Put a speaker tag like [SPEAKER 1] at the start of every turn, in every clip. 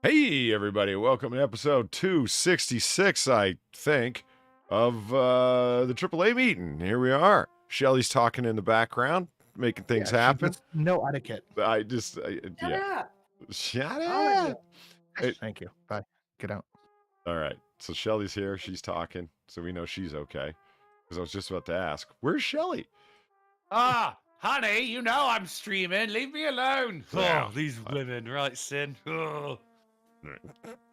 [SPEAKER 1] Hey, everybody. Welcome to episode 266, I think, of the AAA meeting. Here we are. Shelly's talking in the background, making things happen.
[SPEAKER 2] No etiquette.
[SPEAKER 1] Yeah. Shut
[SPEAKER 2] Oh,
[SPEAKER 1] up. Hey,
[SPEAKER 2] thank you. Bye. Get out.
[SPEAKER 1] all right. So Shelly's here. She's talking. So we know she's okay. Because I was just about to ask, where's Shelly?
[SPEAKER 3] Honey, you know I'm streaming. Leave me alone.
[SPEAKER 1] Yeah.
[SPEAKER 3] Oh, these women, right, Sin? Oh.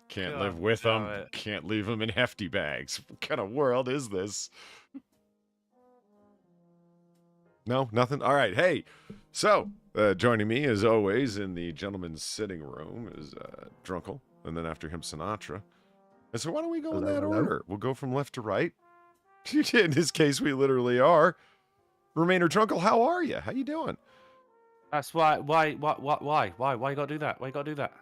[SPEAKER 1] Can't
[SPEAKER 3] God
[SPEAKER 1] live with
[SPEAKER 3] damn
[SPEAKER 1] them.
[SPEAKER 3] it.
[SPEAKER 1] Can't leave them in hefty bags. What kind of world is this? No, nothing. All right. Hey, so joining me as always in the gentleman's sitting room is Drunkle, and then after him Sinatra. And so why don't we go in that order? We'll go from left to right. In this case, we literally are. Remainer Drunkle, how are you? How you doing?
[SPEAKER 3] That's why you gotta do that? Why you gotta do that?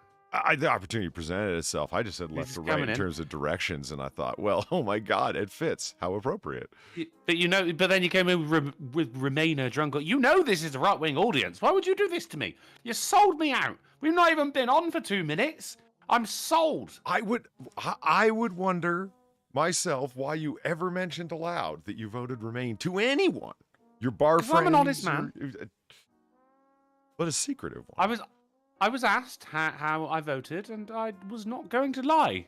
[SPEAKER 1] The opportunity presented itself. I just said left to right in terms of directions, and I thought, well, oh my God, it fits. How appropriate.
[SPEAKER 3] But then you came in with Remainer Drunkle. You know this is the right-wing audience. Why would you do this to me? You sold me out. We've not even been on for 2 minutes. I'm sold.
[SPEAKER 1] I would wonder myself why you ever mentioned aloud that you voted Remain to anyone. Your bar friends.
[SPEAKER 3] I'm an honest man.
[SPEAKER 1] But a secretive one.
[SPEAKER 3] I was asked how I voted, and I was not going to lie.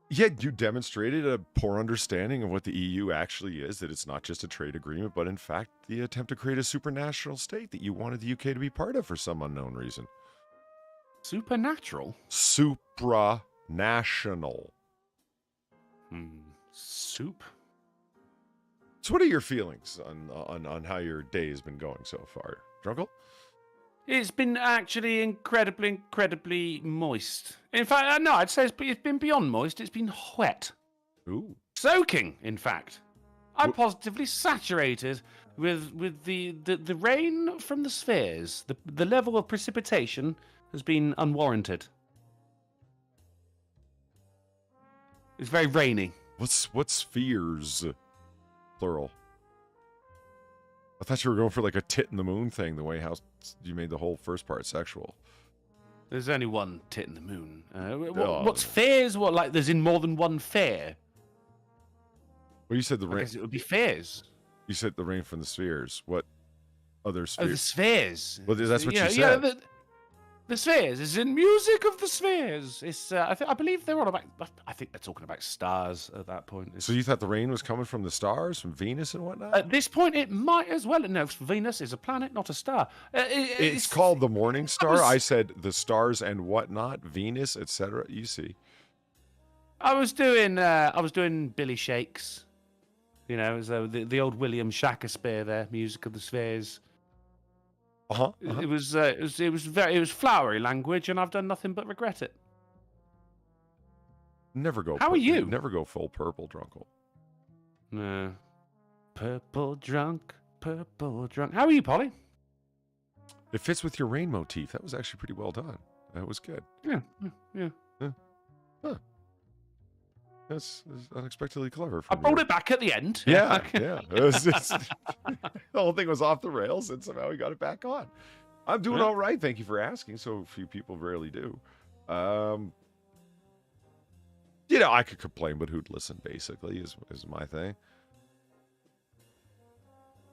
[SPEAKER 1] Yet you demonstrated a poor understanding of what the EU actually is, that it's not just a trade agreement, but in fact the attempt to create a supranational state that you wanted the UK to be part of for some unknown reason.
[SPEAKER 3] Supernatural?
[SPEAKER 1] Supranational.
[SPEAKER 3] Soup?
[SPEAKER 1] So what are your feelings on how your day has been going so far, Drunkle?
[SPEAKER 3] It's been actually incredibly moist. In fact, no, I'd say it's been beyond moist. It's been wet.
[SPEAKER 1] Ooh.
[SPEAKER 3] Soaking, in fact. I'm positively saturated with the rain from the spheres. The level of precipitation has been unwarranted. It's very rainy.
[SPEAKER 1] What's spheres? Plural. I thought you were going for like a tit in the moon thing, the way how you made the whole first part sexual.
[SPEAKER 3] There's only one tit in the moon. What's fairs? What, like there's in more than one fair?
[SPEAKER 1] Well, you said the rain.
[SPEAKER 3] I guess it would be fairs.
[SPEAKER 1] You said the rain from the spheres. What other spheres?
[SPEAKER 3] Oh, the spheres.
[SPEAKER 1] Well, that's what you said.
[SPEAKER 3] Yeah, the spheres is in music of the spheres. It's I believe they're on about. I think they're talking about stars at that point.
[SPEAKER 1] So you thought the rain was coming from the stars, from Venus and whatnot?
[SPEAKER 3] At this point, it might as well. No, Venus is a planet, not a star.
[SPEAKER 1] It's called the morning star. I said the stars and whatnot, Venus, etc. You see.
[SPEAKER 3] I was doing Billy Shakes. You know, as the old William Shakespeare there, music of the spheres. It was flowery language, and I've done nothing but regret it.
[SPEAKER 1] Never go.
[SPEAKER 3] How are you?
[SPEAKER 1] Never go full purple, Drunkle.
[SPEAKER 3] No. Purple drunk. How are you, Polly?
[SPEAKER 1] It fits with your rain motif. That was actually pretty well done. That was good.
[SPEAKER 3] Yeah.
[SPEAKER 1] Huh. That's unexpectedly clever.
[SPEAKER 3] I pulled it back at the end.
[SPEAKER 1] Yeah. The whole thing was off the rails, and somehow we got it back on. I'm doing all right. Thank you for asking. So few people rarely do. I could complain, but who'd listen? Basically, is my thing.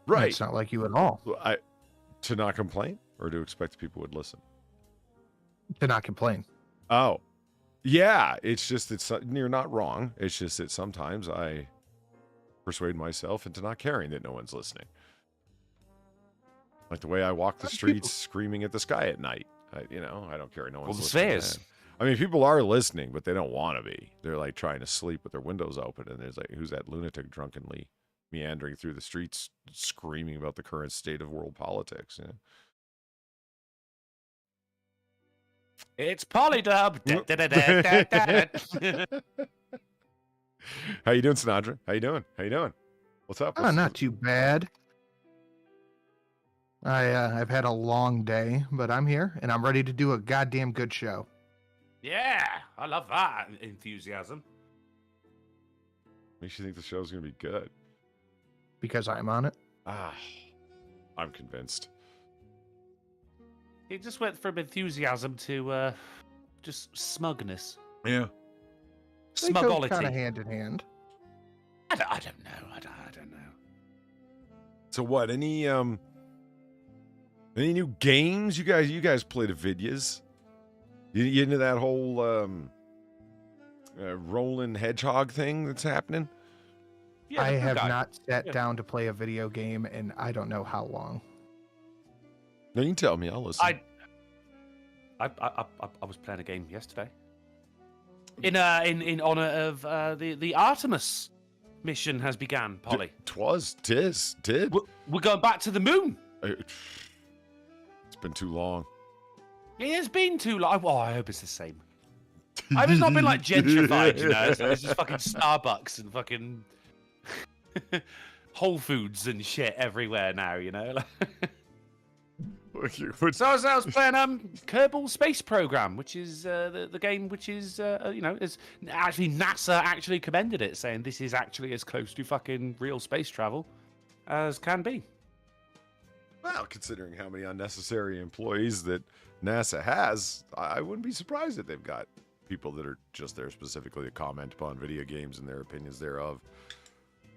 [SPEAKER 1] Right.
[SPEAKER 2] It's not like you at all.
[SPEAKER 1] To not complain, or to expect people would listen.
[SPEAKER 2] To not complain.
[SPEAKER 1] Oh. Yeah, it's just you're not wrong. It's just that sometimes I persuade myself into not caring that no one's listening. Like the way I walk the streets screaming at the sky at night. I don't care. No one's listening. I mean, people are listening, but they don't want to be. They're like trying to sleep with their windows open, and there's like, who's that lunatic drunkenly meandering through the streets screaming about the current state of world politics? Yeah.
[SPEAKER 3] It's Polydub.
[SPEAKER 1] How you doing, Sinatra? How you doing? What's up?
[SPEAKER 2] Not too bad. I've had a long day, but I'm here, and I'm ready to do a goddamn good show.
[SPEAKER 3] Yeah, I love that enthusiasm.
[SPEAKER 1] Makes you think the show's going to be good.
[SPEAKER 2] Because I'm on it?
[SPEAKER 1] I'm convinced.
[SPEAKER 3] It just went from enthusiasm to just smugness.
[SPEAKER 1] Yeah.
[SPEAKER 2] They go kind of
[SPEAKER 3] Smugolity.
[SPEAKER 2] hand in hand.
[SPEAKER 3] I don't know. I don't know.
[SPEAKER 1] So what? Any new games? You guys play the vidyas? You into that whole rolling hedgehog thing that's happening?
[SPEAKER 3] Yeah,
[SPEAKER 2] I
[SPEAKER 3] the
[SPEAKER 2] have
[SPEAKER 3] guy.
[SPEAKER 2] not sat down to play a video game in I don't know how long.
[SPEAKER 1] No, you can tell me. I'll listen.
[SPEAKER 3] I was playing a game yesterday. In honor of the Artemis mission has begun, Polly.
[SPEAKER 1] Did.
[SPEAKER 3] We're going back to the moon.
[SPEAKER 1] It's been too long.
[SPEAKER 3] It has been too long. Well, I hope it's the same. I hope it's not been like gentrified, you know. So it's just fucking Starbucks and fucking Whole Foods and shit everywhere now, you know. So I was playing Kerbal Space Program, which is the game which is is actually NASA actually commended it, saying this is actually as close to fucking real space travel as can be.
[SPEAKER 1] Well, considering how many unnecessary employees that NASA has, I wouldn't be surprised if they've got people that are just there specifically to comment upon video games and their opinions thereof.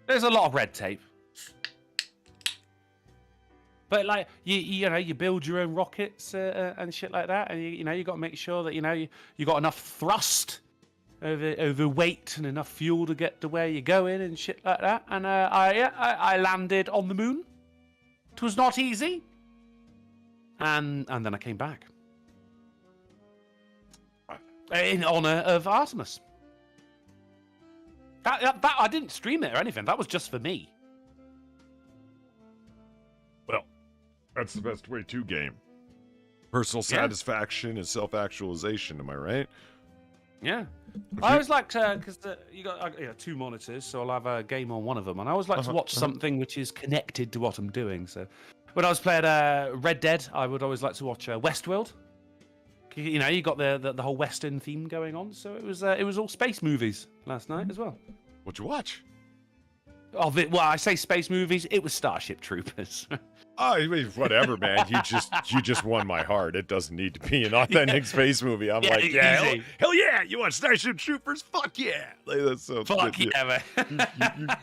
[SPEAKER 3] There's a lot of red tape. But like you build your own rockets and shit like that, and you got to make sure that you got enough thrust over weight and enough fuel to get to where you're going and shit like that. And I landed on the moon. It was not easy, and then I came back in honor of Artemis. That I didn't stream it or anything. That was just for me.
[SPEAKER 1] Well, that's the best way to game. Personal satisfaction and self-actualization, am I right?
[SPEAKER 3] Yeah. I always like because you got two monitors, so I'll have a game on one of them, and I always like to watch something which is connected to what I'm doing. So when I was playing Red Dead, I would always like to watch Westworld. You got the whole Western theme going on, so it was all space movies last night as well.
[SPEAKER 1] What'd you watch?
[SPEAKER 3] Well, I say space movies. It was Starship Troopers.
[SPEAKER 1] Oh, whatever, man. You just won my heart. It doesn't need to be an authentic space movie. I'm like, yeah, hell yeah! You want Starship Troopers? Fuck yeah! Like, that's so
[SPEAKER 3] fuck
[SPEAKER 1] good.
[SPEAKER 3] yeah, man.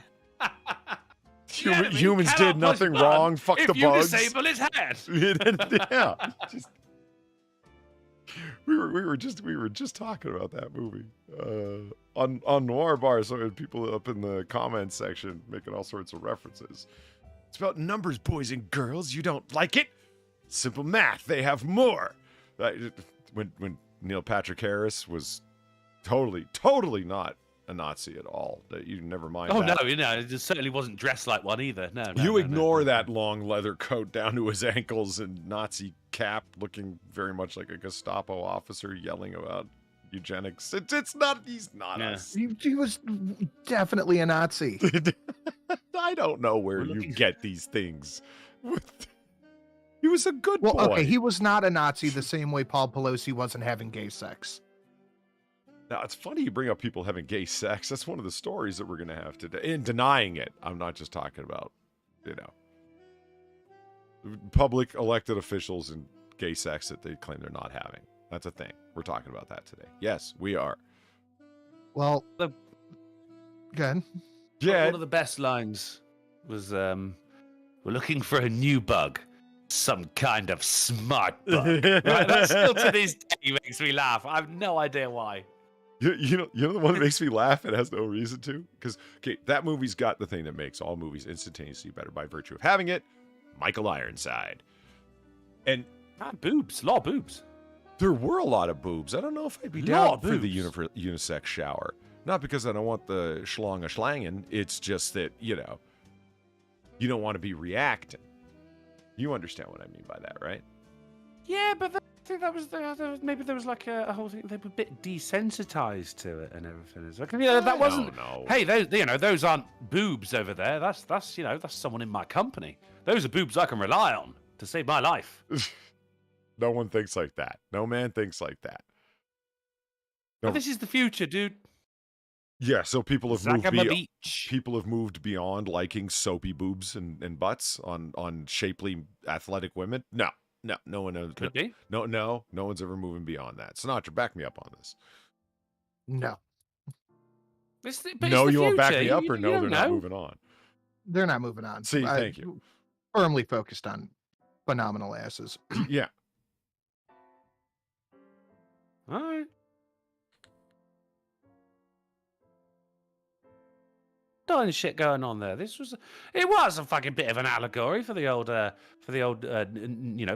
[SPEAKER 1] Humans did nothing wrong. Fuck the bugs.
[SPEAKER 3] If you disable his head.
[SPEAKER 1] Yeah. We were just talking about that movie on Noir Bar. So people up in the comments section making all sorts of references. It's about numbers, boys and girls. You don't like it? Simple math. They have more. When Neil Patrick Harris was totally not a Nazi at all. You never mind.
[SPEAKER 3] Oh
[SPEAKER 1] that.
[SPEAKER 3] no, it certainly wasn't dressed like one either. No,
[SPEAKER 1] you ignore that long leather coat down to his ankles and Nazi cap, looking very much like a Gestapo officer yelling about eugenics. It's not. He's not us.
[SPEAKER 2] He was definitely a Nazi.
[SPEAKER 1] I don't know where you get these things. He was a good boy.
[SPEAKER 2] Okay, he was not a Nazi the same way Paul Pelosi wasn't having gay sex.
[SPEAKER 1] Now, it's funny you bring up people having gay sex. That's one of the stories that we're going to have today. And denying it. I'm not just talking about, public elected officials and gay sex that they claim they're not having. That's a thing. We're talking about that today. Yes, we are.
[SPEAKER 2] Well, good.
[SPEAKER 1] Yeah.
[SPEAKER 3] One of the best lines was, we're looking for a new bug. Some kind of smart bug. Right? That still to this day makes me laugh. I have no idea why.
[SPEAKER 1] You know the one that makes me laugh and has no reason to? Because, that movie's got the thing that makes all movies instantaneously better by virtue of having it, Michael Ironside. And
[SPEAKER 3] boobs, a lot of boobs.
[SPEAKER 1] There were a lot of boobs. I don't know if I'd be down for the unisex shower. Not because I don't want the schlong-a-schlangin'. It's just that, you don't want to be reacting. You understand what I mean by that, right?
[SPEAKER 3] Yeah, but I think that was maybe there was like a whole thing. They were a bit desensitized to it and everything. It's like, that wasn't.
[SPEAKER 1] No.
[SPEAKER 3] Hey, those aren't boobs over there. That's someone in my company. Those are boobs I can rely on to save my life.
[SPEAKER 1] No one thinks like that. No man thinks like that. No.
[SPEAKER 3] But this is the future, dude.
[SPEAKER 1] Yeah, so people have moved beyond liking soapy boobs and butts on shapely athletic women. No, no one knows.
[SPEAKER 3] Could be.
[SPEAKER 1] No one's ever moving beyond that. Sinatra, back me up on this.
[SPEAKER 2] No,
[SPEAKER 1] No, you won't back me up, or
[SPEAKER 3] You
[SPEAKER 1] no,
[SPEAKER 3] don't
[SPEAKER 1] they're not
[SPEAKER 3] know.
[SPEAKER 1] moving on.
[SPEAKER 2] they're not moving on.
[SPEAKER 1] See, thank you.
[SPEAKER 2] Firmly focused on phenomenal asses.
[SPEAKER 1] Yeah.
[SPEAKER 3] All right. Darn shit going on there. It was a fucking bit of an allegory for the old,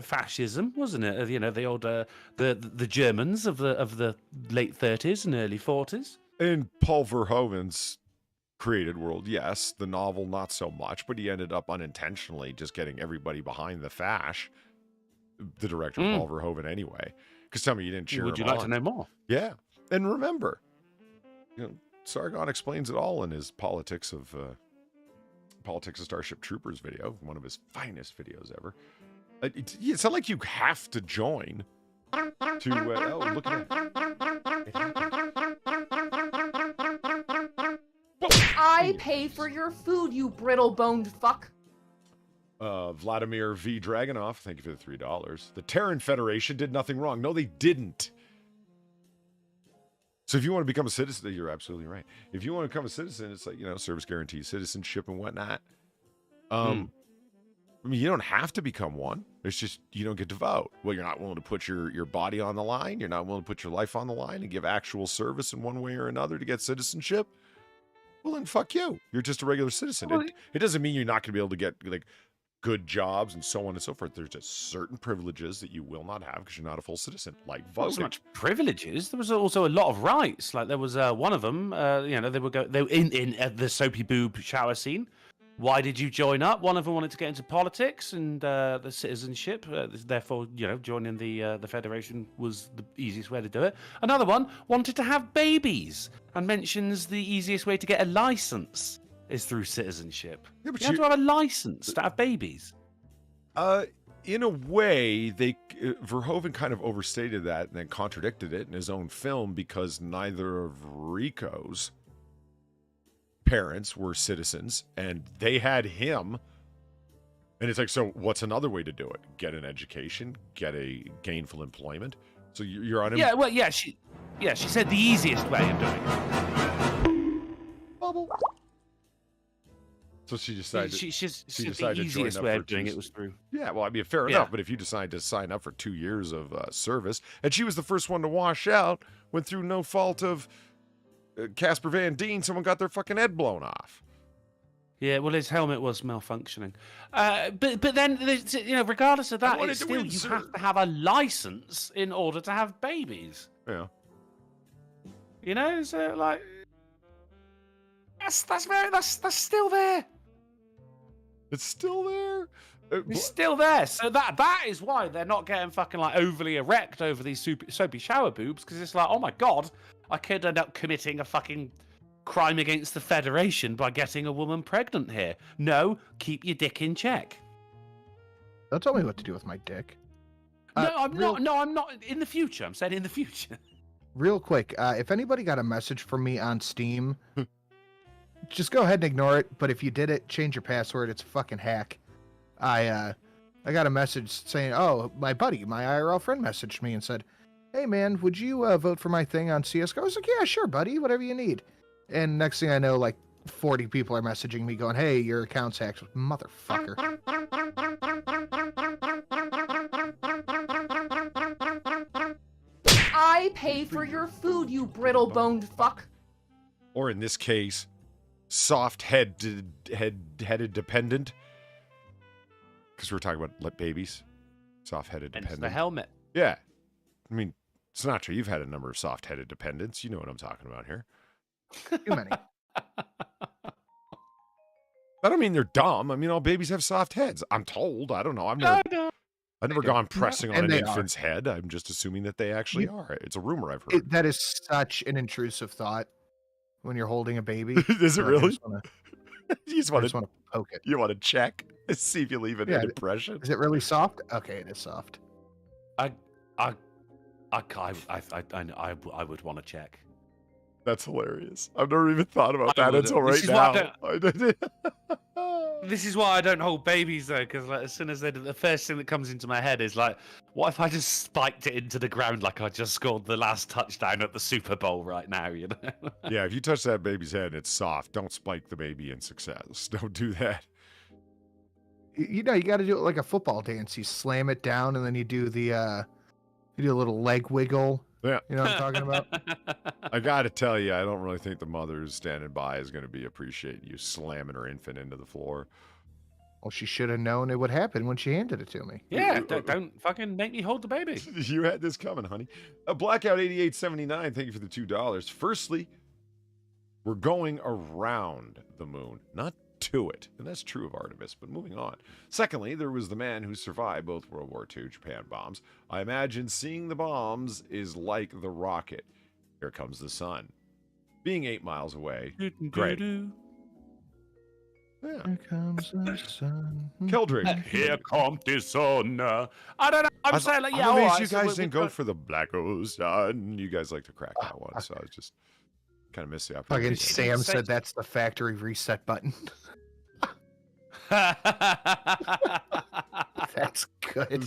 [SPEAKER 3] fascism, wasn't it? The old, the Germans of the late 30s and early 40s.
[SPEAKER 1] In Paul Verhoeven's created world, yes. The novel, not so much, but he ended up unintentionally just getting everybody behind the fash. The director, Paul Verhoeven, anyway. Because tell me you didn't cheer
[SPEAKER 3] Would
[SPEAKER 1] him
[SPEAKER 3] you like
[SPEAKER 1] on.
[SPEAKER 3] to know more?
[SPEAKER 1] Yeah. And remember, Sargon explains it all in his Politics of Starship Troopers video, one of his finest videos ever. It's not like you have to join to... look at that.
[SPEAKER 4] I pay for your food, you brittle-boned fuck.
[SPEAKER 1] Vladimir V. Dragunov, thank you for the $3. The Terran Federation did nothing wrong. No, they didn't. So if you want to become a citizen, you're absolutely right. If you want to become a citizen, it's like, service guarantee, citizenship and whatnot. I mean, you don't have to become one. It's just you don't get to vote. Well, you're not willing to put your body on the line. You're not willing to put your life on the line and give actual service in one way or another to get citizenship. Well, then fuck you. You're just a regular citizen. It doesn't mean you're not going to be able to get good jobs and so on and so forth. There's just certain privileges that you will not have because you're not a full citizen, like voting.
[SPEAKER 3] Not so much privileges. There was also a lot of rights. Like there was one of them. They were in the soapy boob shower scene. Why did you join up? One of them wanted to get into politics and the citizenship. Therefore, joining the Federation was the easiest way to do it. Another one wanted to have babies and mentions the easiest way to get a license is through citizenship. Yeah, but you have to have a license to have babies.
[SPEAKER 1] In a way, Verhoeven kind of overstated that and then contradicted it in his own film because neither of Rico's parents were citizens and they had him. And it's like, so what's another way to do it? Get an education, get a gainful employment. So you're on him.
[SPEAKER 3] Yeah, well, she said the easiest way of doing it.
[SPEAKER 1] Bubble. So she decided.
[SPEAKER 3] She
[SPEAKER 1] decided
[SPEAKER 3] the easiest way of doing it was through.
[SPEAKER 1] Yeah, well, I mean, fair enough. But if you decide to sign up for 2 years of service, and she was the first one to wash out, when through no fault of Casper Van Dien, someone got their fucking head blown off.
[SPEAKER 3] Yeah, well, his helmet was malfunctioning. But then, regardless of that, it's still you have to have a license in order to have babies.
[SPEAKER 1] Yeah.
[SPEAKER 3] So like, that's still there.
[SPEAKER 1] It's still there.
[SPEAKER 3] It's still there. So that is why they're not getting fucking like overly erect over these soapy shower boobs, because it's like, oh my god, I could end up committing a fucking crime against the Federation by getting a woman pregnant here. No, keep your dick in check.
[SPEAKER 2] Don't tell me what to do with my dick.
[SPEAKER 3] No, I'm not. No, I'm not. In the future, I'm saying in the future.
[SPEAKER 2] Real quick, if anybody got a message from me on Steam, just go ahead and ignore it. But if you did it, change your password. It's a fucking hack. I got a message saying, oh, my buddy, my IRL friend messaged me and said, hey, man, would you vote for my thing on CSGO? I was like, yeah, sure, buddy, whatever you need. And next thing I know, like 40 people are messaging me going, hey, your account's hacked. Motherfucker.
[SPEAKER 4] I pay for your food, you brittle-boned fuck.
[SPEAKER 1] Or in this case, soft-headed dependent. Because we're talking about babies. Soft-headed dependent.
[SPEAKER 3] The helmet.
[SPEAKER 1] Yeah. I mean, Sinatra, you've had a number of soft-headed dependents. You know what I'm talking about here.
[SPEAKER 2] Too many.
[SPEAKER 1] I don't mean they're dumb. I mean, all babies have soft heads. I'm told. I don't know. I've never gone pressing on an infant's head. I'm just assuming that they actually are. It's a rumor I've heard.
[SPEAKER 2] That is such an intrusive thought when you're holding a baby.
[SPEAKER 1] Is it really? You just want
[SPEAKER 2] to poke it.
[SPEAKER 1] You want to check? See if you leave an impression.
[SPEAKER 2] Is it really soft? Okay, it is soft.
[SPEAKER 3] I would want to check.
[SPEAKER 1] That's hilarious. I've never even thought about that until right now.
[SPEAKER 3] This is why I don't hold babies though, because like as soon as the first thing that comes into my head is like, what if I just spiked it into the ground like I just scored the last touchdown at the Super Bowl right now? You know?
[SPEAKER 1] Yeah, if you touch that baby's head and it's soft, don't spike the baby in success. Don't do that.
[SPEAKER 2] You know, you got to do it like a football dance. You slam it down, and then you do the you do a little leg wiggle.
[SPEAKER 1] Yeah.
[SPEAKER 2] You know what I'm talking about?
[SPEAKER 1] I got to tell you, I don't really think the mother who's standing by is going to be appreciating you slamming her infant into the floor.
[SPEAKER 2] Well, she should have known it would happen when she handed it to me.
[SPEAKER 3] Yeah, don't fucking make me hold the baby.
[SPEAKER 1] You had this coming, honey. Blackout 8879, thank you for the $2. Firstly, we're going around the moon, not to it. And that's true of Artemis, but moving on. Secondly, there was the man who survived both World War II Japan bombs. I imagine seeing the bombs is like the rocket. Here comes the sun. Being 8 miles away. Great. Yeah.
[SPEAKER 2] Here comes the sun.
[SPEAKER 1] Keldrick.
[SPEAKER 3] Here comes the sun. I don't know. I'm saying like, yeah,
[SPEAKER 1] I'm
[SPEAKER 3] all
[SPEAKER 1] amazed
[SPEAKER 3] right,
[SPEAKER 1] you
[SPEAKER 3] so
[SPEAKER 1] guys didn't go
[SPEAKER 3] got-
[SPEAKER 1] for the black sun. You guys like to crack that one, so I was just kind of missed the opportunity.
[SPEAKER 2] Fucking Sam said that's the factory reset button. That's good.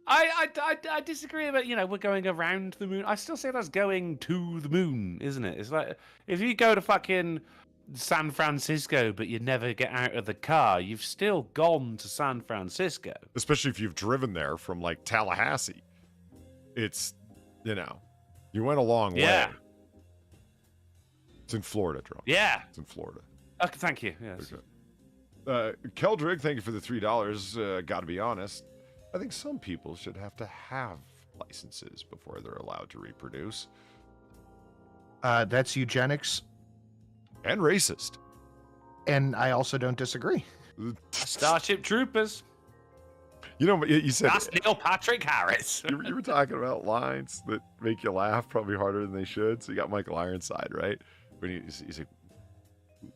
[SPEAKER 3] I disagree about, you know, we're going around the moon. I still say that's going to the moon, isn't it? It's like, if you go to fucking San Francisco, but you never get out of the car, you've still gone to San Francisco.
[SPEAKER 1] Especially if you've driven there from, like, Tallahassee. It's, you know, you went a long
[SPEAKER 3] Yeah.
[SPEAKER 1] way. It's in Florida, Drunk.
[SPEAKER 3] Yeah.
[SPEAKER 1] It's in Florida.
[SPEAKER 3] Okay, thank you. Yes.
[SPEAKER 1] Okay. Keldrick, thank you for the $3. Gotta be honest. I think some people should have to have licenses before they're allowed to reproduce.
[SPEAKER 2] That's eugenics,
[SPEAKER 1] And racist.
[SPEAKER 2] and I also don't disagree.
[SPEAKER 3] Starship Troopers.
[SPEAKER 1] You know, you said
[SPEAKER 3] That's Neil Patrick Harris.
[SPEAKER 1] you were talking about lines that make you laugh probably harder than they should. So you got Michael Ironside, right? When he's like,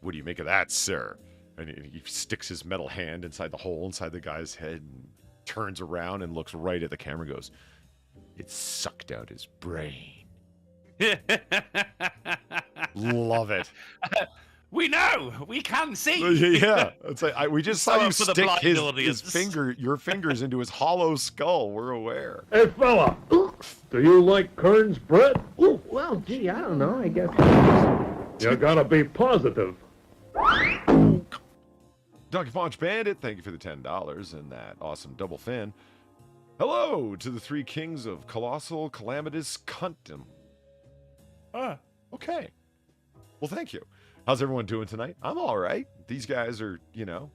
[SPEAKER 1] "What do you make of that, sir?" And he sticks his metal hand inside the hole inside the guy's head and turns around and looks right at the camera and goes, "It sucked out his brain." Love it.
[SPEAKER 3] We know. We can see.
[SPEAKER 1] Yeah, it's like we just saw
[SPEAKER 3] Sorry
[SPEAKER 1] you
[SPEAKER 3] for the
[SPEAKER 1] stick
[SPEAKER 3] blind
[SPEAKER 1] his
[SPEAKER 3] audience.
[SPEAKER 1] your fingers into his hollow skull. We're aware.
[SPEAKER 5] Hey, fella, do you like Kern's bread?
[SPEAKER 6] Oh, well, gee, I don't know. I guess.
[SPEAKER 5] You gotta be positive.
[SPEAKER 1] Donkey Punch Bandit, thank you for the $10 and that awesome double fin. Hello to the three kings of colossal calamitous cuntum. Okay. Well, thank you. How's everyone doing tonight? I'm all right. These guys are, you know,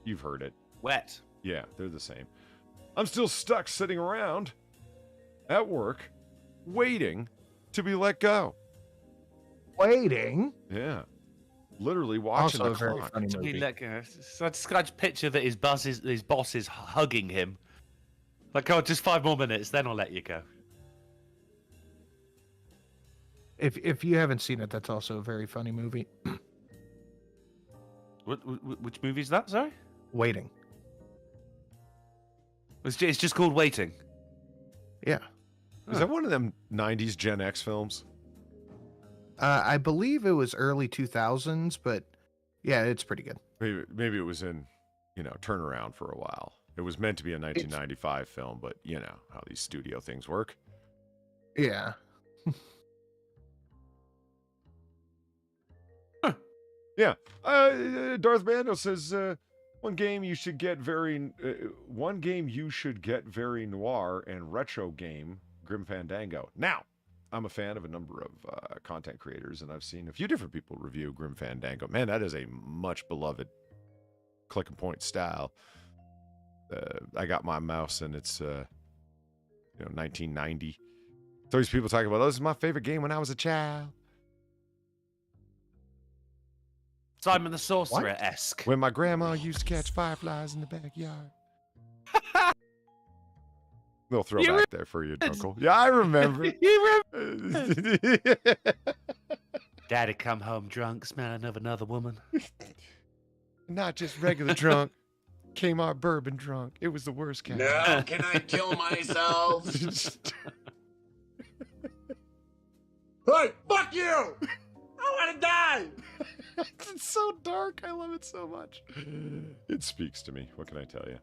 [SPEAKER 1] you've heard it.
[SPEAKER 3] Wet.
[SPEAKER 1] Yeah, they're the same. I'm still stuck sitting around at work waiting to be let go.
[SPEAKER 2] Waiting.
[SPEAKER 1] Yeah. Literally watching
[SPEAKER 2] Also
[SPEAKER 1] the
[SPEAKER 2] a very
[SPEAKER 1] clock.
[SPEAKER 2] funny
[SPEAKER 3] To be
[SPEAKER 2] movie.
[SPEAKER 3] let go. So I just picture that his boss is hugging him. Like, oh, just 5 more minutes, then I'll let you go.
[SPEAKER 2] If you haven't seen it, that's also a very funny movie.
[SPEAKER 3] Which movie is that? Sorry,
[SPEAKER 2] Waiting.
[SPEAKER 3] it's just called Waiting.
[SPEAKER 2] Yeah.
[SPEAKER 1] Is that one of them 90s Gen X films?
[SPEAKER 2] I believe it was early 2000s, but yeah, it's pretty good.
[SPEAKER 1] Maybe it was in, you know, turnaround for a while. It was meant to be a 1995 film, but you know how these studio things work.
[SPEAKER 2] Yeah.
[SPEAKER 1] Yeah. Darth Bando says one game you should get very noir and retro game, Grim Fandango. Now, I'm a fan of a number of content creators, and I've seen a few different people review Grim Fandango. Man, that is a much beloved click and point style. I got my mouse, and it's 1990. So these people talking about, oh, this is my favorite game when I was a child.
[SPEAKER 3] Simon the Sorcerer-esque.
[SPEAKER 1] When my grandma used to catch fireflies in the backyard. Little throwback there for you, Uncle. Yeah, I remember.
[SPEAKER 3] Daddy come home drunk, smelling of another woman.
[SPEAKER 1] Not just regular drunk. Kmart bourbon drunk. It was the worst kind.
[SPEAKER 7] No, can I kill myself? Hey, fuck you! I want to die!
[SPEAKER 1] It's so dark. I love it so much. It speaks to me. What can I tell you?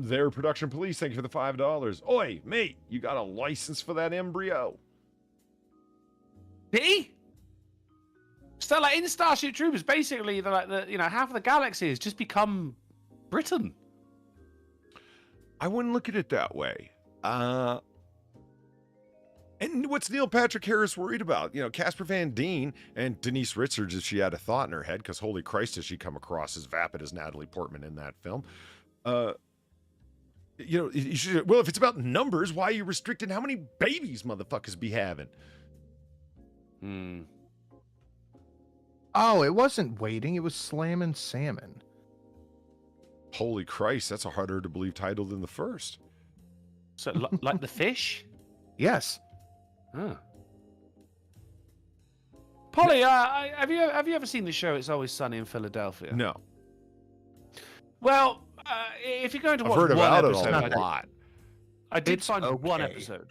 [SPEAKER 1] Their production police, thank you for the $5. Oi, mate, you got a license for that embryo?
[SPEAKER 3] Kitty? So, like in Starship Troopers, basically, they're like half of the galaxy has just become Britain.
[SPEAKER 1] I wouldn't look at it that way. And what's Neil Patrick Harris worried about? Casper Van Dien and Denise Richards, if she had a thought in her head, because holy Christ, does she come across as vapid as Natalie Portman in that film? Well, if it's about numbers, why are you restricting how many babies motherfuckers be having?
[SPEAKER 2] Oh, it wasn't waiting. It was slamming salmon.
[SPEAKER 1] Holy Christ, that's a harder to believe title than the first.
[SPEAKER 3] So, like the fish?
[SPEAKER 2] Yes.
[SPEAKER 3] Huh. Polly, have you ever seen the show It's Always Sunny in Philadelphia?
[SPEAKER 1] No.
[SPEAKER 3] Well, if you're going to
[SPEAKER 1] I've
[SPEAKER 3] watch
[SPEAKER 1] heard
[SPEAKER 3] one
[SPEAKER 1] about
[SPEAKER 3] episode,
[SPEAKER 1] it a lot.
[SPEAKER 3] I did
[SPEAKER 2] It's
[SPEAKER 3] find one
[SPEAKER 2] okay.
[SPEAKER 3] episode.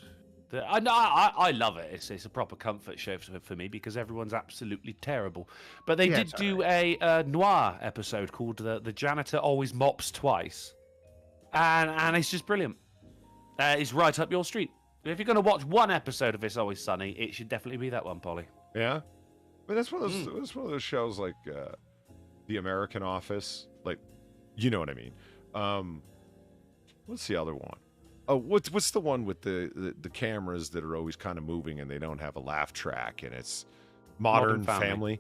[SPEAKER 3] I love it. It's a proper comfort show for me because everyone's absolutely terrible. But they did do a noir episode called The Janitor Always Mops Twice. And it's just brilliant. It's right up your street. If you're going to watch one episode of It's Always Sunny, it should definitely be that one, Polly.
[SPEAKER 1] Yeah? But that's one of those, that's one of those shows like The American Office. Like, you know what I mean. What's the other one? Oh, what's the one with the cameras that are always kind of moving and they don't have a laugh track, and it's Modern Family.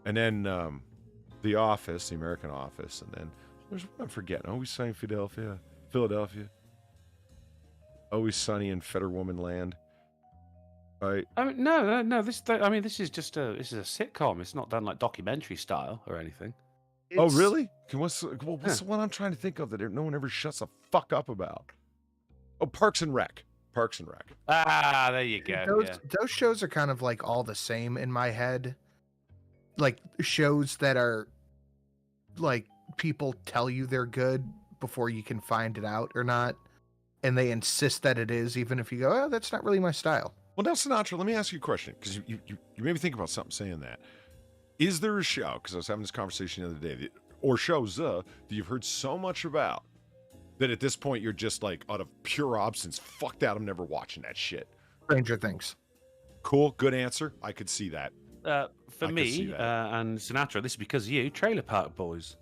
[SPEAKER 1] And then The Office, The American Office, and then there's one I'm forgetting. Always Sunny in Philadelphia. Always Sunny in Fetterwoman Land. Right?
[SPEAKER 3] I mean, no. This is just a sitcom. It's not done like documentary style or anything.
[SPEAKER 1] Oh, really? What's the one I'm trying to think of that no one ever shuts the fuck up about? Oh, Parks and Rec.
[SPEAKER 3] Ah, there you go.
[SPEAKER 2] Those shows are kind of like all the same in my head. Like shows that are like people tell you they're good before you can find it out or not. And they insist that it is, even if you go, oh, that's not really my style.
[SPEAKER 1] Well, now, Sinatra, let me ask you a question, because you made me think about something saying that. Is there a show, because I was having this conversation the other day, or shows that you've heard so much about that at this point you're just like, out of pure absence, fuck that, I'm never watching that shit?
[SPEAKER 2] Stranger Things.
[SPEAKER 1] Cool, good answer. I could see that.
[SPEAKER 3] For me and Sinatra, this is because of you, Trailer Park Boys.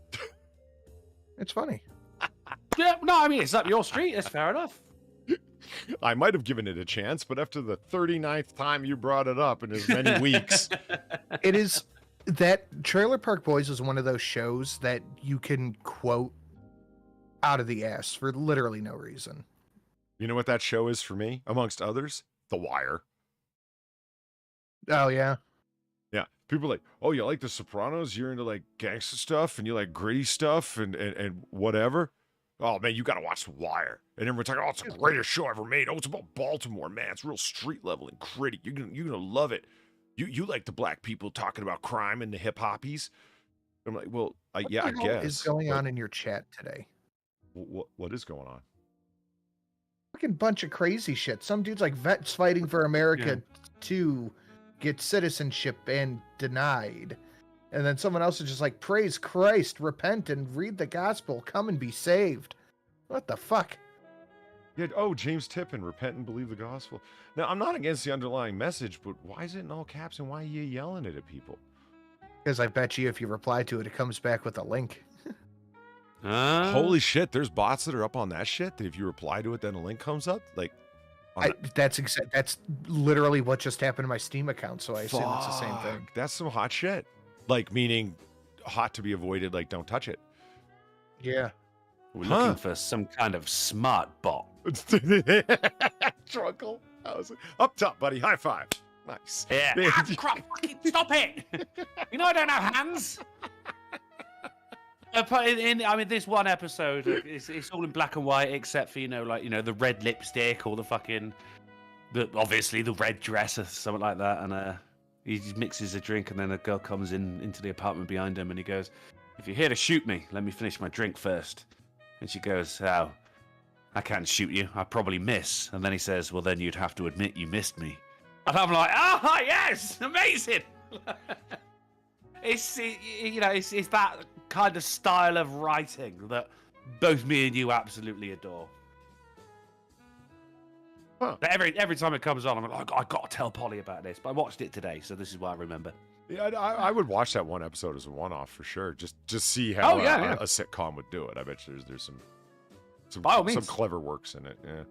[SPEAKER 2] It's funny.
[SPEAKER 3] Yeah, no, I mean, it's up your street. That's fair enough.
[SPEAKER 1] I might have given it a chance, but after the 39th time you brought it up in as many weeks.
[SPEAKER 2] It is that Trailer Park Boys is one of those shows that you can quote out of the ass for literally no reason.
[SPEAKER 1] You know what that show is for me, amongst others? The Wire.
[SPEAKER 2] Oh, yeah.
[SPEAKER 1] Yeah. People are like, oh, you like The Sopranos? You're into like gangster stuff and you like gritty stuff and whatever. Oh, man, you got to watch The Wire. And everyone's like, oh, it's the greatest show ever made. Oh, it's about Baltimore, man. It's real street level and gritty. You're gonna love it. You like the black people talking about crime and the hip hoppies. I'm like, well, I guess.
[SPEAKER 2] What is going on in your chat today?
[SPEAKER 1] What is going on?
[SPEAKER 2] Fucking bunch of crazy shit. Some dude's like vets fighting for America to get citizenship and denied. And then someone else is just like, praise Christ, repent and read the gospel, come and be saved. What the fuck?
[SPEAKER 1] Yeah, oh, James Tippin, repent and believe the gospel. Now, I'm not against the underlying message, but why is it in all caps and why are you yelling it at people?
[SPEAKER 2] Because I bet you if you reply to it, it comes back with a link.
[SPEAKER 1] Holy shit, there's bots that are up on that shit that if you reply to it, then a link comes up? Like,
[SPEAKER 2] that's literally what just happened to my Steam account, so I assume it's the same thing.
[SPEAKER 1] That's some hot shit. Like, meaning hot to be avoided, like, don't touch it.
[SPEAKER 2] Yeah.
[SPEAKER 3] We're looking for some kind of smart bot.
[SPEAKER 1] Trunkle. Up top, buddy. High five. Nice.
[SPEAKER 3] Yeah. Crap. Stop it. You know I don't have hands. This one episode, it's all in black and white except for, the red lipstick or obviously the red dress or something like that. And he just mixes a drink and then a girl comes into the apartment behind him and he goes, if you're here to shoot me, let me finish my drink first. And she goes, oh, I can't shoot you. I probably miss. And then he says, well, then you'd have to admit you missed me. And I'm like, yes, amazing. It's it's that kind of style of writing that both me and you absolutely adore.
[SPEAKER 1] Huh.
[SPEAKER 3] Every time it comes on, I'm like, I got to tell Polly about this. But I watched it today, so this is what I remember.
[SPEAKER 1] Yeah, I would watch that one episode as a one-off for sure. Just see how a sitcom would do it. I bet there's some clever works in it. Yeah.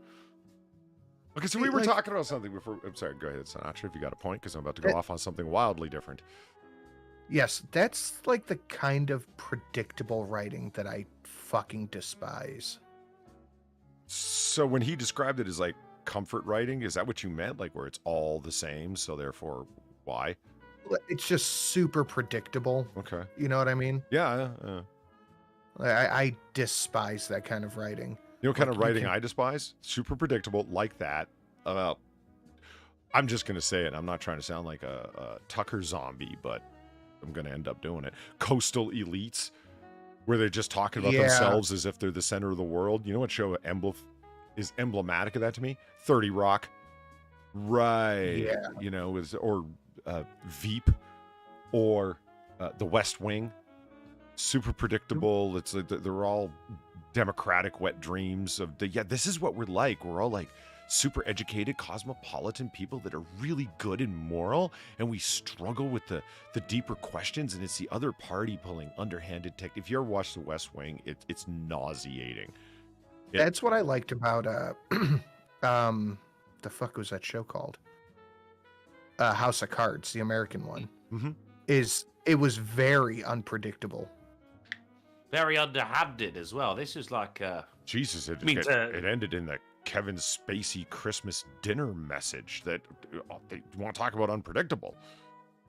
[SPEAKER 1] Okay, so we were talking about something before. I'm sorry. Go ahead, Sinatra, if you got a point, because I'm about to go off on something wildly different.
[SPEAKER 2] Yes, that's like the kind of predictable writing that I fucking despise.
[SPEAKER 1] So when he described it as like comfort writing, is that what you meant? Like where it's all the same, so therefore why?
[SPEAKER 2] It's just super predictable.
[SPEAKER 1] Okay.
[SPEAKER 2] You know what I mean?
[SPEAKER 1] Yeah.
[SPEAKER 2] I despise that kind of writing.
[SPEAKER 1] You know what kind of writing I despise? Super predictable, like that. I'm just going to say it. I'm not trying to sound like a Tucker zombie, but I'm going to end up doing it. Coastal elites, where they're just talking about themselves as if they're the center of the world. You know what show is emblematic of that to me? 30 Rock. Right. Yeah. You know, or Veep, or The West Wing. Super predictable. It's like they're all democratic wet dreams of this is what we're like. We're all like super educated, cosmopolitan people that are really good and moral, and we struggle with the deeper questions, and it's the other party pulling underhanded tech. If you ever watch The West Wing, it's nauseating.
[SPEAKER 2] That's what I liked about the fuck was that show called? House of Cards, the American one.
[SPEAKER 1] Mm-hmm.
[SPEAKER 2] It was very unpredictable.
[SPEAKER 3] Very underhanded as well. This is like
[SPEAKER 1] Jesus, it ended in the Kevin Spacey Christmas dinner message that they want to talk about unpredictable.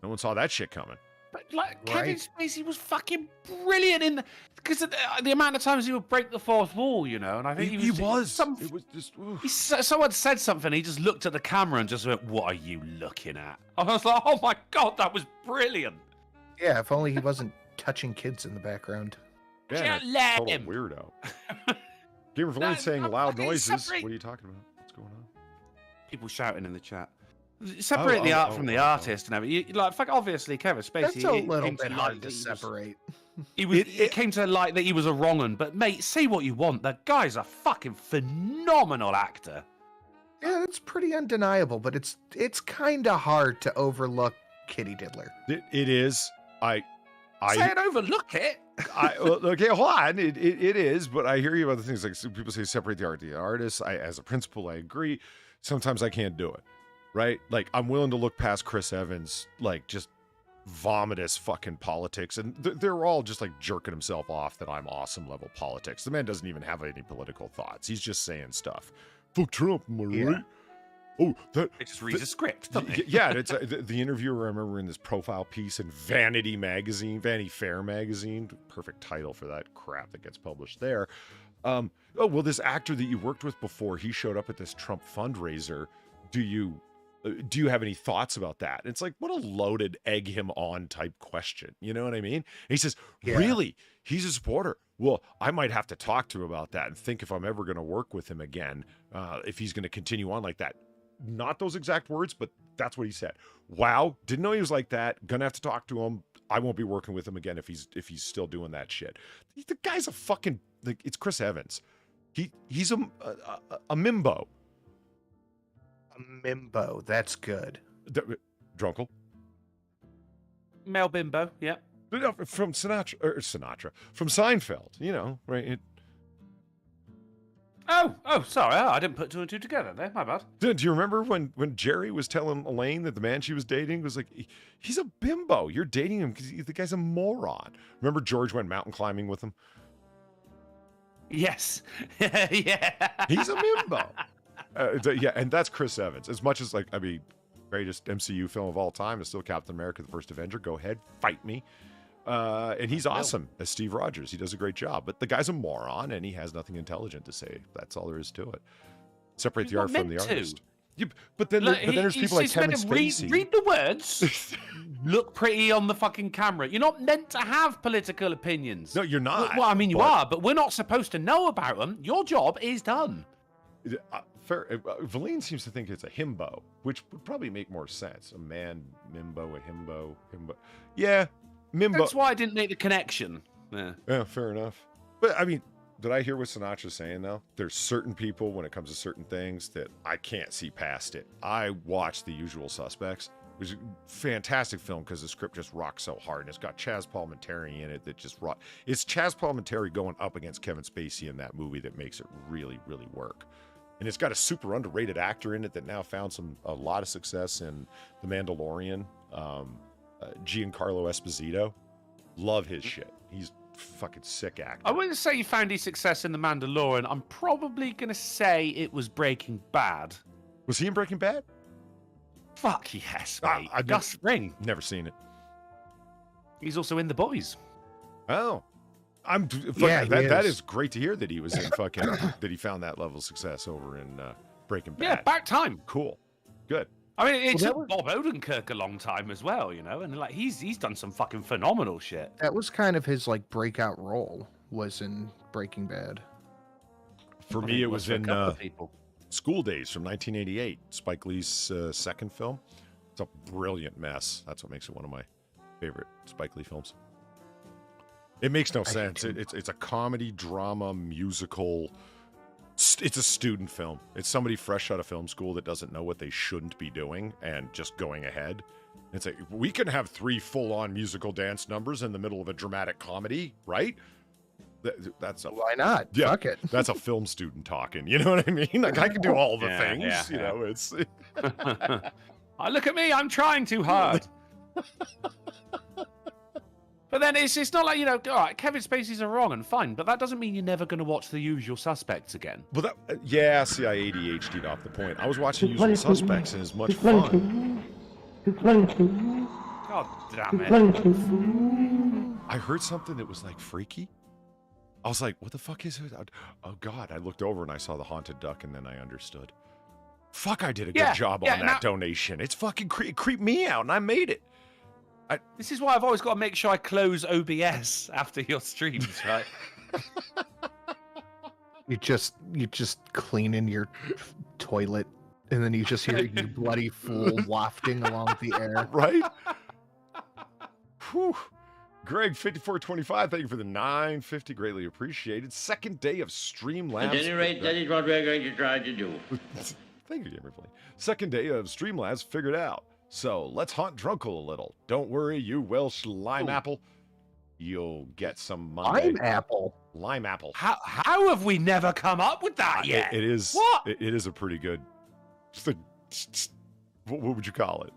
[SPEAKER 1] No one saw that shit coming.
[SPEAKER 3] But like Kevin Spacey was fucking brilliant because of the amount of times he would break the fourth wall, you know. And I think he was. It was just. Someone said something. He just looked at the camera and just went, "What are you looking at?" I was like, "Oh my god, that was brilliant."
[SPEAKER 2] Yeah, if only he wasn't touching kids in the background.
[SPEAKER 1] Yeah, total weirdo. Gamer Valene saying loud noises. What are you talking about? What's going on?
[SPEAKER 3] People shouting in the chat. Separate the art from the artist and everything. Like, obviously, Kevin Spacey.
[SPEAKER 2] That's a little bit hard to separate.
[SPEAKER 3] It came to light that he was a wrong un, but mate, say what you want. That guy's a fucking phenomenal actor.
[SPEAKER 2] Yeah, that's pretty undeniable, but it's kind of hard to overlook Kitty Diddler.
[SPEAKER 1] It is. I
[SPEAKER 3] said overlook it.
[SPEAKER 1] Okay, hold on. It is, but I hear you about the things like people say separate the art to the artist. As a principle, I agree. Sometimes I can't do it. Right? Like, I'm willing to look past Chris Evans, like, just vomitous fucking politics. And they're all just, like, jerking himself off that I'm awesome level politics. The man doesn't even have any political thoughts. He's just saying stuff. Fuck Trump, am I right? Oh,
[SPEAKER 3] it just reads a script, doesn't it?
[SPEAKER 1] Yeah, it's the interviewer, I remember in this profile piece in Vanity Fair magazine. Perfect title for that crap that gets published there. This actor that you worked with before, he showed up at this Trump fundraiser. Do you have any thoughts about that? And it's like, what a loaded egg him on type question. You know what I mean? And he says, really? He's a supporter. Well, I might have to talk to him about that and think if I'm ever going to work with him again, if he's going to continue on like that. Not those exact words, but that's what he said. Wow. Didn't know he was like that. Gonna have to talk to him. I won't be working with him again if he's still doing that shit. The guy's a fucking, like, it's Chris Evans. He's a mimbo.
[SPEAKER 2] A mimbo, that's good.
[SPEAKER 1] Drunkle.
[SPEAKER 3] Mel Bimbo, yeah.
[SPEAKER 1] From Sinatra, from Seinfeld, you know, right?
[SPEAKER 3] Sorry, I didn't put two and two together there. My bad.
[SPEAKER 1] Do you remember when Jerry was telling Elaine that the man she was dating was like, he's a bimbo. You're dating him because the guy's a moron. Remember George went mountain climbing with him?
[SPEAKER 3] Yes. Yeah.
[SPEAKER 1] He's a bimbo. And that's Chris Evans. As much as, like, I mean, greatest MCU film of all time is still Captain America: The First Avenger. Go ahead, fight me. And he's awesome as Steve Rogers. He does a great job. But the guy's a moron, and he has nothing intelligent to say. That's all there is to it. Separate the art from the artist. Yeah, but then there's people like Kevin Spacey.
[SPEAKER 3] Read the words. Look pretty on the fucking camera. You're not meant to have political opinions.
[SPEAKER 1] No, you're not.
[SPEAKER 3] Well, I mean, you are, but we're not supposed to know about them. Your job is done.
[SPEAKER 1] fair. Valine seems to think it's a himbo, which would probably make more sense. A man, mimbo, a himbo. Yeah, mimbo.
[SPEAKER 3] That's why I didn't make the connection.
[SPEAKER 1] Yeah, fair enough. But I mean, did I hear what Sinatra's saying though? There's certain people when it comes to certain things that I can't see past it. I watched The Usual Suspects. It was a fantastic film because the script just rocks so hard, and it's got Chaz Palminteri in it that just rock. It's Chaz Palminteri going up against Kevin Spacey in that movie that makes it really, really work. And it's got a super underrated actor in it that now found a lot of success in The Mandalorian. Giancarlo Esposito. Love his shit. He's fucking sick actor.
[SPEAKER 3] I wouldn't say you found his success in The Mandalorian. I'm probably going to say it was Breaking Bad.
[SPEAKER 1] Was he in Breaking Bad?
[SPEAKER 3] Fuck yes, mate. Gus Fring.
[SPEAKER 1] Never seen it.
[SPEAKER 3] He's also in The Boys.
[SPEAKER 1] Oh. That is great to hear that he was in fucking that he found that level of success over in Breaking Bad.
[SPEAKER 3] Yeah, back time.
[SPEAKER 1] Cool. Good.
[SPEAKER 3] I mean, it took Bob Odenkirk a long time as well, you know, and like he's done some fucking phenomenal shit.
[SPEAKER 2] That was kind of his like breakout role, was in Breaking Bad.
[SPEAKER 1] For me, it was in School Days from 1988, Spike Lee's second film. It's a brilliant mess. That's what makes it one of my favorite Spike Lee films. It makes no sense. It's a comedy, drama, musical. It's a student film. It's somebody fresh out of film school that doesn't know what they shouldn't be doing and just going ahead. It's like, we can have 3 full-on musical dance numbers in the middle of a dramatic comedy, right?
[SPEAKER 2] Why not?
[SPEAKER 1] Yeah,
[SPEAKER 2] Fuck it.
[SPEAKER 1] That's a film student talking. You know what I mean? Like, I can do all the things.
[SPEAKER 3] Yeah.
[SPEAKER 1] You know, it's.
[SPEAKER 3] Look at me! I'm trying too hard. But then it's not like, you know, all right, Kevin Spacey's wrong and fine, but that doesn't mean you're never going to watch The Usual Suspects again.
[SPEAKER 1] Well, see, I ADHD'd off the point. I was watching Usual Suspects, and it's much fun.
[SPEAKER 3] God damn it.
[SPEAKER 1] I heard something that was like freaky. I was like, what the fuck is it? Oh, God. I looked over and I saw the haunted duck, and then I understood. Fuck, I did a good job on that donation. It's fucking creeped me out, and I made it.
[SPEAKER 3] This is why I've always got to make sure I close OBS after your streams, right?
[SPEAKER 2] You just cleaning your toilet, and then you just hear you bloody fool wafting along the air.
[SPEAKER 1] Right? Whew. Greg 5425, thank you for the 950, greatly appreciated. Second day of Streamlabs.
[SPEAKER 7] At any rate, that is what we're going to try to do.
[SPEAKER 1] Thank you, Gamer Flea. Second day of Streamlabs figured out. So let's haunt Drunkle a little. Don't worry, you Welsh lime apple. You'll get some Monday.
[SPEAKER 2] Lime apple.
[SPEAKER 1] Lime apple.
[SPEAKER 3] How have we never come up with that yet?
[SPEAKER 1] It is.
[SPEAKER 3] What?
[SPEAKER 1] It is a pretty good. What would you call it?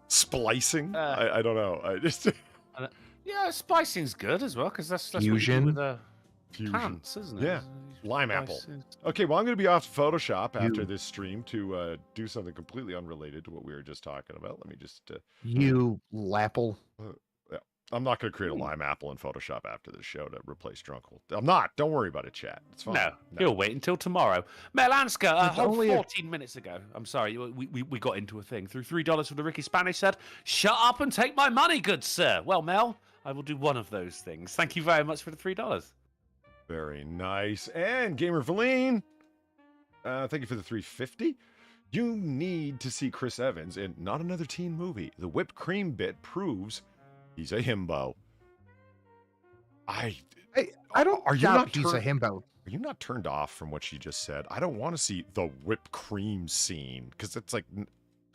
[SPEAKER 1] Splicing? I don't know. I just.
[SPEAKER 3] Yeah, splicing's good as well because that's
[SPEAKER 2] fusion
[SPEAKER 3] what you do with
[SPEAKER 1] fusion,
[SPEAKER 3] plants, isn't it?
[SPEAKER 1] Yeah, lime apple. Okay, well, I'm going to be off Photoshop after this stream to do something completely unrelated to what we were just talking about. Let me just.
[SPEAKER 2] You lapple.
[SPEAKER 1] Yeah, I'm not going to create a lime apple in Photoshop after this show to replace Drunkle. I'm not. Don't worry about it, chat. It's fine.
[SPEAKER 3] No, you'll wait until tomorrow. Melanska, only 14 minutes ago. I'm sorry, we got into a thing. Through $3 for the Ricky Spanish said, "Shut up and take my money, good sir." Well, Mel, I will do one of those things. Thank you very much for the $3.
[SPEAKER 1] Very nice. And Gamer Valine, thank you for the 350. You need to see Chris Evans in Not Another Teen Movie. The whipped cream bit proves he's a himbo. I
[SPEAKER 2] don't
[SPEAKER 1] are you
[SPEAKER 2] doubt
[SPEAKER 1] not
[SPEAKER 2] he's a himbo.
[SPEAKER 1] Are you not turned off from what she just said? I don't want to see the whipped cream scene because it's like,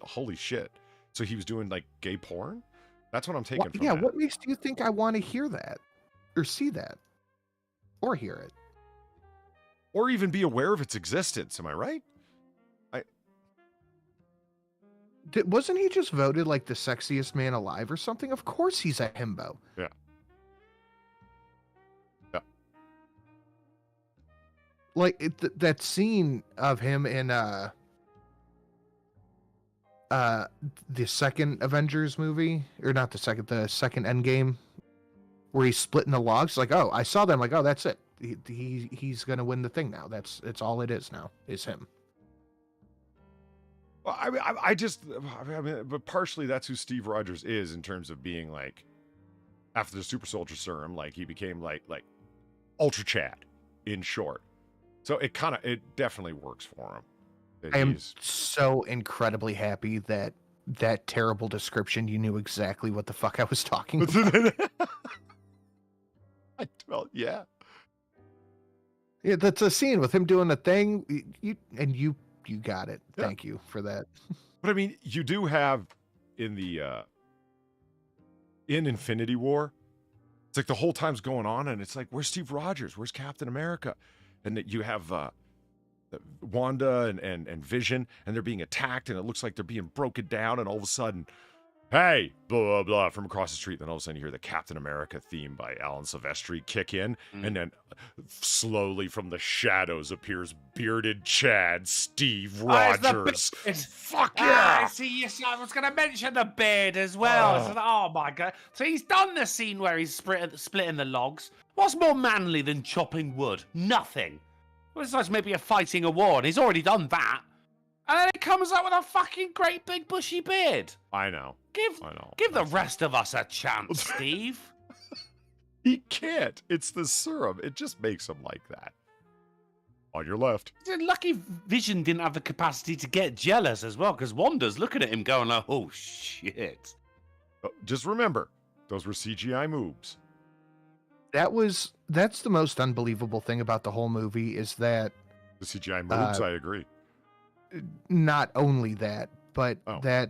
[SPEAKER 1] holy shit. So he was doing like gay porn? That's what I'm taking from that.
[SPEAKER 2] What makes you think I want to hear that? Or see that? Or hear it?
[SPEAKER 1] Or even be aware of its existence, am I right?
[SPEAKER 2] Wasn't he just voted like the sexiest man alive or something? Of course he's a himbo.
[SPEAKER 1] Yeah. Yeah.
[SPEAKER 2] Like that scene of him in the second Avengers movie, or not the second Endgame, where he's splitting the logs. Like, oh, I saw them. Like, oh, that's it. He's gonna win the thing now. It's all it is now. Is him.
[SPEAKER 1] Well, but partially that's who Steve Rogers is in terms of being like, after the Super Soldier Serum, like he became like Ultra Chad, in short. So it definitely works for him.
[SPEAKER 2] I am so incredibly happy that that terrible description, you knew exactly what the fuck I was talking about.
[SPEAKER 1] Well, yeah.
[SPEAKER 2] Yeah, that's a scene with him doing a thing. You got it.
[SPEAKER 1] Yeah.
[SPEAKER 2] Thank you for that.
[SPEAKER 1] But I mean, you do have in the in Infinity War, it's like the whole time's going on, and it's like, where's Steve Rogers? Where's Captain America? And that you have Wanda and Vision, and they're being attacked, and it looks like they're being broken down, and all of a sudden, hey, blah, blah, blah, from across the street. Then all of a sudden you hear the Captain America theme by Alan Silvestri kick in, and then slowly from the shadows appears bearded Chad Steve Rogers. Fuck yeah!
[SPEAKER 3] See, yes, I was going to mention the beard as well. Oh my God. So he's done the scene where he's splitting the logs. What's more manly than chopping wood? Nothing. Well, it's like maybe a fighting a war, and he's already done that. And then he comes up with a fucking great big bushy beard.
[SPEAKER 1] I know.
[SPEAKER 3] Give the rest of us a chance, Steve.
[SPEAKER 1] He can't. It's the serum. It just makes him like that. On your left.
[SPEAKER 3] Lucky Vision didn't have the capacity to get jealous as well, because Wanda's looking at him going like, oh, shit.
[SPEAKER 1] Just remember, those were CGI moves.
[SPEAKER 2] That's the most unbelievable thing about the whole movie is that...
[SPEAKER 1] The CGI moves, I agree.
[SPEAKER 2] Not only that, but that...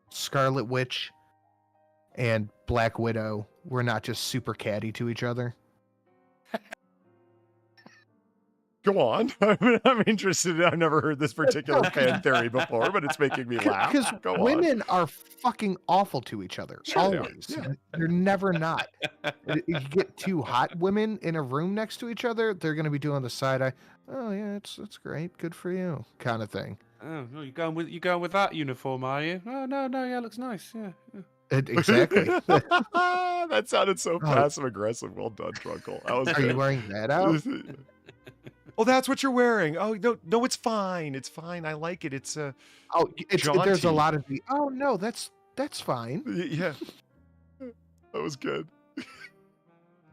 [SPEAKER 2] Scarlet Witch and Black Widow were not just super catty to each other.
[SPEAKER 1] Go on. I'm interested. I've never heard this particular fan theory before, but it's making me laugh.
[SPEAKER 2] Because women are fucking awful to each other. Sure, always. Yeah. They're never not. You get two hot women in a room next to each other, they're going to be doing the side eye. Oh yeah, it's great. Good for you, kind of thing.
[SPEAKER 3] Oh, you going with that uniform, are you? Oh no, yeah, looks nice. Yeah.
[SPEAKER 2] Exactly.
[SPEAKER 1] That sounded so passive aggressive. Well done, Drunkle.
[SPEAKER 2] Are you wearing that out?
[SPEAKER 1] Oh, that's what you're wearing. Oh, no, it's fine. It's fine. I like it. It's
[SPEAKER 2] there's a lot of the. Oh no, that's fine.
[SPEAKER 1] Yeah, that was good.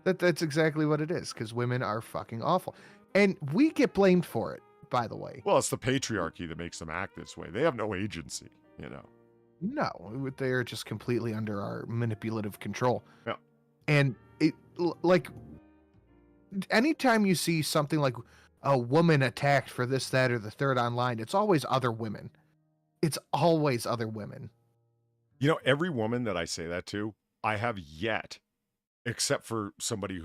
[SPEAKER 2] That's exactly what it is, because women are fucking awful, and we get blamed for it. By the way,
[SPEAKER 1] well, it's the patriarchy that makes them act this way. They have no agency, you know.
[SPEAKER 2] No, they are just completely under our manipulative control.
[SPEAKER 1] Yeah,
[SPEAKER 2] and it like anytime you see something like a woman attacked for this, that, or the third online, it's always other women. It's always other women.
[SPEAKER 1] You know, every woman that I say that to, I have yet, except for somebody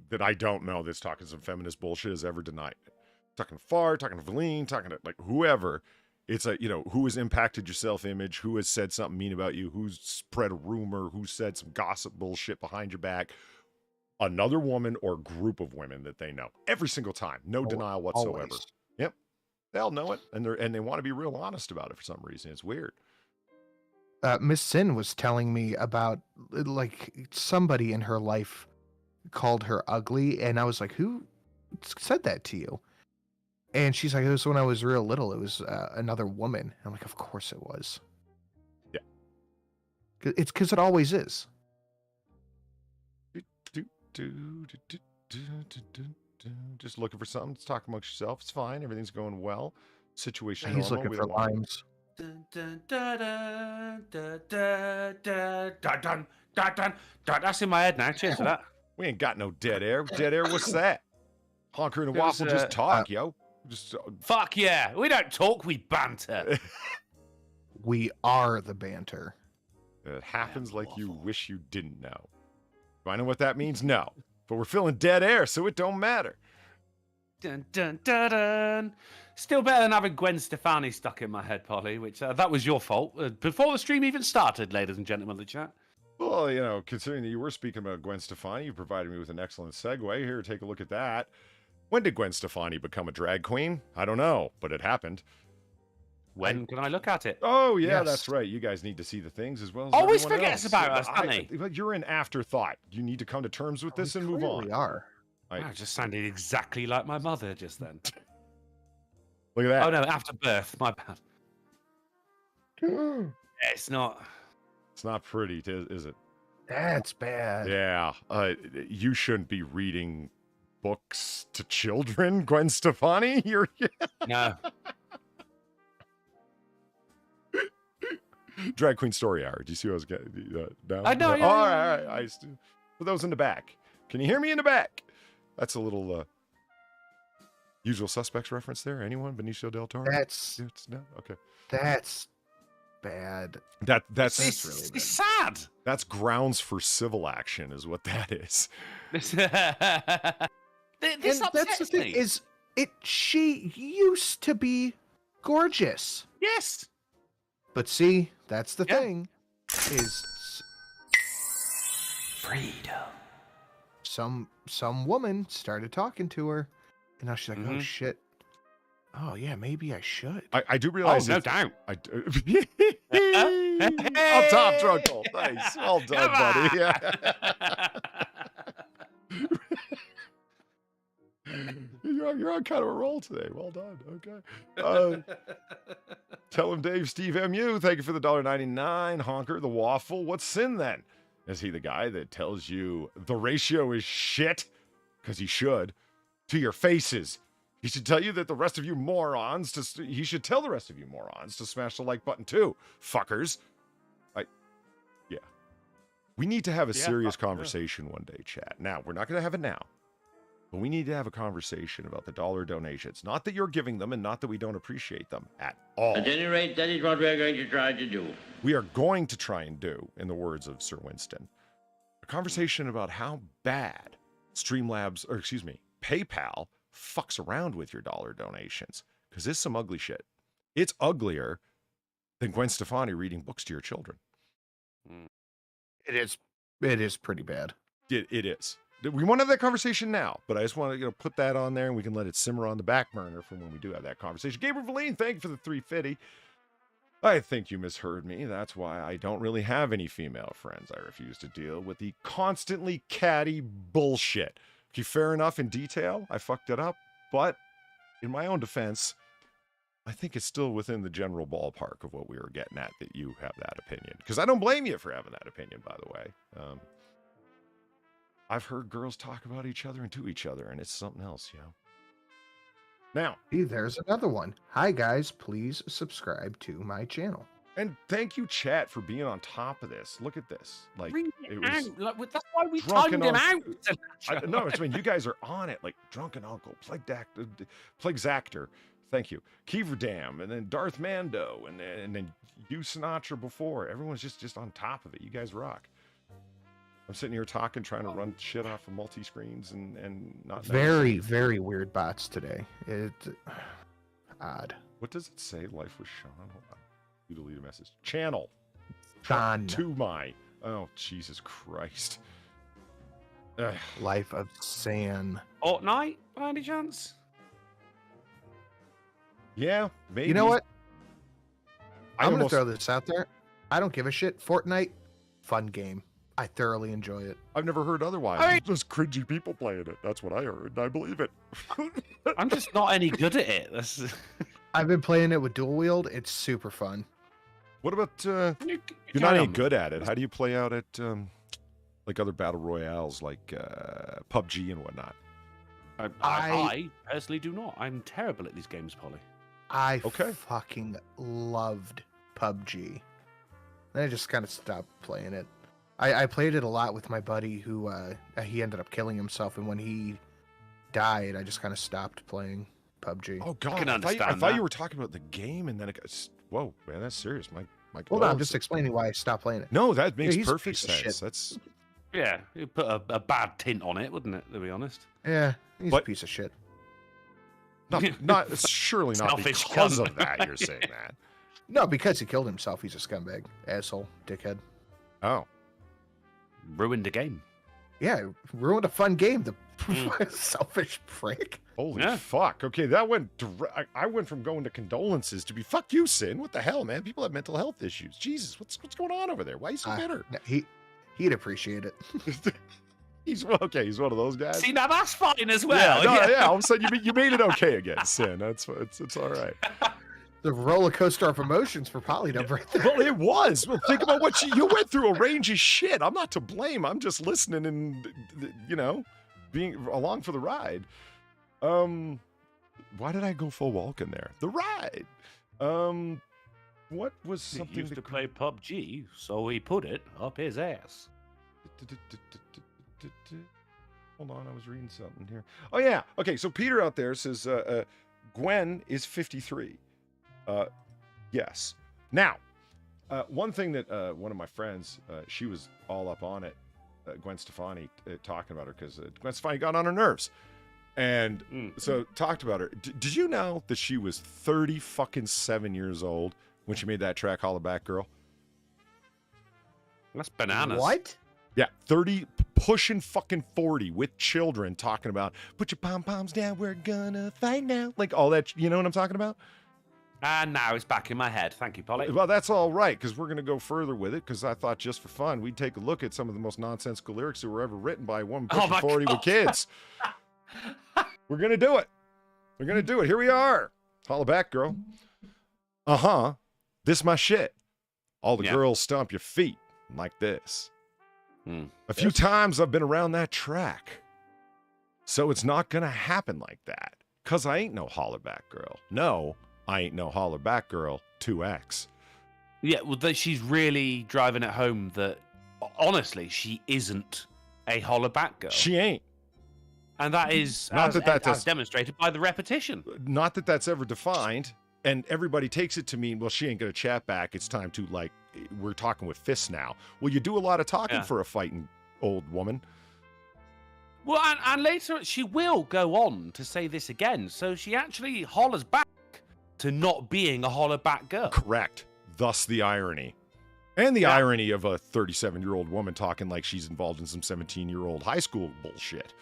[SPEAKER 1] that I don't know that's talking some feminist bullshit, has ever denied it. Talking to Far, talking to Valine, talking to like whoever. It's like, who has impacted your self-image, who has said something mean about you, who's spread a rumor, who said some gossip bullshit behind your back. Another woman or group of women that they know every single time. No denial whatsoever.
[SPEAKER 2] Always.
[SPEAKER 1] Yep. They all know it. And they want to be real honest about it for some reason. It's weird.
[SPEAKER 2] Miss Sin was telling me about like somebody in her life called her ugly. And I was like, who said that to you? And she's like, it was when I was real little. It was another woman. I'm like, of course it was.
[SPEAKER 1] Yeah.
[SPEAKER 2] It's because it always is.
[SPEAKER 1] Just looking for something to talk amongst yourself. It's fine. Everything's going well. Situation.
[SPEAKER 2] He's looking for limes.
[SPEAKER 3] That's in my head now. Cheers for that.
[SPEAKER 1] We ain't got no dead air. Dead air, what's that? Honker and Waffle just talk, yo. Just
[SPEAKER 3] fuck yeah. We don't talk, we banter.
[SPEAKER 2] We are the banter.
[SPEAKER 1] It happens like you wish you didn't know. Do I know what that means? No. But we're filling dead air, so it don't matter.
[SPEAKER 3] Dun, dun, dun, dun. Still better than having Gwen Stefani stuck in my head, Polly, which that was your fault. Before the stream even started, ladies and gentlemen of the chat.
[SPEAKER 1] Well, considering that you were speaking about Gwen Stefani, you provided me with an excellent segue. Here, take a look at that. When did Gwen Stefani become a drag queen? I don't know, but it happened.
[SPEAKER 3] When can I look at it?
[SPEAKER 1] Oh, yeah, yes. That's right. You guys need to see the things as well as
[SPEAKER 3] always
[SPEAKER 1] everyone
[SPEAKER 3] forgets
[SPEAKER 1] else.
[SPEAKER 3] about us, doesn't he?
[SPEAKER 1] But you're an afterthought. You need to come to terms with this and move on.
[SPEAKER 2] We are.
[SPEAKER 3] I just sounded exactly like my mother just then.
[SPEAKER 1] Look at that.
[SPEAKER 3] Oh, no, after birth. My bad. It's not.
[SPEAKER 1] It's not pretty, is it?
[SPEAKER 2] That's bad.
[SPEAKER 1] Yeah. You shouldn't be reading books to children, Gwen Stefani? You're
[SPEAKER 3] No.
[SPEAKER 1] Drag Queen Story Hour. Do you see what I was getting? No?
[SPEAKER 3] I know.
[SPEAKER 1] No? All right. I used to. For those in the back. Can you hear me in the back? That's a little Usual Suspects reference there. Anyone? Benicio del Toro? No? Okay.
[SPEAKER 2] That's bad.
[SPEAKER 1] That's
[SPEAKER 3] It's
[SPEAKER 2] really bad.
[SPEAKER 3] it's sad.
[SPEAKER 1] That's grounds for civil action, is what that is.
[SPEAKER 3] This
[SPEAKER 2] And that's the
[SPEAKER 3] upsets
[SPEAKER 2] thing
[SPEAKER 3] me.
[SPEAKER 2] is, she used to be gorgeous.
[SPEAKER 3] Yes.
[SPEAKER 2] But see, that's the
[SPEAKER 3] Yeah.
[SPEAKER 2] thing, is
[SPEAKER 3] Freedom.
[SPEAKER 2] some woman started talking to her, and now she's like, oh
[SPEAKER 3] Mhm.
[SPEAKER 2] shit. Oh yeah, maybe I should.
[SPEAKER 1] I do
[SPEAKER 3] Oh,
[SPEAKER 1] realize
[SPEAKER 3] no
[SPEAKER 1] it's-
[SPEAKER 3] doubt.
[SPEAKER 1] I do. Up top, Drunkle. Nice. Well done,
[SPEAKER 3] Come
[SPEAKER 1] buddy.
[SPEAKER 3] on.
[SPEAKER 1] Yeah. You're on kind of a roll today. Well done. Okay. Tell him Dave, Steve MU. Thank you for the $1.99. Honker, the waffle. What's sin then? Is he the guy that tells you the ratio is shit? Because he should. To your faces. He should tell you that the rest of you morons he should tell the rest of you morons to smash the like button too, fuckers. Yeah. We need to have a serious conversation one day, chat. Now, we're not going to have it now. But we need to have a conversation about the dollar donations. Not that you're giving them and not that we don't appreciate them at all.
[SPEAKER 7] At any rate, that is what we're going to try to do.
[SPEAKER 1] We are going to try and do, in the words of Sir Winston, a conversation about how bad PayPal fucks around with your dollar donations. Because it's some ugly shit. It's uglier than Gwen Stefani reading books to your children.
[SPEAKER 2] It is pretty bad.
[SPEAKER 1] It is. We want to have that conversation now, but I just want to put that on there and we can let it simmer on the back burner for when we do have that conversation. Gabriel Valine, thank you for the 350. I think you misheard me. That's why I don't really have any female friends. I refuse to deal with the constantly catty bullshit. Okay, fair enough in detail. I fucked it up, but in my own defense, I think it's still within the general ballpark of what we were getting at that you have that opinion. Because I don't blame you for having that opinion, by the way. I've heard girls talk about each other and to each other, and it's something else, Now,
[SPEAKER 2] See, there's another one. Hi guys, please subscribe to my channel.
[SPEAKER 1] and thank you, chat, for being on top of this. Look at this. Like,
[SPEAKER 3] Bring
[SPEAKER 1] it
[SPEAKER 3] it
[SPEAKER 1] was
[SPEAKER 3] out. Like, that's why we
[SPEAKER 1] drunken
[SPEAKER 3] timed him
[SPEAKER 1] on-
[SPEAKER 3] out.
[SPEAKER 1] no, it's when you guys are on it, like Drunken Uncle, Plague Zactor, thank you, Kiever Dam, and then Darth Mando, and then you Sinatra before. Everyone's just on top of it. You guys rock. I'm sitting here talking, trying to run shit off of multi-screens and not
[SPEAKER 2] Very, very weird bots today. It's odd.
[SPEAKER 1] What does it say? Life with Sean. Hold on. You delete a message. Channel.
[SPEAKER 2] Sean.
[SPEAKER 1] To my. Oh, Jesus Christ. Ugh.
[SPEAKER 2] Life of San.
[SPEAKER 3] Fortnite, by any chance?
[SPEAKER 1] Yeah, maybe.
[SPEAKER 2] You know what?
[SPEAKER 1] I
[SPEAKER 2] I'm going to
[SPEAKER 1] almost-
[SPEAKER 2] throw this out there. I don't give a shit. Fortnite, fun game. I thoroughly enjoy it.
[SPEAKER 1] I've never heard otherwise.
[SPEAKER 3] I mean-
[SPEAKER 1] Just cringy people playing it. That's what I heard, and I believe it.
[SPEAKER 3] I'm just not any good at it. That's...
[SPEAKER 2] I've been playing it with dual wield. It's super fun.
[SPEAKER 1] What about you're not any good at it? How do you play out at like other battle royales like PUBG and whatnot?
[SPEAKER 3] I personally do not. I'm terrible at these games, Polly.
[SPEAKER 2] I
[SPEAKER 1] Okay.
[SPEAKER 2] fucking loved PUBG. Then I just kind of stopped playing it. I played it a lot with my buddy who he ended up killing himself, and when he died, I just kind of stopped playing PUBG.
[SPEAKER 1] Oh God!
[SPEAKER 3] can
[SPEAKER 1] I
[SPEAKER 3] understand
[SPEAKER 1] thought
[SPEAKER 3] that.
[SPEAKER 1] you were talking about the game, and then it got. Whoa, man, that's serious. My
[SPEAKER 2] Well, no, I'm just explaining why I stopped playing it.
[SPEAKER 1] No, that makes
[SPEAKER 2] he's a
[SPEAKER 1] perfect
[SPEAKER 2] piece of
[SPEAKER 1] sense.
[SPEAKER 2] shit.
[SPEAKER 1] That's
[SPEAKER 3] Yeah, you put a bad tint on it, wouldn't it? To be honest.
[SPEAKER 2] Yeah, he's
[SPEAKER 1] But-
[SPEAKER 2] a piece of shit.
[SPEAKER 1] not surely not
[SPEAKER 3] Selfish
[SPEAKER 1] because
[SPEAKER 3] cunt.
[SPEAKER 1] of that. You're saying that.
[SPEAKER 2] No, because he killed himself. He's a scumbag, asshole, dickhead.
[SPEAKER 1] Oh,
[SPEAKER 3] Ruined the game.
[SPEAKER 2] Yeah, ruined a fun game. The selfish prick.
[SPEAKER 1] holy
[SPEAKER 3] Yeah.
[SPEAKER 1] fuck! Okay, that went. I went from going to condolences to be fuck you, Sin. What the hell, man? People have mental health issues. Jesus, what's going on over there? Why are you so bitter?
[SPEAKER 2] No, he'd appreciate it.
[SPEAKER 1] He's okay. He's one of those guys.
[SPEAKER 3] See, now that's fine as well.
[SPEAKER 1] Yeah. All of a sudden, you made it okay again, Sin. It's all right.
[SPEAKER 2] The roller coaster of emotions for Polydub right there.
[SPEAKER 1] Well, it was. Well, think about what you went through a range of shit. I'm not to blame. I'm just listening and, being along for the ride. Why did I go full Walken there? The ride. What was
[SPEAKER 3] He
[SPEAKER 1] something
[SPEAKER 3] used to play PUBG, so he put it up his ass.
[SPEAKER 1] Hold on, I was reading something here. Oh yeah. Okay, so Peter out there says Gwen is 53. Yes. Now, one thing that one of my friends, she was all up on it, Gwen Stefani, talking about her because Gwen Stefani got on her nerves. And so talked about her. Did you know that she was 7 years old when she made that track Hollaback Girl?
[SPEAKER 3] That's bananas.
[SPEAKER 2] What?
[SPEAKER 1] Yeah, 30, pushing fucking 40 with children talking about, put your pom-poms down, we're gonna fight now. Like all that, you know what I'm talking about?
[SPEAKER 3] And now it's back in my head. Thank you, Polly.
[SPEAKER 1] Well, that's all right, because we're going to go further with it, because I thought just for fun, we'd take a look at some of the most nonsensical lyrics that were ever written by a woman pushing 40 with kids. We're going to do it. We're going to do it. Here we are. Holla back, girl. Uh-huh. This my shit. All the girls stomp your feet like this. A few times I've been around that track. So it's not going to happen like that, because I ain't no holla back girl. No, I ain't no holler back girl 2X.
[SPEAKER 3] Yeah, well, she's really driving it home that, honestly, she isn't a holler back girl.
[SPEAKER 1] She ain't.
[SPEAKER 3] And that is,
[SPEAKER 1] not
[SPEAKER 3] as demonstrated by the repetition.
[SPEAKER 1] Not that that's ever defined, and everybody takes it to mean, well, she ain't going to chat back. It's time to, like, we're talking with fists now. Well, you do a lot of talking for a fighting old woman.
[SPEAKER 3] Well, and later she will go on to say this again. So she actually hollers back to not being a holler back girl.
[SPEAKER 1] Correct. Thus the irony. And the irony of a 37-year-old woman talking like she's involved in some 17-year-old high school bullshit.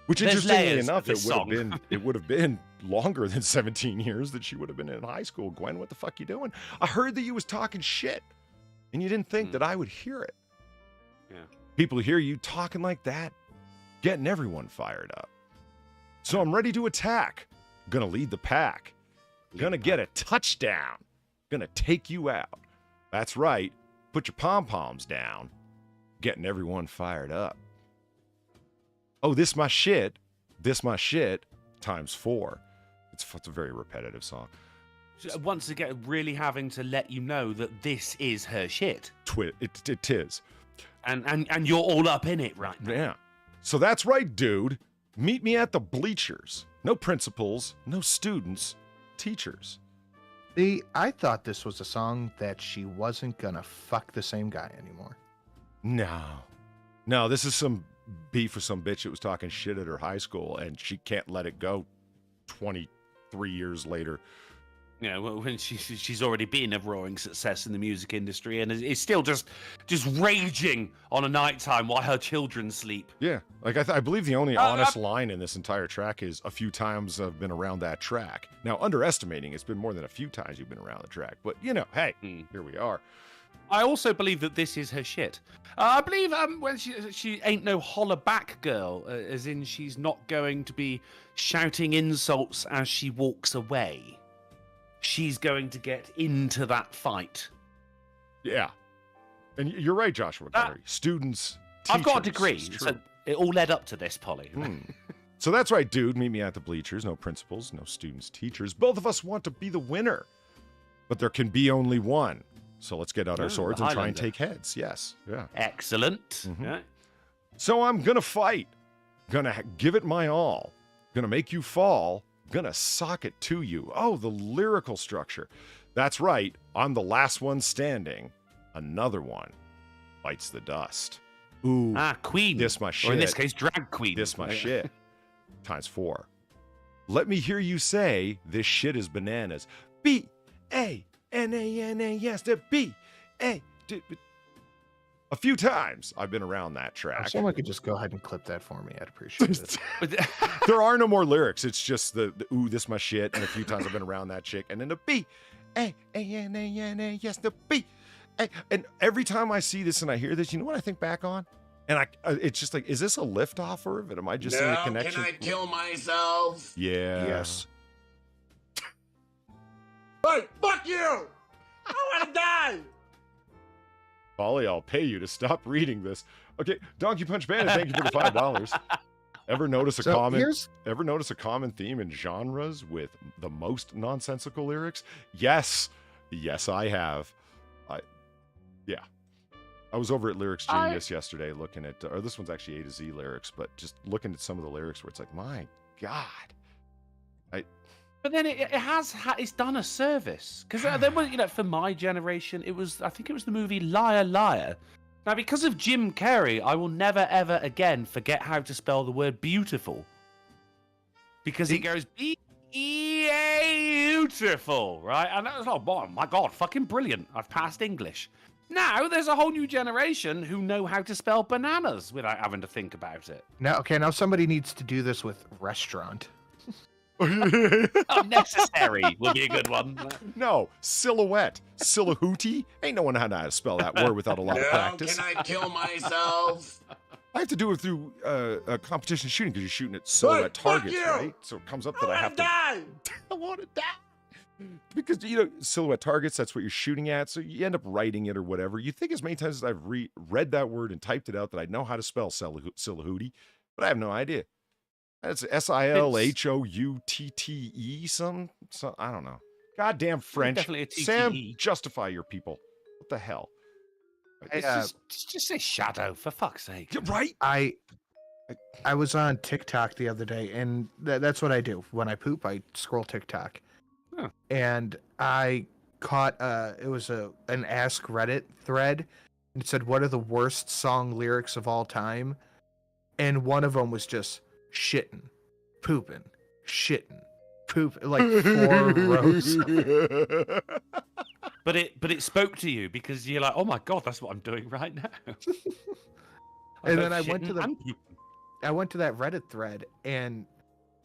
[SPEAKER 1] Which, interestingly enough, it would have been longer than 17 years that she would have been in high school. Gwen, what the fuck you doing? I heard that you was talking shit, and you didn't think that I would hear it.
[SPEAKER 3] Yeah.
[SPEAKER 1] People hear you talking like that, getting everyone fired up. So I'm ready to attack. Gonna lead the pack. Gonna get a touchdown. Gonna take you out. That's right. Put your pom-poms down. Getting everyone fired up. Oh, this my shit. This my shit times 4. It's a very repetitive song.
[SPEAKER 3] Once again, really having to let you know that this is her shit.
[SPEAKER 1] It is.
[SPEAKER 3] And you're all up in it right now.
[SPEAKER 1] Yeah. So that's right, dude. Meet me at the bleachers. No principals, no students, teachers.
[SPEAKER 2] See, I thought this was a song that she wasn't gonna fuck the same guy anymore.
[SPEAKER 1] No, this is some beef with some bitch that was talking shit at her high school, and she can't let it go 23 years later.
[SPEAKER 3] You know, when she's already been a roaring success in the music industry and is still just raging on a nighttime while her children sleep.
[SPEAKER 1] Yeah, like I believe the only honest line in this entire track is a few times I've been around that track. Now, underestimating, it's been more than a few times you've been around the track. But, you know, hey, here we are.
[SPEAKER 3] I also believe that this is her shit. I believe when she ain't no holler back girl, as in she's not going to be shouting insults as she walks away. She's going to get into that fight.
[SPEAKER 1] Yeah. And you're right, Joshua Montgomery. Students, teachers.
[SPEAKER 3] I've got a degree, so it all led up to this, Polly.
[SPEAKER 1] So that's right, dude. Meet me at the bleachers. No principals, no students, teachers. Both of us want to be the winner. But there can be only one. So let's get out our swords and try and take heads. Yes. Yeah.
[SPEAKER 3] Excellent. Yeah.
[SPEAKER 1] So I'm going to fight. Gonna give it my all. Gonna make you fall. Gonna sock it to you. Oh, the lyrical structure. That's right. I'm the last one standing. Another one bites the dust. Ooh.
[SPEAKER 3] Queen.
[SPEAKER 1] This my shit.
[SPEAKER 3] Or in this case, drag queen.
[SPEAKER 1] This my shit. Times 4. Let me hear you say this shit is bananas. B-A-N-A-N-A-S. The B-A. A few times I've been around that track.
[SPEAKER 2] If someone could just go ahead and clip that for me, I'd appreciate it.
[SPEAKER 1] There are no more lyrics. It's just the ooh, this my shit, and a few times I've been around that chick, and then the B-A-N-A-N-A, yes, the B. And every time I see this and I hear this, you know what I think back on? And it's just like, is this a lift off of it? Am I just seeing a connection?
[SPEAKER 8] Can I kill myself?
[SPEAKER 1] Yeah.
[SPEAKER 2] Yes.
[SPEAKER 8] Hey, fuck you! I want to die!
[SPEAKER 1] Polly, I'll pay you to stop reading this. Okay, Donkey Punch Bandit, thank you for the $5. Ever notice a
[SPEAKER 2] So
[SPEAKER 1] common
[SPEAKER 2] here's
[SPEAKER 1] theme in genres with the most nonsensical lyrics? Yes, I have. I was over at Lyrics Genius yesterday looking at, or this one's actually A to Z lyrics, but just looking at some of the lyrics where it's like, my God.
[SPEAKER 3] But then it's done a service, because there was, for my generation, I think it was the movie Liar Liar. Now, because of Jim Carrey, I will never ever again forget how to spell the word beautiful, because it goes beautiful, right? And that was oh my God, fucking brilliant! I've passed English. Now there's a whole new generation who know how to spell bananas without having to think about it.
[SPEAKER 2] now somebody needs to do this with restaurant.
[SPEAKER 3] Unnecessary would be a good one.
[SPEAKER 1] No, silhouette. Silhouette? Ain't no one know how to spell that word without a lot of practice.
[SPEAKER 8] Can I kill myself?
[SPEAKER 1] I have to do it through a competition shooting because you're shooting at silhouette targets, right? So it comes up that I have to
[SPEAKER 8] die.
[SPEAKER 1] I want to die. Because, silhouette targets, that's what you're shooting at. So you end up writing it or whatever. You think as many times as I've read that word and typed it out that I know how to spell silhouette, but I have no idea. That's Silhoutte, some I don't know. Goddamn French.
[SPEAKER 3] Definitely a TTE.
[SPEAKER 1] Sam, justify your people. What the hell?
[SPEAKER 3] Just say shadow, for fuck's sake.
[SPEAKER 1] Right?
[SPEAKER 2] I was on TikTok the other day, and that's what I do. When I poop, I scroll TikTok.
[SPEAKER 3] Huh.
[SPEAKER 2] And I caught it was an Ask Reddit thread, and it said, "What are the worst song lyrics of all time?" And one of them was just shitting, pooping, shitting, poop, like 4 rows.
[SPEAKER 3] But it spoke to you because you're like, oh my God, that's what I'm doing right now.
[SPEAKER 2] And then I went to that Reddit thread, and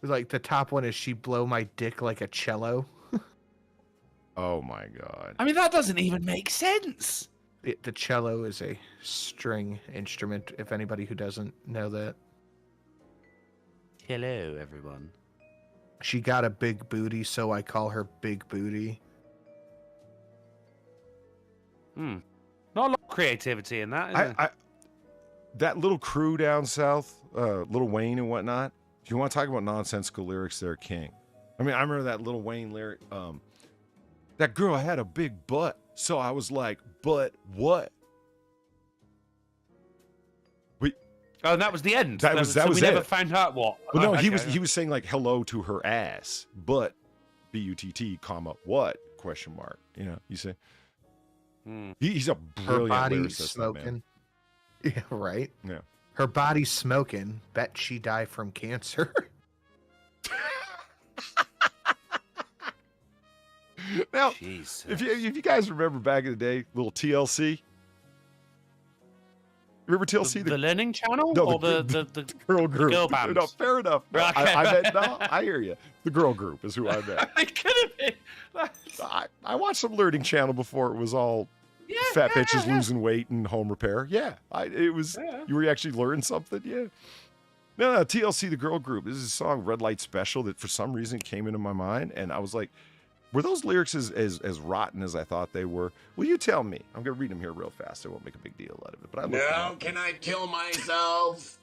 [SPEAKER 2] like the top one is "She blow my dick like a cello."
[SPEAKER 1] Oh my God.
[SPEAKER 3] I mean, that doesn't even make sense.
[SPEAKER 2] The cello is a string instrument, if anybody who doesn't know that.
[SPEAKER 3] Hello, everyone.
[SPEAKER 2] She got a big booty, so I call her Big Booty.
[SPEAKER 3] Not a lot of creativity in that, is there?
[SPEAKER 1] That little crew down south, Lil Wayne and whatnot, if you want to talk about nonsensical lyrics, they're king. I mean, I remember that Lil Wayne lyric, that girl had a big butt, so I was like, but what?
[SPEAKER 3] Oh, and that was the end.
[SPEAKER 1] That was
[SPEAKER 3] we never
[SPEAKER 1] it.
[SPEAKER 3] found out what.
[SPEAKER 1] Well, no,
[SPEAKER 3] okay.
[SPEAKER 1] he was saying like hello to her ass, but B-U-T-T, comma, what? Question mark. You say. He's a
[SPEAKER 2] Her
[SPEAKER 1] brilliant
[SPEAKER 2] body
[SPEAKER 1] lyricist,
[SPEAKER 2] smoking. Yeah, right.
[SPEAKER 1] Yeah.
[SPEAKER 2] Her body smoking. Bet she die from cancer.
[SPEAKER 1] Now,
[SPEAKER 3] Jesus.
[SPEAKER 1] if you guys remember back in the day, little TLC. Remember TLC?
[SPEAKER 3] The Learning Channel?
[SPEAKER 1] No,
[SPEAKER 3] or
[SPEAKER 1] the girl group.
[SPEAKER 3] girl bands?
[SPEAKER 1] No, fair enough. No,
[SPEAKER 3] Okay.
[SPEAKER 1] I meant, no, I hear you. The girl group is who I meant.
[SPEAKER 3] It could have been.
[SPEAKER 1] I watched some Learning Channel before it was all fat bitches losing weight and home repair. Yeah, it was.
[SPEAKER 3] Yeah.
[SPEAKER 1] You were actually learning something. Yeah. No, TLC, the girl group. This is a song, Red Light Special, that for some reason came into my mind, and I was like, were those lyrics as rotten as I thought they were? Well, you tell me. I'm going to read them here real fast. I won't make a big deal out of it. But
[SPEAKER 8] Can I kill myself?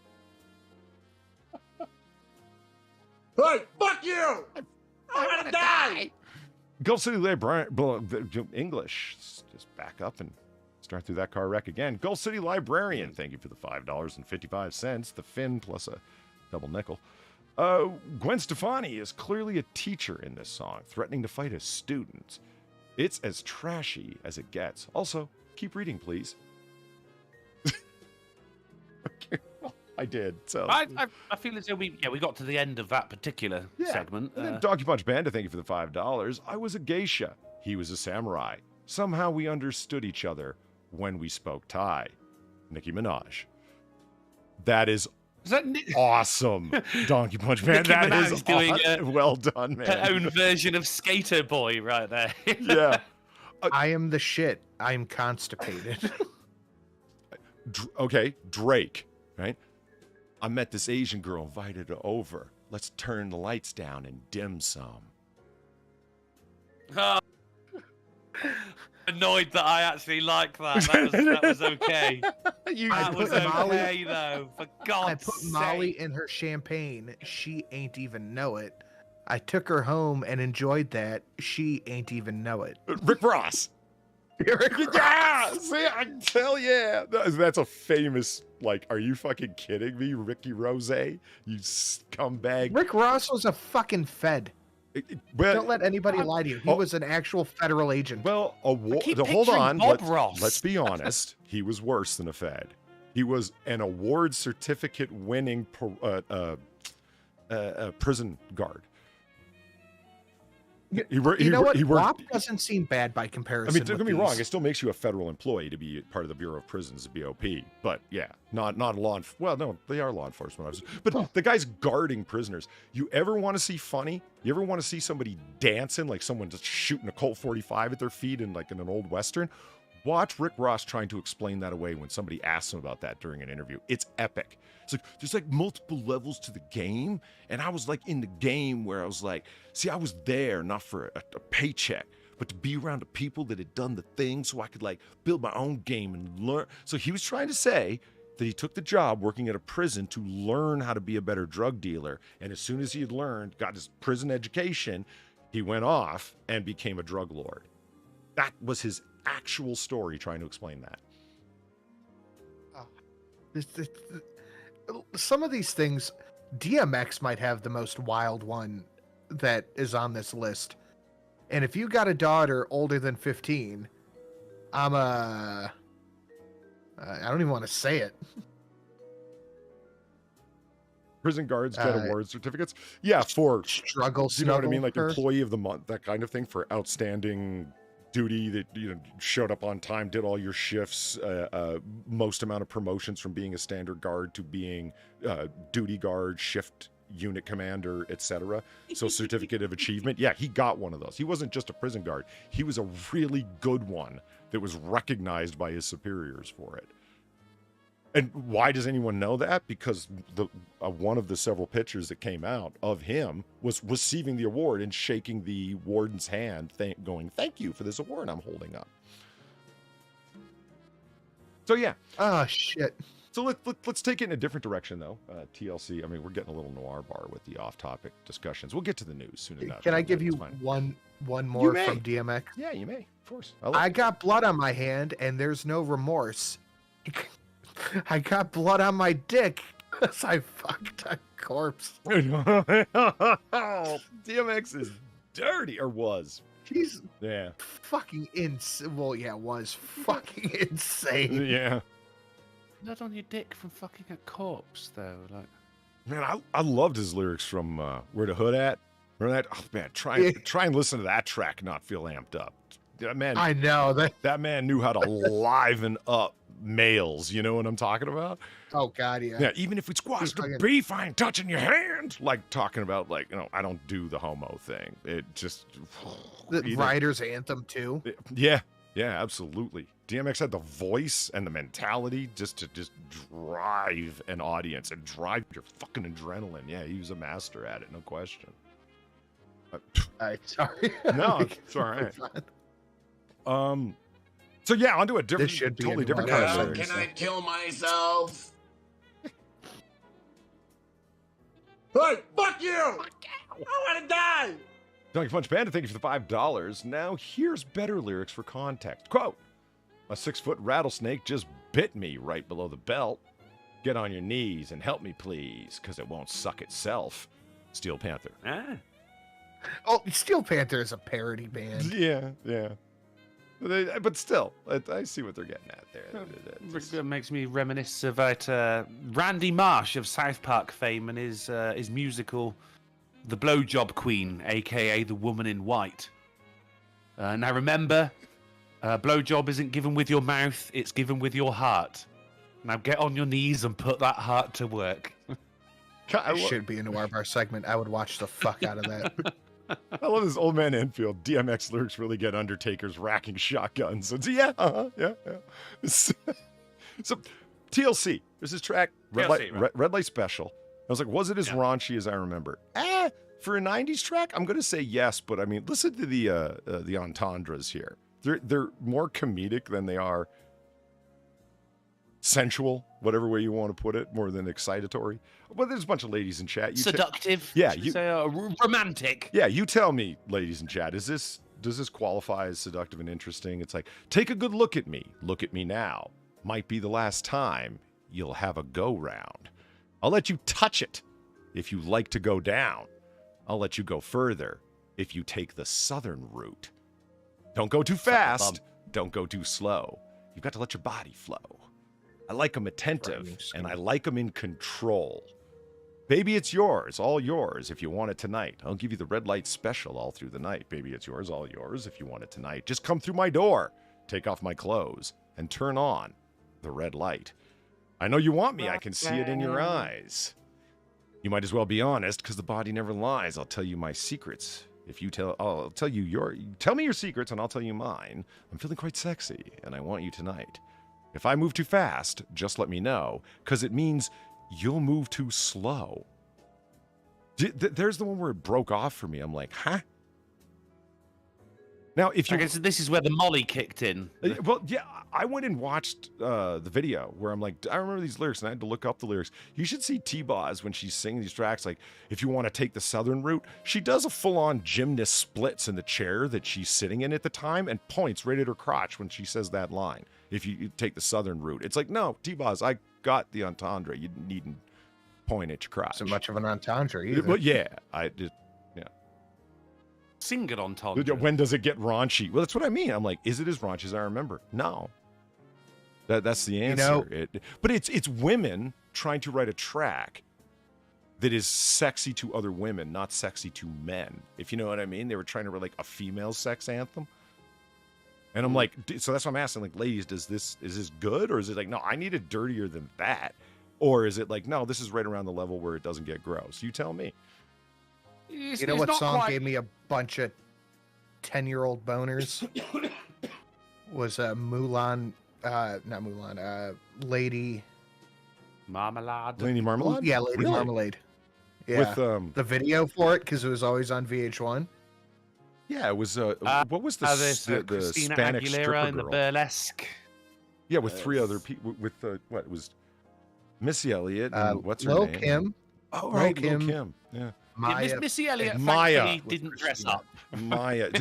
[SPEAKER 8] Hey, fuck you! I want to die!
[SPEAKER 1] Gulf City Librarian, English. Just back up and start through that car wreck again. Gulf City Librarian, thank you for the $5.55. The Finn plus a double nickel. Gwen Stefani is clearly a teacher in this song, threatening to fight a student. It's as trashy as it gets. Also, keep reading, please. Okay, well, I did. So
[SPEAKER 3] I feel as though we got to the end of that particular segment.
[SPEAKER 1] And then Donkey Punch Banda, thank you for the $5. I was a geisha. He was a samurai. Somehow we understood each other when we spoke Thai. Nicki Minaj. That is awesome. Donkey Punch Man. That is
[SPEAKER 3] doing
[SPEAKER 1] awesome. Well done, man.
[SPEAKER 3] Her own version of Skater Boy right there.
[SPEAKER 1] Yeah.
[SPEAKER 2] I am the shit. I'm constipated.
[SPEAKER 1] Okay, Drake, right? I met this Asian girl, invited her over. Let's turn the lights down and dim some.
[SPEAKER 3] Oh. annoyed that I actually like that. That was okay. That was okay, though. For God's
[SPEAKER 2] I put
[SPEAKER 3] sake.
[SPEAKER 2] Molly in her champagne. She ain't even know it. I took her home and enjoyed that. She ain't even know it.
[SPEAKER 1] Rick Ross. Yeah, see, hell yeah. That's a famous, like, are you fucking kidding me, Ricky Rose? You scumbag.
[SPEAKER 2] Rick Ross was a fucking Fed.
[SPEAKER 1] Well,
[SPEAKER 2] Don't let anybody lie to you. He was an actual federal agent.
[SPEAKER 1] Well, hold on. Let's be honest. He was worse than a Fed. He was an award certificate winning prison guard.
[SPEAKER 2] WAP doesn't seem bad by comparison.
[SPEAKER 1] I mean, don't get me wrong. It still makes you a federal employee to be part of the Bureau of Prisons, BOP. But yeah, not law. Well, no, they are law enforcement officers. But the guy's guarding prisoners. You ever want to see funny? You ever want to see somebody dancing like someone just shooting a Colt 45 at their feet in an old Western? Watch Rick Ross trying to explain that away when somebody asks him about that during an interview. It's epic. It's like, there's like multiple levels to the game. And I was like in the game where I was like, see, I was there not for a paycheck, but to be around the people that had done the thing so I could like build my own game and learn. So he was trying to say that he took the job working at a prison to learn how to be a better drug dealer. And as soon as he had learned, got his prison education, he went off and became a drug lord. That was his actual story trying to explain that.
[SPEAKER 2] Some of these things, DMX might have the most wild one that is on this list. And if you got a daughter older than 15, I don't even want to say it.
[SPEAKER 1] Prison guards get award certificates. Yeah, for
[SPEAKER 2] struggle.
[SPEAKER 1] You know what I mean? Like employee of the month, that kind of thing, for outstanding duty that showed up on time, did all your shifts, most amount of promotions from being a standard guard to being duty guard, shift unit commander, etc. So certificate of achievement. Yeah, he got one of those. He wasn't just a prison guard. He was a really good one that was recognized by his superiors for it. And why does anyone know that? Because one of the several pictures that came out of him was receiving the award and shaking the warden's hand, going, "Thank you for this award I'm holding up." So yeah.
[SPEAKER 2] Oh shit.
[SPEAKER 1] So let's take it in a different direction though. TLC. I mean, we're getting a little noir bar with the off-topic discussions. We'll get to the news soon enough.
[SPEAKER 2] Can I give you one more from DMX?
[SPEAKER 1] Yeah, you may. Of course.
[SPEAKER 2] I got blood on my hand and there's no remorse. I got blood on my dick because I fucked a corpse.
[SPEAKER 1] DMX is dirty, or was.
[SPEAKER 2] He's
[SPEAKER 1] fucking
[SPEAKER 2] insane. Well, yeah, was fucking insane.
[SPEAKER 1] Yeah.
[SPEAKER 3] Blood on your dick from fucking a corpse, though. Like,
[SPEAKER 1] man, I loved his lyrics from "Where the Hood At." Remember that? Oh man, try and listen to that track, not feel amped up. That man,
[SPEAKER 2] I know
[SPEAKER 1] that man knew how to liven up males. You know what I'm talking about?
[SPEAKER 2] Oh god, yeah.
[SPEAKER 1] Yeah, even if we squash the beef, I ain't touching your hand. Like talking about, like, I don't do the homo thing. It just
[SPEAKER 2] the writer's anthem too.
[SPEAKER 1] Yeah, absolutely. DMX had the voice and the mentality just to drive an audience and drive your fucking adrenaline. Yeah, he was a master at it, no question.
[SPEAKER 2] Sorry.
[SPEAKER 1] No, it's all right. So yeah, onto a different, totally different kind of series.
[SPEAKER 8] Can I kill myself? Hey, fuck you! I want to die!
[SPEAKER 1] Donkey Punch Panda, thank you for the $5. Now here's better lyrics for context. Quote, "A 6-foot rattlesnake just bit me right below the belt. Get on your knees and help me, please, because it won't suck itself." Steel Panther.
[SPEAKER 2] Oh, Steel Panther is a parody band.
[SPEAKER 1] Yeah. But still, I see what they're getting at there.
[SPEAKER 3] It makes me reminisce about Randy Marsh of South Park fame and his musical The Blowjob Queen, a.k.a. The Woman in White. Now remember, blowjob isn't given with your mouth, it's given with your heart. Now get on your knees and put that heart to work.
[SPEAKER 2] It should be a Noir Bar segment. I would watch the fuck out of that.
[SPEAKER 1] I love this Old Man Enfield. DMX lyrics really get Undertaker's racking shotguns. It's, yeah. So TLC, there's this track, Red Light Special. I was like, was it as raunchy as I remember? For a 90s track, I'm going to say yes, but I mean, listen to the entendres here. They're more comedic than they are sensual, whatever way you want to put it, more than excitatory. But there's a bunch of ladies in chat.
[SPEAKER 3] Seductive.
[SPEAKER 1] Yeah,
[SPEAKER 3] you say romantic.
[SPEAKER 1] Yeah, you tell me, ladies in chat, does this qualify as seductive and interesting? It's like, take a good look at me. Look at me now. Might be the last time you'll have a go round. I'll let you touch it if you like to go down. I'll let you go further if you take the southern route. Don't go too fast. Don't go too slow. You've got to let your body flow. I like them attentive, and I like them in control. Baby, it's yours, all yours, if you want it tonight. I'll give you the red light special all through the night. Baby, it's yours, all yours, if you want it tonight. Just come through my door, take off my clothes, and turn on the red light. I know you want me. I can see it in your eyes. You might as well be honest, because the body never lies. I'll tell you my secrets. I'll tell me your secrets, and I'll tell you mine. I'm feeling quite sexy, and I want you tonight. If I move too fast, just let me know, because it means you'll move too slow. There's the one where it broke off for me. I'm like, huh? Now, if you...
[SPEAKER 3] I guess this is where the Molly kicked in.
[SPEAKER 1] Well, yeah, I went and watched the video where I'm like, I remember these lyrics, and I had to look up the lyrics. You should see T-Boz when she's singing these tracks. Like, if you want to take the southern route, she does a full-on gymnast splits in the chair that she's sitting in at the time and points right at her crotch when she says that line. If you take the southern route, it's like, no, T-Boz, I got the entendre. You needn't point at your crotch.
[SPEAKER 2] So much of an entendre either.
[SPEAKER 1] Well, yeah, I did.
[SPEAKER 3] Sing it entendre.
[SPEAKER 1] When does it get raunchy? Well, that's what I mean. I'm like, is it as raunchy as I remember? No. That's the answer. But it's women trying to write a track that is sexy to other women, not sexy to men. If you know what I mean. They were trying to write like a female sex anthem. And I'm like, so that's what I'm asking. Like, ladies, is this good? Or is it like, no, I need it dirtier than that? Or is it like, no, this is right around the level where it doesn't get gross? You tell me.
[SPEAKER 2] You know what song gave me a bunch of 10-year-old boners? Was Mulan, not Mulan, Lady
[SPEAKER 3] Marmalade.
[SPEAKER 1] Lady Marmalade?
[SPEAKER 2] Yeah, Lady
[SPEAKER 1] Really?
[SPEAKER 2] Marmalade. Yeah.
[SPEAKER 1] With
[SPEAKER 2] the video for it, because it was always on VH1.
[SPEAKER 1] yeah, it was what was the
[SPEAKER 3] Christina
[SPEAKER 1] Hispanic
[SPEAKER 3] Aguilera
[SPEAKER 1] stripper
[SPEAKER 3] in the
[SPEAKER 1] girl?
[SPEAKER 3] burlesque.
[SPEAKER 1] Yeah, with three other people. With what it was Missy Elliott and what's her
[SPEAKER 2] Lil
[SPEAKER 1] name?
[SPEAKER 2] Kim.
[SPEAKER 1] Oh,
[SPEAKER 2] Lil
[SPEAKER 1] right,
[SPEAKER 2] Kim.
[SPEAKER 1] Lil Kim. Yeah.
[SPEAKER 2] Maya.
[SPEAKER 3] Missy Elliott,
[SPEAKER 1] Maya
[SPEAKER 3] thankfully, didn't dress up.
[SPEAKER 1] Maya.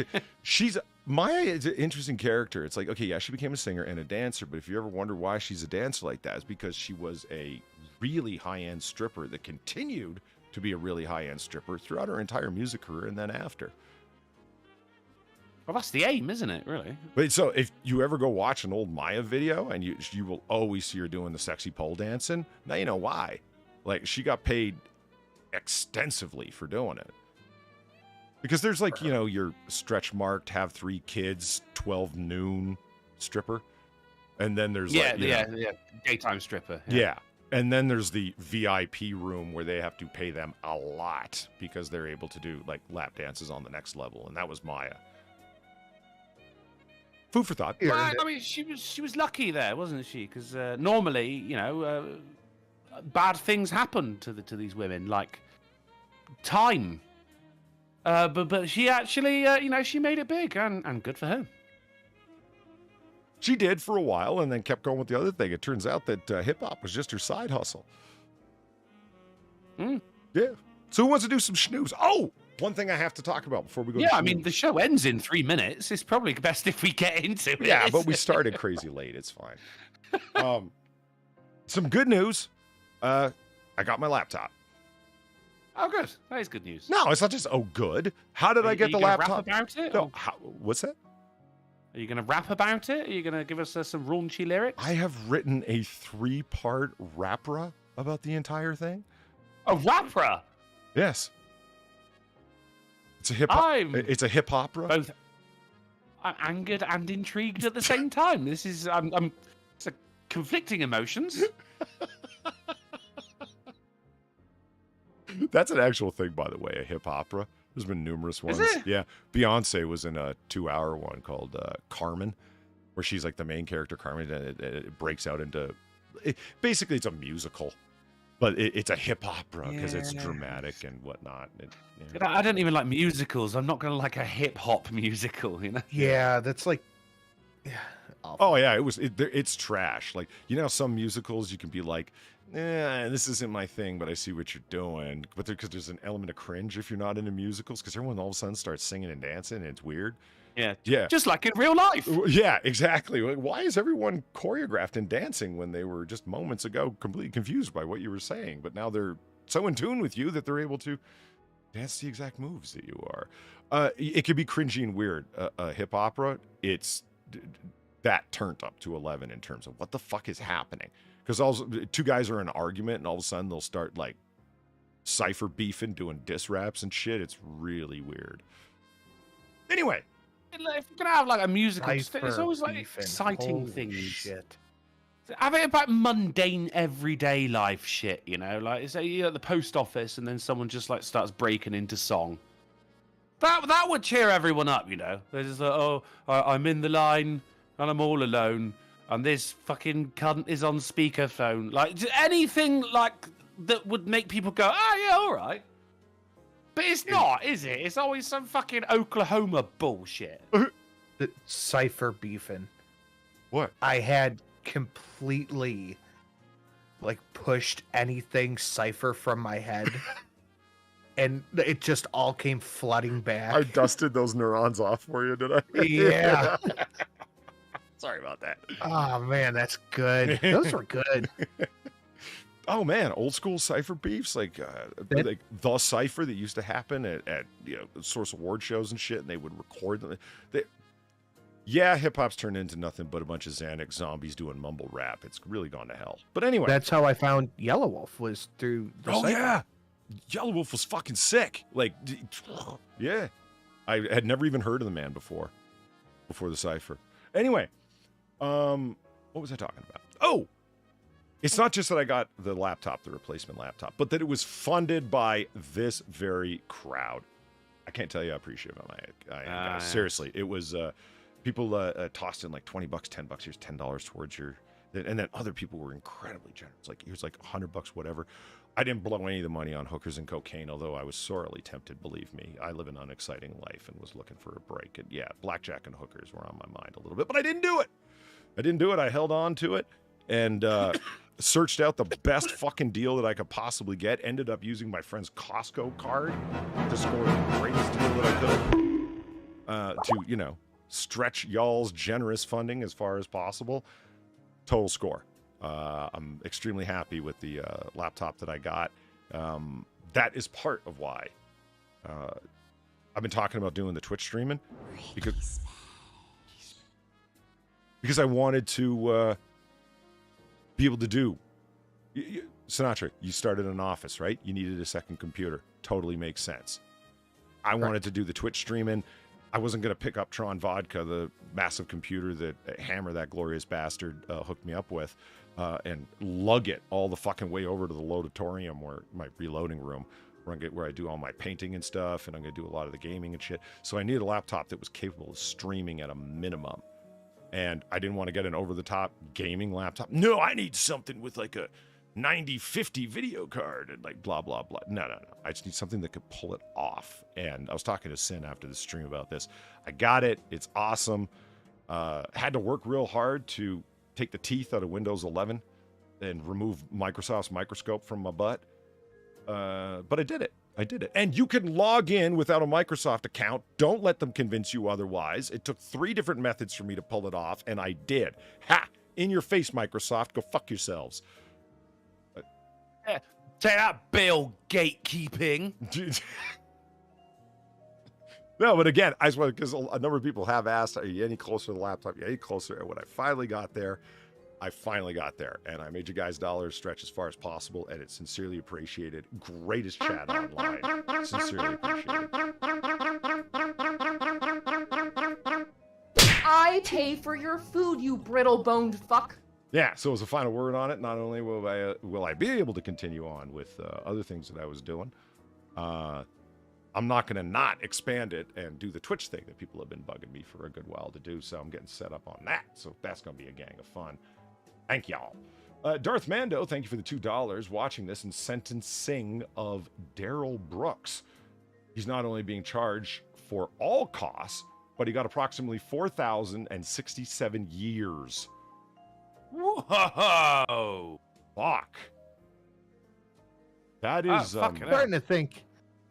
[SPEAKER 1] Maya is an interesting character. It's like, okay, yeah, she became a singer and a dancer, but if you ever wonder why she's a dancer like that, it's because she was a really high-end stripper that continued to be a really high-end stripper throughout her entire music career and then after.
[SPEAKER 3] Well, that's the aim, isn't it, really?
[SPEAKER 1] But so if you ever go watch an old Maya video and you will always see her doing the sexy pole dancing, now you know why. Like, she got paid extensively for doing it. Because there's like, you know, your stretch marked, have 3 kids, 12 noon stripper. And then there's
[SPEAKER 3] yeah, daytime stripper.
[SPEAKER 1] Yeah. And then there's the VIP room where they have to pay them a lot because they're able to do like lap dances on the next level. And that was Maya. Food for thought.
[SPEAKER 3] Well, I mean, she was lucky there, wasn't she? Because normally, you know, bad things happen to these women, like time. But she actually, you know, she made it big, and good for her.
[SPEAKER 1] She did for a while and then kept going with the other thing. It turns out that hip-hop was just her side hustle.
[SPEAKER 3] Mm.
[SPEAKER 1] Yeah. So who wants to do some snooze? Oh, one thing I have to talk about before we go to
[SPEAKER 3] I
[SPEAKER 1] snooze.
[SPEAKER 3] mean, the show ends in 3 minutes. It's probably best if we get into it.
[SPEAKER 1] Yeah, but we started crazy late. It's fine. Some good news. I got my laptop.
[SPEAKER 3] Oh, good. That is good news.
[SPEAKER 1] No, it's not just, oh, good. How did I get the laptop?
[SPEAKER 3] Rap about it?
[SPEAKER 1] No, what's that?
[SPEAKER 3] Are you going to rap about it? Are you going to give us some raunchy lyrics?
[SPEAKER 1] I have written a 3-part rapra about the entire thing.
[SPEAKER 3] A rapra?
[SPEAKER 1] Yes. It's a hip hop. It's a hip opera.
[SPEAKER 3] Both I'm angered and intrigued at the same time. This is it's a conflicting emotions.
[SPEAKER 1] That's an actual thing, by the way, a hip opera. There's been numerous ones.
[SPEAKER 3] Is it?
[SPEAKER 1] Yeah. Beyonce was in a 2-hour one called Carmen, where she's like the main character, Carmen, and it breaks out into... basically, it's a musical, but it's a hip opera because it's dramatic and whatnot.
[SPEAKER 3] I don't even like musicals. I'm not going to like a hip-hop musical, you know?
[SPEAKER 2] Yeah, that's like Awful.
[SPEAKER 1] Oh yeah, it's trash. Like, you know, some musicals you can be like, this isn't my thing, but I see what you're doing. But because there's an element of cringe if you're not into musicals, because everyone all of a sudden starts singing and dancing, and it's weird. Yeah.
[SPEAKER 3] Just like in real life.
[SPEAKER 1] Yeah, exactly. Like, why is everyone choreographed and dancing when they were just moments ago completely confused by what you were saying? But now they're so in tune with you that they're able to dance the exact moves that you are. It could be cringy and weird. Hip opera, it's that turned up to 11 in terms of what the fuck is happening. Because two guys are in an argument, and all of a sudden they'll start like cipher beefing, doing diss raps and shit. It's really weird. Anyway.
[SPEAKER 3] If you're gonna have like a musical, it's
[SPEAKER 2] Cipher
[SPEAKER 3] always like
[SPEAKER 2] beefing.
[SPEAKER 3] exciting
[SPEAKER 2] Holy
[SPEAKER 3] things.
[SPEAKER 2] Shit.
[SPEAKER 3] Have it about mundane, everyday life shit, you know? Like, say you're at the post office and then someone just like starts breaking into song. That would cheer everyone up, you know? They're just like, I'm in the line and I'm all alone and this fucking cunt is on speakerphone. Like, anything like that would make people go, yeah, all right. But it's not, is it? It's always some fucking Oklahoma bullshit.
[SPEAKER 2] The cipher beefing.
[SPEAKER 1] What?
[SPEAKER 2] I had completely like pushed anything cipher from my head. And it just all came flooding back.
[SPEAKER 1] I dusted those neurons off for you, did I?
[SPEAKER 2] Yeah.
[SPEAKER 1] Sorry about that.
[SPEAKER 2] Oh man, that's good. Those were good.
[SPEAKER 1] Oh man, old school cipher beefs, like the cipher that used to happen at you know, Source Award shows and shit, and they would record them. Yeah, hip hop's turned into nothing but a bunch of Xanax zombies doing mumble rap. It's really gone to hell. But anyway,
[SPEAKER 2] That's how I found Yellow Wolf, was through the cipher.
[SPEAKER 1] yeah, Yellow Wolf was fucking sick. Like, yeah, I had never even heard of the man before the cipher. Anyway, what was I talking about? Oh. It's not just that I got the laptop, the replacement laptop, but that it was funded by this very crowd. I can't tell you how appreciative I am, guys. Seriously, it was people tossed in like $20, $10. Here's $10 towards your, and then other people were incredibly generous. Like, here's like $100, whatever. I didn't blow any of the money on hookers and cocaine, although I was sorely tempted. Believe me, I live an unexciting life and was looking for a break. And yeah, blackjack and hookers were on my mind a little bit, but I didn't do it. I held on to it. And searched out the best fucking deal that I could possibly get. Ended up using my friend's Costco card to score the greatest deal that I could. To, you know, stretch y'all's generous funding as far as possible. Total score. I'm extremely happy with the laptop that I got. That is part of why I've been talking about doing the Twitch streaming. Because I wanted to be able to do. Sinatra, you started an office, right? You needed a second computer. Totally makes sense. I wanted to do the Twitch streaming. I wasn't going to pick up Tron Vodka, the massive computer that Hammer, that glorious bastard, hooked me up with, and lug it all the fucking way over to the Lodatorium, where my reloading room, where I do all my painting and stuff, and I'm going to do a lot of the gaming and shit. So I needed a laptop that was capable of streaming at a minimum. And I didn't want to get an over-the-top gaming laptop. No, I need something with like a 9050 video card and like blah, blah, blah. No. I just need something that could pull it off. And I was talking to Sin after the stream about this. I got it. It's awesome. Had to work real hard to take the teeth out of Windows 11 and remove Microsoft's microscope from my butt. But I did it. And you can log in without a Microsoft account. Don't let them convince you otherwise. It took 3 different methods for me to pull it off, and I did. Ha! In your face, Microsoft. Go fuck yourselves.
[SPEAKER 3] Take that, Bill Gatekeeping.
[SPEAKER 1] No, but again, I just want, because a number of people have asked, are you any closer to the laptop? You any closer? And when I finally got there, and I made you guys dollars stretch as far as possible, and it's sincerely appreciated. Greatest chat online. Sincerely appreciated.
[SPEAKER 4] I pay for your food, you brittle-boned fuck.
[SPEAKER 1] Yeah, so as a final word on it, not only will I be able to continue on with other things that I was doing, I'm not going to not expand it and do the Twitch thing that people have been bugging me for a good while to do, so I'm getting set up on that. So that's going to be a gang of fun. Thank y'all. Darth Mando, thank you for the $2 watching this and sentencing of Daryl Brooks. He's not only being charged for all costs, but he got approximately 4,067 years.
[SPEAKER 3] Whoa!
[SPEAKER 1] Fuck. That is
[SPEAKER 3] fucking hell.
[SPEAKER 2] Starting to think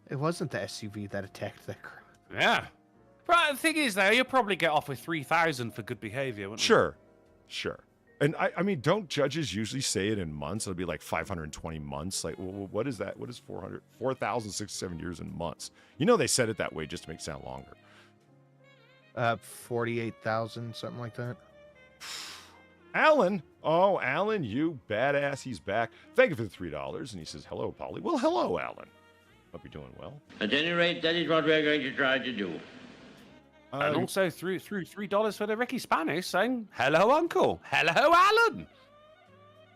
[SPEAKER 2] it wasn't the SUV that attacked that crowd.
[SPEAKER 3] Yeah. But the thing is, though, you'll probably get off with 3,000 for good behavior, wouldn't
[SPEAKER 1] sure. And I mean, don't judges usually say it in months? It'll be like 520 months. Like, what is that? What is 4,067 years in months? You know, they said it that way just to make it sound longer.
[SPEAKER 2] 48,000, something like that.
[SPEAKER 1] Alan. Oh, Alan, you badass. He's back. Thank you for the $3. And he says, hello, Polly. Well, hello, Alan. Hope you're doing well.
[SPEAKER 7] At any rate, that is what we're going to try to do.
[SPEAKER 3] And also through $3 for the Ricky Spanish saying, hello, Uncle. Hello, Alan.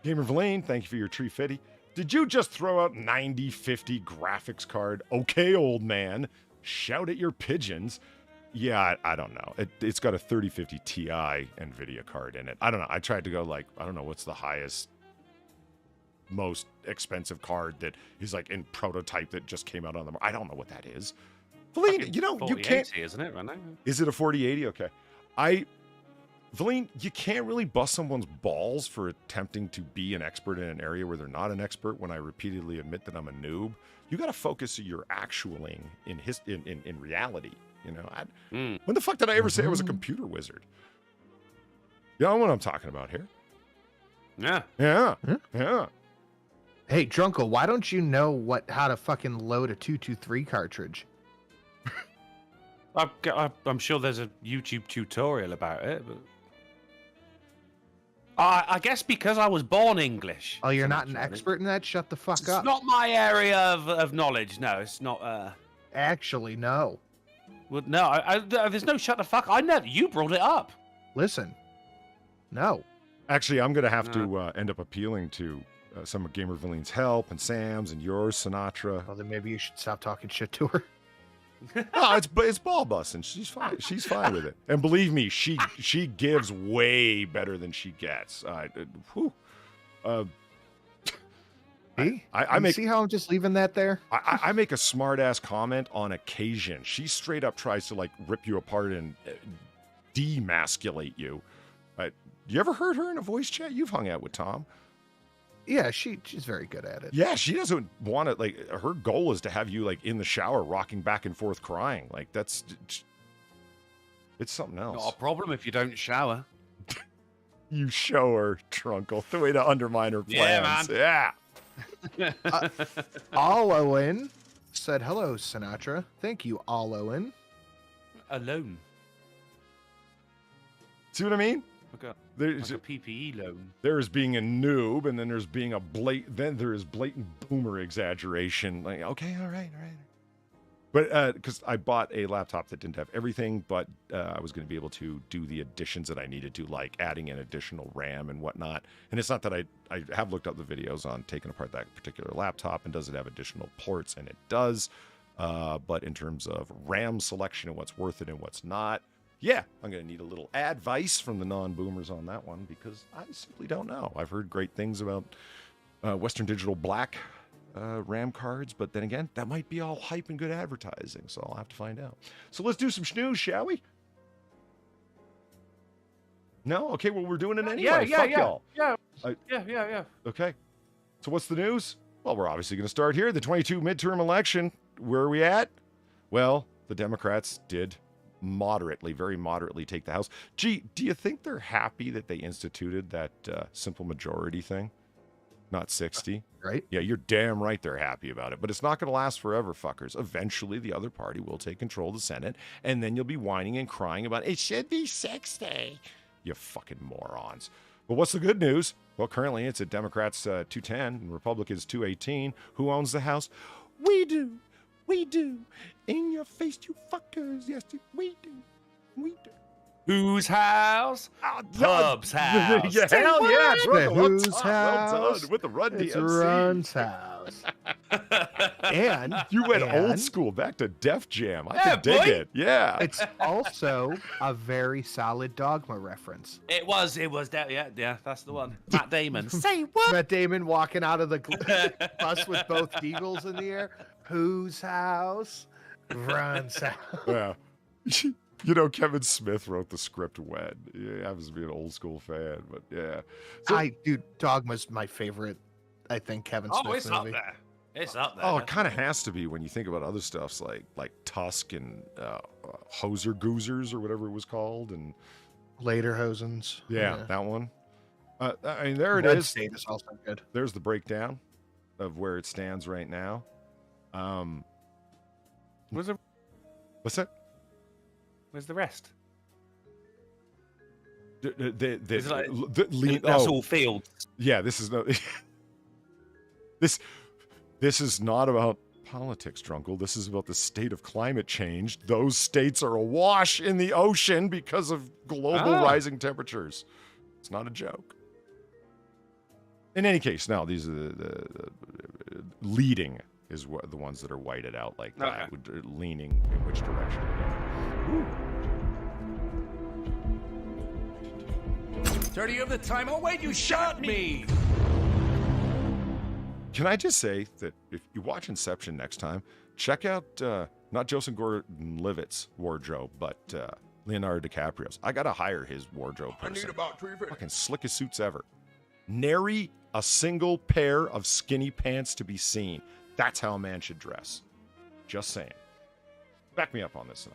[SPEAKER 1] Gamer Verlaine, thank you for your tree fitty. Did you just throw out 9050 graphics card? Okay, old man. Shout at your pigeons. Yeah, I don't know. It's got a 3050 Ti NVIDIA card in it. I don't know. I tried to go like, I don't know, what's the highest, most expensive card that is like in prototype that just came out on the market. I don't know what that is. Valine, you know, you can't.
[SPEAKER 3] 4080, isn't it, right now?
[SPEAKER 1] Is it a 4080? Okay. Valine, you can't really bust someone's balls for attempting to be an expert in an area where they're not an expert when I repeatedly admit that I'm a noob. You got to focus your actualing in reality. You know, when the fuck did I ever say I was a computer wizard? You know what I'm talking about here?
[SPEAKER 3] Yeah.
[SPEAKER 1] Yeah.
[SPEAKER 2] Hmm?
[SPEAKER 1] Yeah.
[SPEAKER 2] Hey, Drunkle, why don't you know how to fucking load a 223 cartridge?
[SPEAKER 3] I'm sure there's a YouTube tutorial about it, but I guess because I was born English.
[SPEAKER 2] Oh, you're not an expert in that? Shut the fuck
[SPEAKER 3] It's
[SPEAKER 2] up.
[SPEAKER 3] not my area of knowledge. No, it's not.
[SPEAKER 2] Actually, no.
[SPEAKER 3] Well, no, there's no shut the fuck. I never. You brought it up.
[SPEAKER 2] Listen. No.
[SPEAKER 1] Actually, I'm going to have to end up appealing to some of Gamer Valine's help and Sam's and yours, Sinatra.
[SPEAKER 2] Well, then maybe you should stop talking shit to her.
[SPEAKER 1] No, it's ball busting. She's fine. She's fine with it. And believe me, she gives way better than she gets.
[SPEAKER 2] See how I'm just leaving that there?
[SPEAKER 1] I make a smart ass comment on occasion. She straight up tries to like rip you apart and demasculate you. You ever heard her in a voice chat? You've hung out with Tom.
[SPEAKER 2] Yeah, she's very good at it.
[SPEAKER 1] Yeah, she doesn't want to, like, her goal is to have you, like, in the shower rocking back and forth crying. Like, it's something else.
[SPEAKER 3] Not a problem if you don't shower.
[SPEAKER 1] You show her, Trunkle, the way to undermine her plans.
[SPEAKER 3] Yeah,
[SPEAKER 1] man.
[SPEAKER 2] Yeah. Owen said, hello, Sinatra. Thank you, Owen.
[SPEAKER 3] Alone.
[SPEAKER 1] See what I mean?
[SPEAKER 3] Okay.
[SPEAKER 1] There's
[SPEAKER 3] like a PPE loan.
[SPEAKER 1] There's being a noob, and then there's being then there is blatant boomer exaggeration. Like, okay, all right. But because I bought a laptop that didn't have everything, but I was going to be able to do the additions that I needed to, like adding an additional RAM and whatnot. And it's not that I have looked up the videos on taking apart that particular laptop, and does it have additional ports? And it does. But in terms of RAM selection and what's worth it and what's not, yeah, I'm going to need a little advice from the non-boomers on that one, because I simply don't know. I've heard great things about Western Digital Black RAM cards, but then again, that might be all hype and good advertising, so I'll have to find out. So let's do some snooze, shall we? No? Okay, well, we're doing it anyway. Fuck y'all.
[SPEAKER 3] Yeah.
[SPEAKER 1] Okay. So what's the news? Well, we're obviously going to start here. The 22 midterm election. Where are we at? Well, the Democrats did very moderately take the House. Gee, do you think they're happy that they instituted that simple majority thing? Not 60.
[SPEAKER 2] Right?
[SPEAKER 1] Yeah, you're damn right they're happy about it. But it's not going to last forever, fuckers. Eventually, the other party will take control of the Senate, and then you'll be whining and crying about, it should be 60. You fucking morons. But what's the good news? Well, currently it's at Democrats 210 and Republicans 218. Who owns the House? We do. We do. In your face, you fuckers. Yes, we do. We do.
[SPEAKER 3] Whose house? Pub's house.
[SPEAKER 1] Yeah, hell yeah.
[SPEAKER 2] Whose
[SPEAKER 1] Well
[SPEAKER 2] house?
[SPEAKER 1] done with the Run
[SPEAKER 2] It's
[SPEAKER 1] DMC.
[SPEAKER 2] Run's house. And
[SPEAKER 1] You went
[SPEAKER 2] and
[SPEAKER 1] old school back to Def Jam. I
[SPEAKER 3] Yeah,
[SPEAKER 1] can dig
[SPEAKER 3] boy.
[SPEAKER 1] it. Yeah.
[SPEAKER 2] It's also a very solid Dogma reference.
[SPEAKER 3] It was that. Yeah, that's the one. Matt Damon. Say what?
[SPEAKER 2] Matt Damon walking out of the bus with both eagles in the air. Whose house? Run's house.
[SPEAKER 1] Yeah. You know, Kevin Smith wrote the script when. He happens to be an old school fan, but yeah. So,
[SPEAKER 2] Dude, Dogma's my favorite, I think, Kevin Smith
[SPEAKER 3] it's
[SPEAKER 2] movie.
[SPEAKER 3] up there. It's up there.
[SPEAKER 1] oh, it kind of has to be when you think about other stuffs like Tusk and Hoser Goozers or whatever it was called, and
[SPEAKER 2] Later Hosens.
[SPEAKER 1] yeah, that one. I mean, there it
[SPEAKER 2] Red
[SPEAKER 1] is.
[SPEAKER 2] State is also good.
[SPEAKER 1] There's the breakdown of where it stands right now.
[SPEAKER 3] Where's the
[SPEAKER 1] What's that?
[SPEAKER 3] Where's the rest?
[SPEAKER 1] That's
[SPEAKER 3] That's all fields.
[SPEAKER 1] Yeah, this is no. This is not about politics, Drunkle. This is about the state of climate change. Those states are awash in the ocean because of global rising temperatures. It's not a joke. In any case, now these are the leading is what the ones that are whited out like that, leaning in which direction.
[SPEAKER 8] Sir, do you have the time? Oh, wait, you shot me!
[SPEAKER 1] Can I just say that if you watch Inception next time, check out not Joseph Gordon-Levitt's wardrobe, but Leonardo DiCaprio's. I gotta hire his wardrobe person.
[SPEAKER 8] I need about 350.
[SPEAKER 1] Fucking slickest suits ever. Nary a single pair of skinny pants to be seen. That's how a man should dress. Just saying. Back me up on this,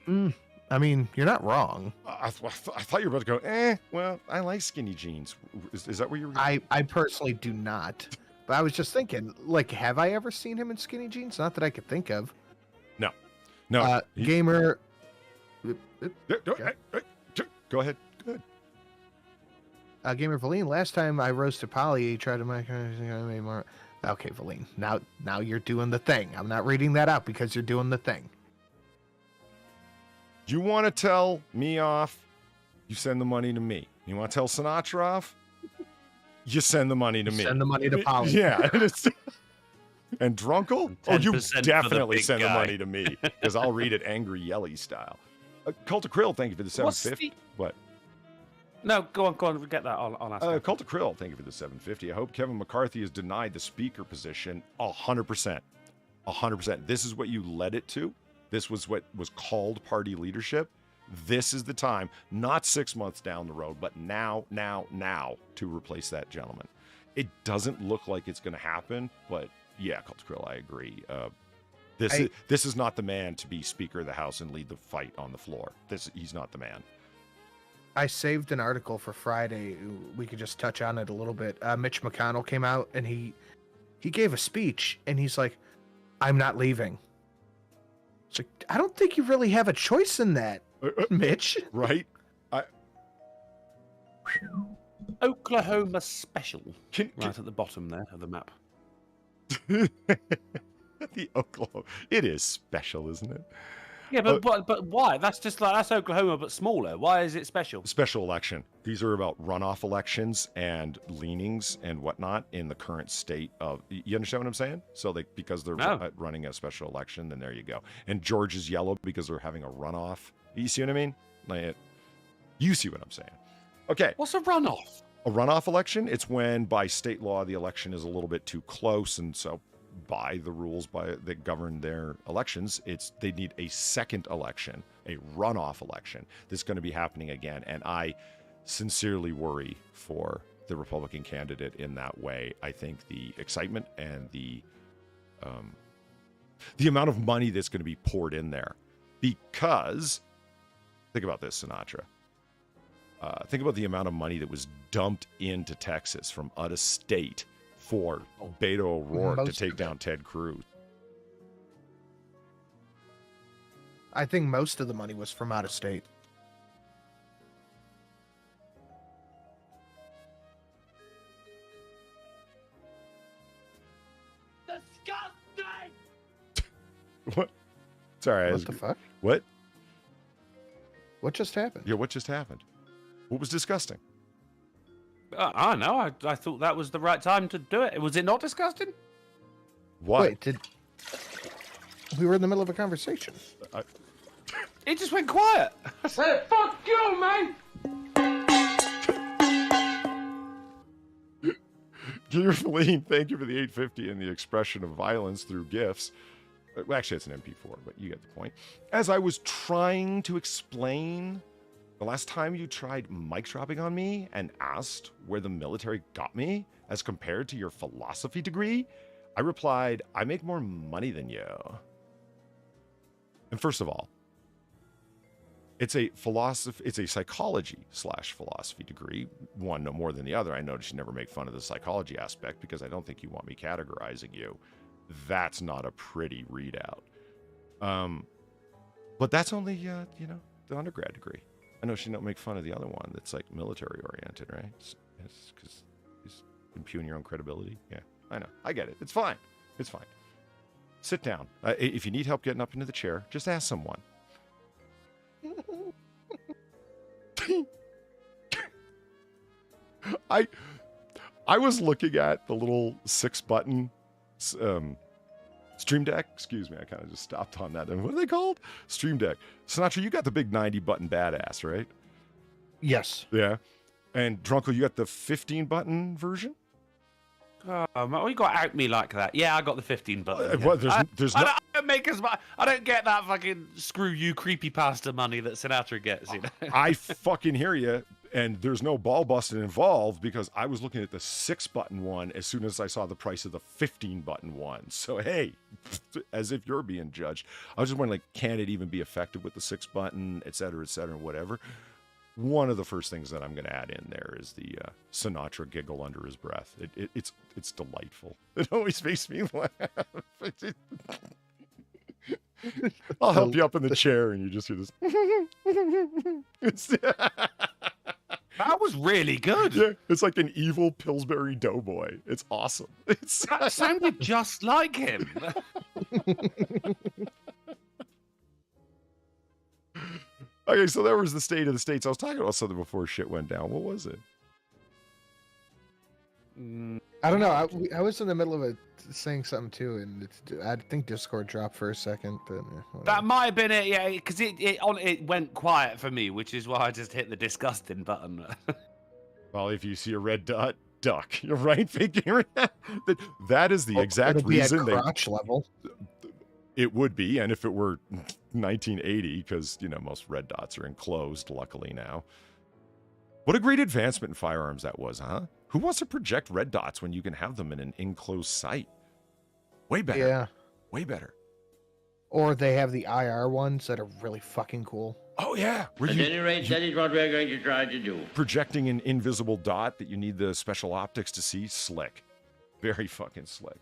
[SPEAKER 1] Sinatra.
[SPEAKER 2] I mean, you're not wrong.
[SPEAKER 1] I thought you were about to go, well, I like skinny jeans. Is that what you're...
[SPEAKER 2] I personally do not. But I was just thinking, like, have I ever seen him in skinny jeans? Not that I could think of.
[SPEAKER 1] No.
[SPEAKER 2] Gamer...
[SPEAKER 1] Go ahead. Good.
[SPEAKER 2] Gamer Valine, last time I roasted Polly, he tried to make more... Okay, Valine, now you're doing the thing. I'm not reading that out because you're doing the thing.
[SPEAKER 1] You want to tell me off, you send the money to me. You want to tell Sinatra off, you send the money to me.
[SPEAKER 2] Send the money to Polly.
[SPEAKER 1] Yeah. And Drunkle? Oh, you
[SPEAKER 3] 10%
[SPEAKER 1] definitely send the
[SPEAKER 3] guy.
[SPEAKER 1] money to me because I'll read it angry yelly style. Cult of Krill, thank you for the 750. What?
[SPEAKER 3] No, go on, get that on us.
[SPEAKER 1] Cult of Krill, thank you for the 750. I hope Kevin McCarthy is denied the speaker position 100%. 100%. This is what you led it to. This was what was called party leadership. This is the time, not 6 months down the road, but now, to replace that gentleman. It doesn't look like it's going to happen, but yeah, Cult of Krill, I agree. This is not the man to be Speaker of the House and lead the fight on the floor. He's not the man.
[SPEAKER 2] I saved an article for Friday. We could just touch on it a little bit. Mitch McConnell came out and he gave a speech and he's like, "I'm not leaving." It's like, I don't think you really have a choice in that, Mitch.
[SPEAKER 1] Right?
[SPEAKER 3] Oklahoma special.
[SPEAKER 1] Right
[SPEAKER 3] at the bottom there of the map.
[SPEAKER 1] The Oklahoma. It is special, isn't it?
[SPEAKER 3] Yeah, but why? That's Oklahoma, but smaller. Why is it special?
[SPEAKER 1] Special election. These are about runoff elections and leanings and whatnot in the current state of. You understand what I'm saying? So because they're running a special election, then there you go. And George is yellow because they're having a runoff. You see what I mean? You see what I'm saying? Okay.
[SPEAKER 3] What's a runoff?
[SPEAKER 1] A runoff election? It's when by state law the election is a little bit too close, and so by the rules that govern their elections, they need a second election, a runoff election. That's going to be happening again, and I sincerely worry for the Republican candidate in that way. I think the excitement and the amount of money that's going to be poured in there, because think about this, Sinatra. Think about the amount of money that was dumped into Texas from out of state for Beto O'Rourke to take down Ted Cruz.
[SPEAKER 2] I think most of the money was from out of state.
[SPEAKER 4] Disgusting!
[SPEAKER 1] What? Sorry.
[SPEAKER 2] What the fuck?
[SPEAKER 1] What?
[SPEAKER 2] What just happened?
[SPEAKER 1] Yeah, what just happened? What was disgusting?
[SPEAKER 3] I know. I thought that was the right time to do it. Was it not disgusting?
[SPEAKER 1] What?
[SPEAKER 2] Wait, we were in the middle of a conversation.
[SPEAKER 3] It just went quiet.
[SPEAKER 8] Hey, fuck you, man!
[SPEAKER 1] Gear Feline, thank you for the 850 and the expression of violence through gifts. Well, actually, it's an MP4, but you get the point. As I was trying to explain the last time you tried mic dropping on me and asked where the military got me as compared to your philosophy degree, I replied, I make more money than you. And first of all, it's a psychology/philosophy degree, one no more than the other. I noticed you never make fun of the psychology aspect because I don't think you want me categorizing you. That's not a pretty readout. But that's only, the undergrad degree. I know she don't make fun of the other one that's like military oriented, right? It's because you impugn your own credibility. Yeah, I know. I get it. It's fine. It's fine. Sit down. If you need help getting up into the chair, just ask someone. I was looking at the little 6-button Stream Deck. Excuse me, I kind of just stopped on that. And what are they called? Stream Deck. Sinatra, you got the big 90-button badass, right?
[SPEAKER 2] Yes.
[SPEAKER 1] Yeah. And Drunkle, you got the 15-button version?
[SPEAKER 3] Oh, you got to out me like that. Yeah, I got the 15 button.
[SPEAKER 1] Well,
[SPEAKER 3] I don't make as much. I don't get that fucking screw you creepypasta money that Sinatra gets. You know?
[SPEAKER 1] I fucking hear you. And there's no ball busting involved because I was looking at the 6-button one as soon as I saw the price of the 15-button one. So, hey, as if you're being judged. I was just wondering, like, can it even be effective with the 6-button, et cetera, whatever. One of the first things that I'm going to add in there is the Sinatra giggle under his breath. It's delightful. It always makes me laugh. I'll help you up in the chair and you just hear this.
[SPEAKER 3] That was really good.
[SPEAKER 1] Yeah, it's like an evil Pillsbury Doughboy. It's awesome.
[SPEAKER 3] That sounded just like him.
[SPEAKER 1] Okay, so that was the state of the states. I was talking about something before shit went down. What was it?
[SPEAKER 2] I don't know. I was in the middle of saying something too, and I think Discord dropped for a second. But
[SPEAKER 3] that might have been it, yeah, because it went quiet for me, which is why I just hit the disgusting button.
[SPEAKER 1] Well, if you see a red dot, duck. You're right, figuring that is the exact reason
[SPEAKER 2] they crotch level.
[SPEAKER 1] It would be, and if it were 1980, because most red dots are enclosed, luckily now. What a great advancement in firearms that was, huh? Who wants to project red dots when you can have them in an enclosed sight? Way better.
[SPEAKER 2] Yeah.
[SPEAKER 1] Way better.
[SPEAKER 2] Or they have the IR ones that are really fucking cool.
[SPEAKER 1] Oh, yeah.
[SPEAKER 7] At any rate, that is what we're going to try to do.
[SPEAKER 1] Projecting an invisible dot that you need the special optics to see, slick. Very fucking slick.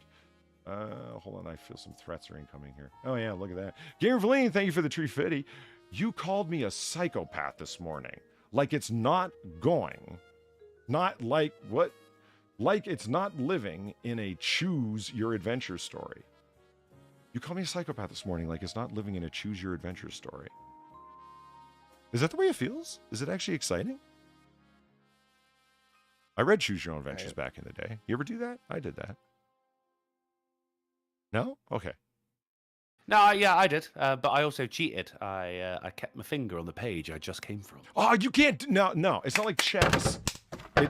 [SPEAKER 1] Hold on, I feel some threats are incoming here. Oh, yeah, look at that. Gamer Valine, thank you for the tree fitty. You called me a psychopath this morning. Like it's not going. Not like what? Like it's not living in a choose your adventure story. You called me a psychopath this morning like it's not living in a choose your adventure story. Is that the way it feels? Is it actually exciting? I read Choose Your Own Adventures back in the day. You ever do that? I did that. No? Okay.
[SPEAKER 3] No, yeah, I did, but I also cheated. I kept my finger on the page I just came from.
[SPEAKER 1] Oh, you can't. No. It's not like chess. All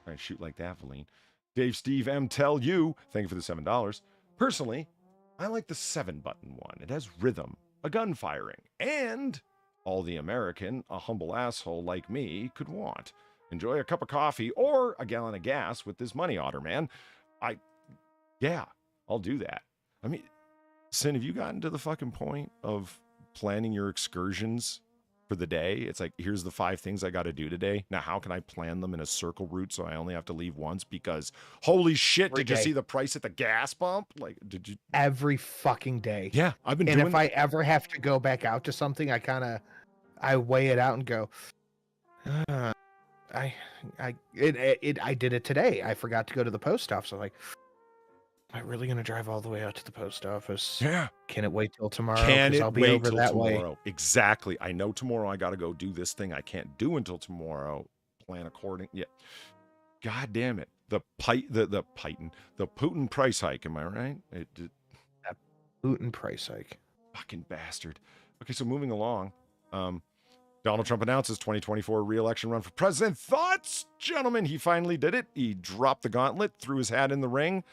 [SPEAKER 1] right, shoot like that, Valine. Dave Steve M. Tell you. Thank you for the $7. Personally, I like the 7-button one. It has rhythm, a gun firing, and all the American, a humble asshole like me, could want. Enjoy a cup of coffee or a gallon of gas with this money, Otter, man. Yeah, I'll do that. I mean, Sin, have you gotten to the fucking point of planning your excursions for the day? It's like, here's the 5 things I got to do today. Now, how can I plan them in a circle route so I only have to leave once? Because, holy shit, did you see the price at the gas pump? Like, did you?
[SPEAKER 2] Every fucking day.
[SPEAKER 1] Yeah, I've been doing
[SPEAKER 2] it. And if I ever have to go back out to something, I weigh it out and go, I did it today. I forgot to go to the post office. I'm like, am I really going to drive all the way out to the post office?
[SPEAKER 1] Yeah.
[SPEAKER 2] Can it wait till tomorrow?
[SPEAKER 1] Can it
[SPEAKER 2] I'll be
[SPEAKER 1] wait
[SPEAKER 2] over
[SPEAKER 1] till
[SPEAKER 2] that
[SPEAKER 1] tomorrow?
[SPEAKER 2] way.
[SPEAKER 1] Exactly. I know tomorrow I got to go do this thing I can't do until tomorrow. Plan according. Yeah. God damn it. The Putin price hike. Am I right?
[SPEAKER 2] Putin price hike.
[SPEAKER 1] Fucking bastard. Okay, so moving along. Donald Trump announces 2024 re-election run for president. Thoughts, gentlemen? He finally did it. He dropped the gauntlet, threw his hat in the ring.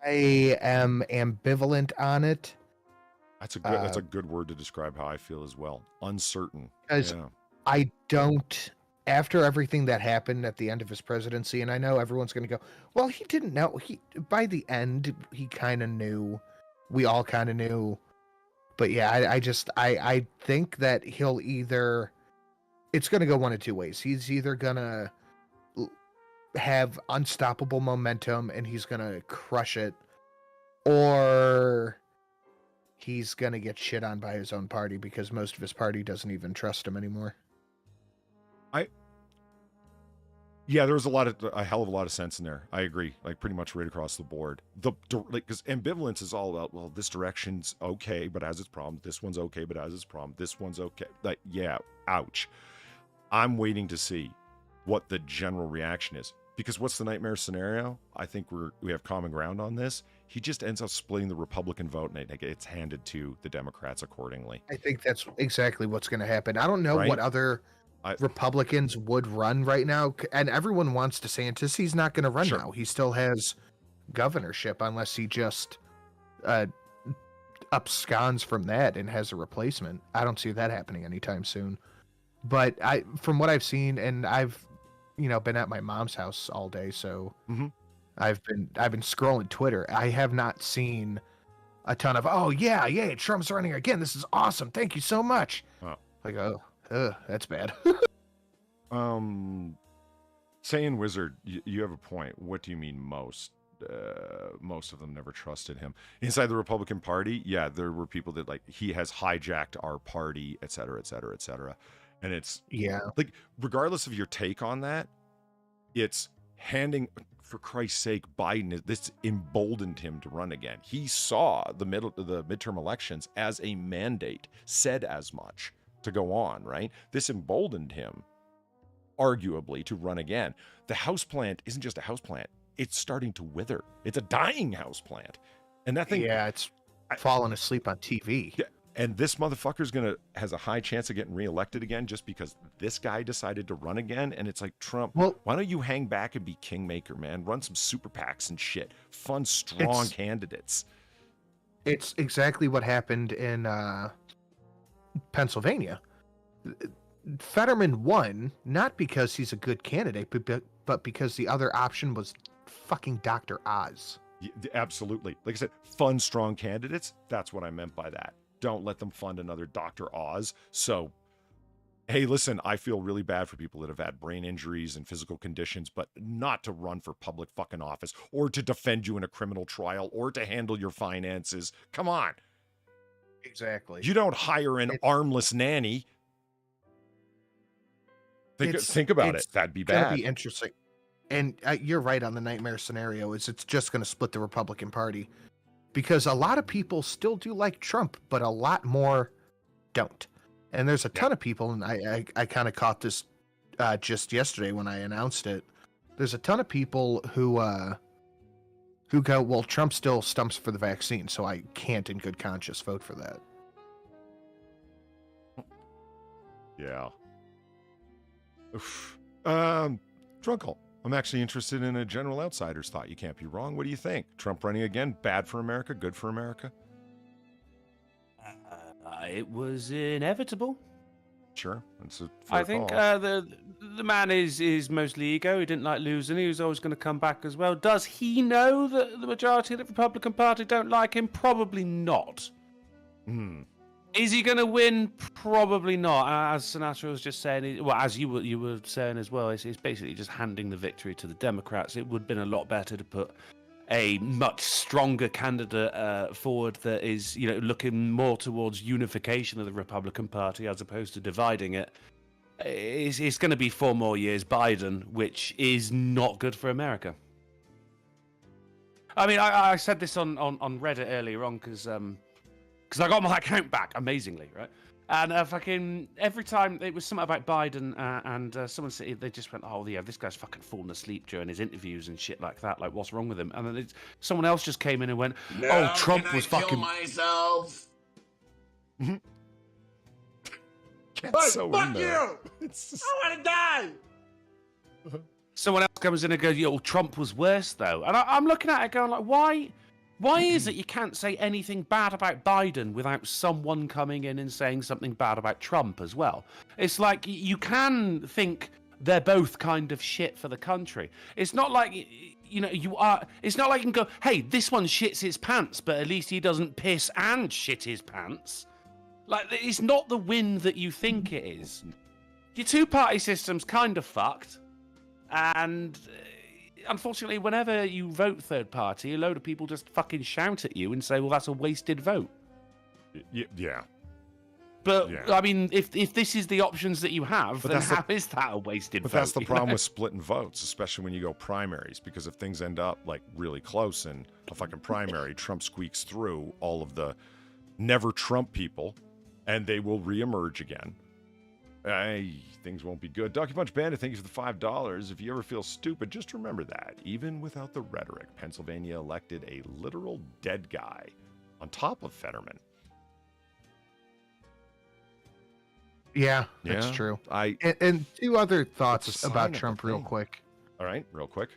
[SPEAKER 2] I am ambivalent on it.
[SPEAKER 1] That's a good word to describe how I feel as well. Uncertain.
[SPEAKER 2] Because I don't, after everything that happened at the end of his presidency, and I know everyone's going to go, well, he didn't know. By the end, he kind of knew. We all kind of knew. But yeah, I think that he'll either, it's going to go one of two ways. He's either going to have unstoppable momentum and he's going to crush it, or he's going to get shit on by his own party because most of his party doesn't even trust him anymore.
[SPEAKER 1] Yeah, there was a hell of a lot of sense in there. I agree, like pretty much right across the board. Because ambivalence is all about, well, this direction's okay, but has its problem. This one's okay, but has its problem. This one's okay. Like, yeah, ouch. I'm waiting to see what the general reaction is. Because what's the nightmare scenario? I think we have common ground on this. He just ends up splitting the Republican vote, and it gets handed to the Democrats accordingly.
[SPEAKER 2] I think that's exactly what's going to happen. I don't know what other Republicans would run right now, and everyone wants DeSantis. He's not going to run now. He still has governorship unless he just absconds from that and has a replacement. I don't see that happening anytime soon. But from what I've seen, and I've been at my mom's house all day, so I've been scrolling Twitter. I have not seen a ton of yeah, Trump's running again. This is awesome. Thank you so much. Like, that's bad.
[SPEAKER 1] Saiyan Wizard, you have a point. What do you mean most? Most of them never trusted him. Inside the Republican Party, yeah, there were people that he has hijacked our party, et cetera, et cetera, et cetera. And it's like, regardless of your take on that, it's handing, for Christ's sake, Biden, this emboldened him to run again. He saw the midterm elections as a mandate, said as much to go on, right? This emboldened him, arguably, to run again. The houseplant isn't just a houseplant. It's starting to wither. It's a dying houseplant. And that thing...
[SPEAKER 2] Yeah, it's falling asleep on TV.
[SPEAKER 1] Yeah, and this motherfucker's has a high chance of getting reelected again just because this guy decided to run again. And it's like, Trump, why don't you hang back and be kingmaker, man? Run some super PACs and shit. Fund strong candidates.
[SPEAKER 2] It's exactly what happened in... Pennsylvania. Fetterman won not because he's a good candidate, but because the other option was fucking Dr. Oz.
[SPEAKER 1] Yeah, absolutely. Like I said, fund strong candidates. That's what I meant by that. Don't let them fund another Dr. Oz. So, hey, listen, I feel really bad for people that have had brain injuries and physical conditions, but not to run for public fucking office or to defend you in a criminal trial or to handle your finances. Come on.
[SPEAKER 2] Exactly.
[SPEAKER 1] You don't hire an armless nanny. Think about it. That'd be bad.
[SPEAKER 2] That'd be interesting. And you're right on the nightmare scenario. It's just going to split the Republican Party because a lot of people still do like Trump, but a lot more don't. And there's a ton of people, and I kind of caught this just yesterday when I announced it. There's a ton of people who go, well, Trump still stumps for the vaccine, so I can't in good conscience vote for that.
[SPEAKER 1] Yeah. Drunkle, I'm actually interested in a general outsider's thought. You can't be wrong. What do you think? Trump running again, bad for America, good for America?
[SPEAKER 3] It was inevitable.
[SPEAKER 1] Sure. I
[SPEAKER 3] think the man is mostly ego. He didn't like losing. He was always going to come back as well. Does he know that the majority of the Republican Party don't like him? Probably not. Is he going to win? Probably not. As Sinatra was just saying, well, as you were saying as well, it's basically just handing the victory to the Democrats. It would have been a lot better to put a much stronger candidate forward that is, looking more towards unification of the Republican Party as opposed to dividing it. It's going to be 4 more years Biden, which is not good for America. I mean, I said this on Reddit earlier on because I got my account back amazingly, right? And fucking every time it was something about Biden and someone said, they just went, oh yeah, this guy's fucking falling asleep during his interviews and shit like that. Like, what's wrong with him? And then someone else just came in and went, oh, Trump was fucking.
[SPEAKER 8] Kill myself.
[SPEAKER 1] gets so
[SPEAKER 8] fuck
[SPEAKER 1] in there.
[SPEAKER 8] you!
[SPEAKER 1] It's just,
[SPEAKER 8] I want to die!
[SPEAKER 3] Someone else comes in and goes, "Yo, Trump was worse though," and I'm looking at it going like, why? Why is it you can't say anything bad about Biden without someone coming in and saying something bad about Trump as well? It's like you can think they're both kind of shit for the country. It's not like, you know, you are. It's not like you can go, "Hey, this one shits his pants, but at least he doesn't piss and shit his pants." Like, it's not the win that you think it is. Your two-party system's kind of fucked, and unfortunately, whenever you vote third party, a load of people just fucking shout at you and say, well, that's a wasted vote.
[SPEAKER 1] yeah.
[SPEAKER 3] But,
[SPEAKER 1] Yeah.
[SPEAKER 3] I mean, if this is the options that you have, then how is that a wasted vote?
[SPEAKER 1] But that's the
[SPEAKER 3] you
[SPEAKER 1] problem
[SPEAKER 3] know?
[SPEAKER 1] with splitting votes, especially when you go primaries, because if things end up like really close in a fucking primary, Trump squeaks through all of the never Trump people, and they will reemerge again. Things won't be good. Donkey Punch Bandit, thank you for the $5. If you ever feel stupid, just remember that, even without the rhetoric, Pennsylvania elected a literal dead guy on top of Fetterman.
[SPEAKER 2] Yeah,
[SPEAKER 1] Yeah,
[SPEAKER 2] that's true.
[SPEAKER 1] I
[SPEAKER 2] And two other
[SPEAKER 1] It's a
[SPEAKER 2] thoughts
[SPEAKER 1] sign
[SPEAKER 2] about
[SPEAKER 1] of the
[SPEAKER 2] Trump, real
[SPEAKER 1] thing.
[SPEAKER 2] quick.
[SPEAKER 1] all right, real quick.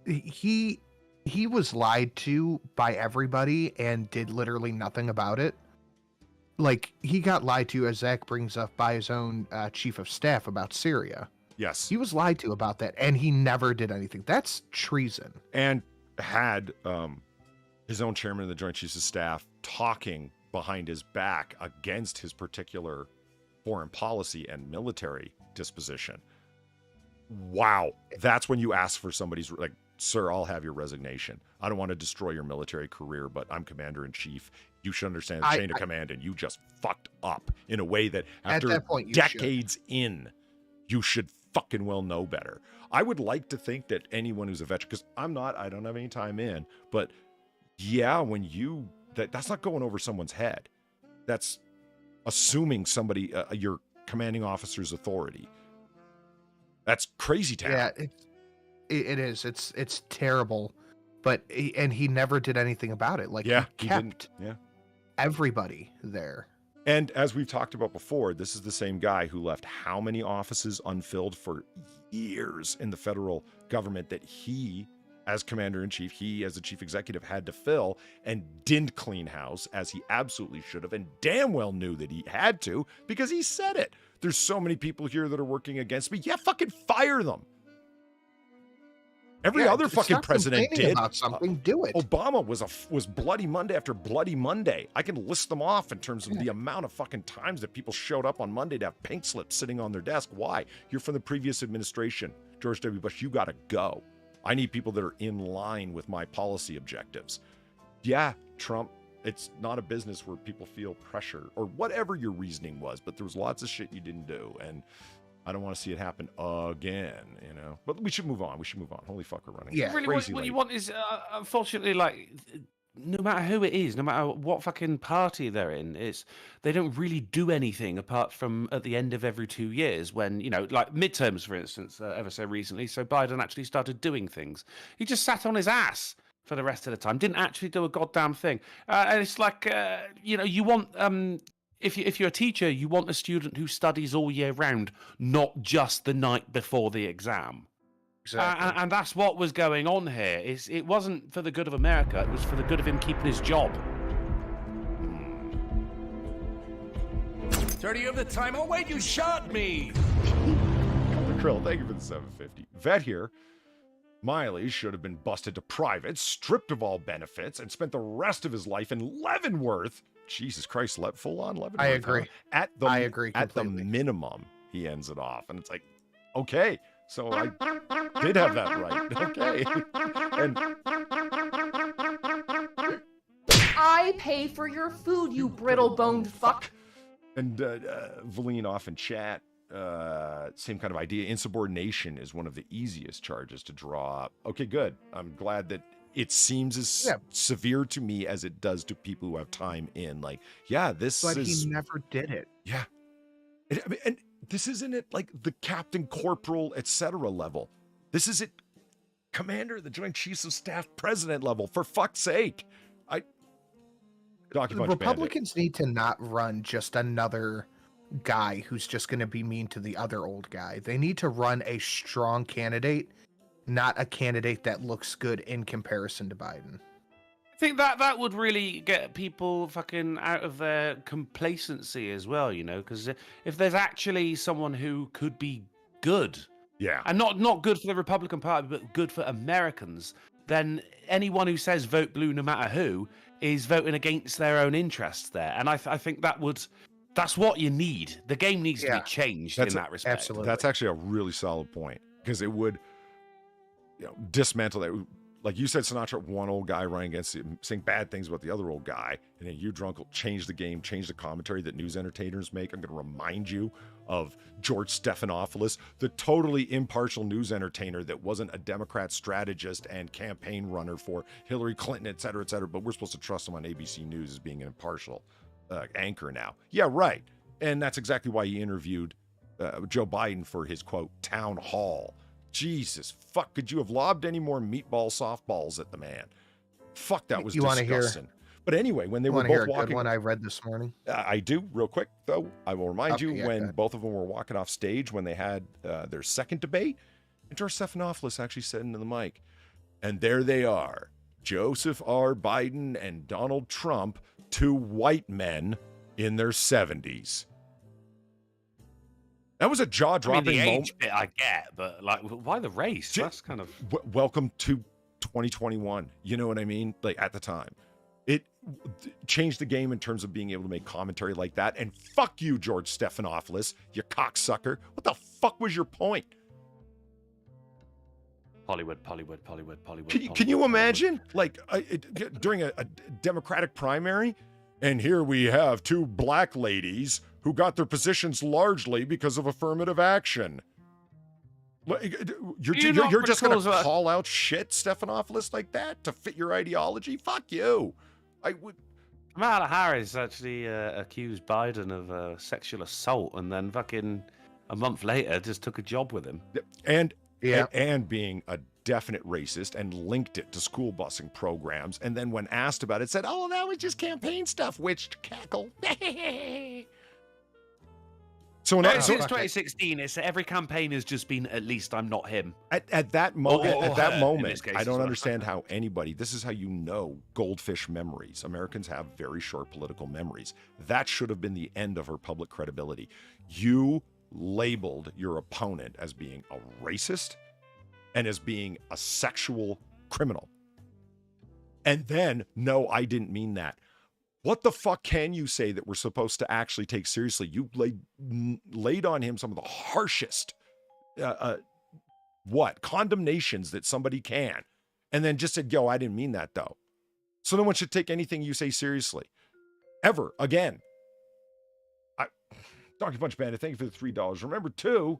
[SPEAKER 2] He was lied to by everybody and did literally nothing about it. Like, he got lied to, as Zach brings up, by his own chief of staff about Syria.
[SPEAKER 1] Yes,
[SPEAKER 2] He was lied to about that, and he never did anything. That's treason.
[SPEAKER 1] and had his own chairman of the Joint Chiefs of Staff talking behind his back against his particular foreign policy and military disposition. Wow, that's when you ask for somebody's, like, sir, I'll have your resignation. I don't want to destroy your military career, but I'm commander in chief. You should understand the chain of command, and you just fucked up in a way that after
[SPEAKER 2] that point, you
[SPEAKER 1] decades in, you should fucking well know better. I would like to think that anyone who's a veteran, because I don't have any time in, but yeah, when you, that's not going over someone's head. That's assuming somebody, your commanding officer's authority. That's crazy town.
[SPEAKER 2] Yeah, it is. It's terrible. But he never did anything about it. Like,
[SPEAKER 1] Yeah,
[SPEAKER 2] he
[SPEAKER 1] he
[SPEAKER 2] kept
[SPEAKER 1] didn't. Yeah.
[SPEAKER 2] everybody there.
[SPEAKER 1] And as we've talked about before, this is the same guy who left how many offices unfilled for years in the federal government that he, as commander-in-chief, he, as the chief executive, had to fill, and didn't clean house, as he absolutely should have, and damn well knew that he had to, because he said it. There's so many people here that are working against me. Yeah, fucking fire them. Every other fucking president did.
[SPEAKER 2] About something, do it.
[SPEAKER 1] Obama was Bloody Monday after Bloody Monday. I can list them off in terms of the amount of fucking times that people showed up on Monday to have pink slips sitting on their desk. Why? You're from the previous administration, George W. Bush. You got to go. I need people that are in line with my policy objectives. Yeah, Trump, it's not a business where people feel pressure or whatever your reasoning was, but there was lots of shit you didn't do, and I don't want to see it happen again, you know. But we should move on. Holy fuck, we're running.
[SPEAKER 2] Yeah.
[SPEAKER 3] Really,
[SPEAKER 1] crazy
[SPEAKER 3] what
[SPEAKER 1] late.
[SPEAKER 3] you want is, unfortunately, like, no matter who it is, no matter what fucking party they're in, they don't really do anything apart from at the end of every 2 years when, you know, like midterms, for instance, ever so recently. So Biden actually started doing things. He just sat on his ass for the rest of the time, didn't actually do a goddamn thing. And it's like, you know, you want... If you're a teacher, you want a student who studies all year round, not just the night before the exam.
[SPEAKER 2] Exactly.
[SPEAKER 3] And that's what was going on here. It wasn't for the good of America. It was for the good of him keeping his job.
[SPEAKER 9] 30 of the time. Oh, wait, you shot me!
[SPEAKER 1] Krill, thank you for the 750. Vet here. Miley should have been busted to private, stripped of all benefits, and spent the rest of his life in Leavenworth. Jesus Christ, full on Leavenworth.
[SPEAKER 2] I agree.
[SPEAKER 1] Huh?
[SPEAKER 2] I agree
[SPEAKER 1] At the
[SPEAKER 2] completely.
[SPEAKER 1] minimum, he ends it off. And it's like, okay, so I did have that right. Okay. And
[SPEAKER 4] I pay for your food, you brittle-boned fuck.
[SPEAKER 1] And Valine off in chat, same kind of idea. Insubordination is one of the easiest charges to draw up. Okay, good. I'm glad that it seems as severe to me as it does to people who have time in. Like, yeah, this
[SPEAKER 2] But
[SPEAKER 1] is...
[SPEAKER 2] he never did it.
[SPEAKER 1] Yeah. And this isn't at like the captain, corporal, etc. level. This is at commander, the Joint Chiefs of Staff, president level, for fuck's sake.
[SPEAKER 2] The Republicans need to not run just another guy who's just going to be mean to the other old guy. They need to run a strong candidate, not a candidate that looks good in comparison to Biden.
[SPEAKER 3] I think that would really get people fucking out of their complacency as well, you know, because if there's actually someone who could be good, and not good for the Republican Party, but good for Americans, then anyone who says vote blue no matter who is voting against their own interests there. And I think that's what you need. The game needs to be changed in that respect.
[SPEAKER 2] Absolutely.
[SPEAKER 1] That's actually a really solid point, because it would, dismantle that. Like you said, Sinatra, one old guy running against him, saying bad things about the other old guy, and then you, Drunkle, change the game, change the commentary that news entertainers make. I'm going to remind you of George Stephanopoulos, the totally impartial news entertainer that wasn't a Democrat strategist and campaign runner for Hillary Clinton, et cetera, but we're supposed to trust him on ABC News as being an impartial anchor now. Yeah, right. And that's exactly why he interviewed Joe Biden for his, quote, town hall. Jesus, fuck, could you have lobbed any more meatball softballs at the man? Fuck, that was disgusting. But anyway, when they were both walking...
[SPEAKER 2] Good one I read this morning?
[SPEAKER 1] I do, real quick, though. I will remind you when both of them were walking off stage when they had their second debate, and George Stephanopoulos actually said into the mic, and there they are, Joseph R. Biden and Donald Trump, two white men in their 70s. That was a jaw-dropping moment.
[SPEAKER 3] The age bit I get, but like, why the race? That's kind of...
[SPEAKER 1] Welcome to 2021. You know what I mean? Like, at the time. It changed the game in terms of being able to make commentary like that. And fuck you, George Stephanopoulos, you cocksucker. What the fuck was your point?
[SPEAKER 3] Hollywood.
[SPEAKER 1] Can you imagine? Like, during a Democratic primary, and here we have two black ladies who got their positions largely because of affirmative action. You're just going to call out shit, Stephanopoulos, like that to fit your ideology? Fuck you.
[SPEAKER 3] Kamala Harris actually accused Biden of sexual assault, and then fucking a month later just took a job with him.
[SPEAKER 1] And being a definite racist, and linked it to school busing programs, and then when asked about it said, oh, that was just campaign stuff, witch cackle.
[SPEAKER 3] Since 2016, it's every campaign has just been at least I'm not him.
[SPEAKER 1] At that moment, I don't understand how anybody. This is how you know goldfish memories. Americans have very short political memories. That should have been the end of her public credibility. You labeled your opponent as being a racist and as being a sexual criminal, and then no, I didn't mean that. What the fuck can you say that we're supposed to actually take seriously? You laid on him some of the harshest condemnations that somebody can, and then just said, yo, I didn't mean that though. So no one should take anything you say seriously ever again. Donkey Punch Bandit, thank you for the $3. Remember too,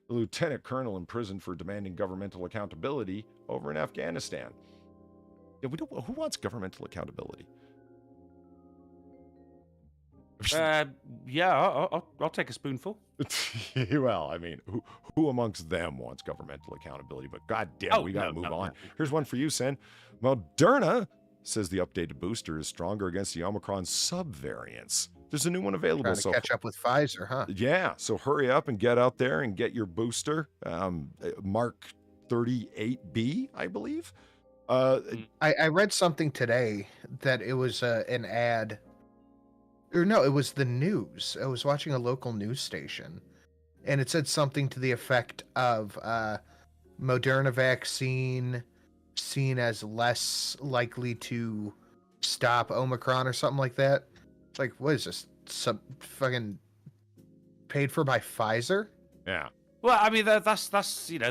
[SPEAKER 1] the lieutenant colonel in prison for demanding governmental accountability over in Afghanistan. Yeah, who wants governmental accountability?
[SPEAKER 3] I'll take a spoonful.
[SPEAKER 1] Well, I mean, who amongst them wants governmental accountability? But goddamn, we gotta move on. Here's one for you, Sen. Moderna says the updated booster is stronger against the Omicron subvariants. There's a new one available.
[SPEAKER 2] Trying to catch up with Pfizer, huh?
[SPEAKER 1] Yeah, so hurry up and get out there and get your booster. Mark 38B, I believe.
[SPEAKER 2] I read something today that it was an ad. Or no, it was the news. I was watching a local news station, and it said something to the effect of Moderna vaccine seen as less likely to stop Omicron or something like that. It's like, what is this? Fucking paid for by Pfizer?
[SPEAKER 1] Yeah.
[SPEAKER 3] Well, I mean, that's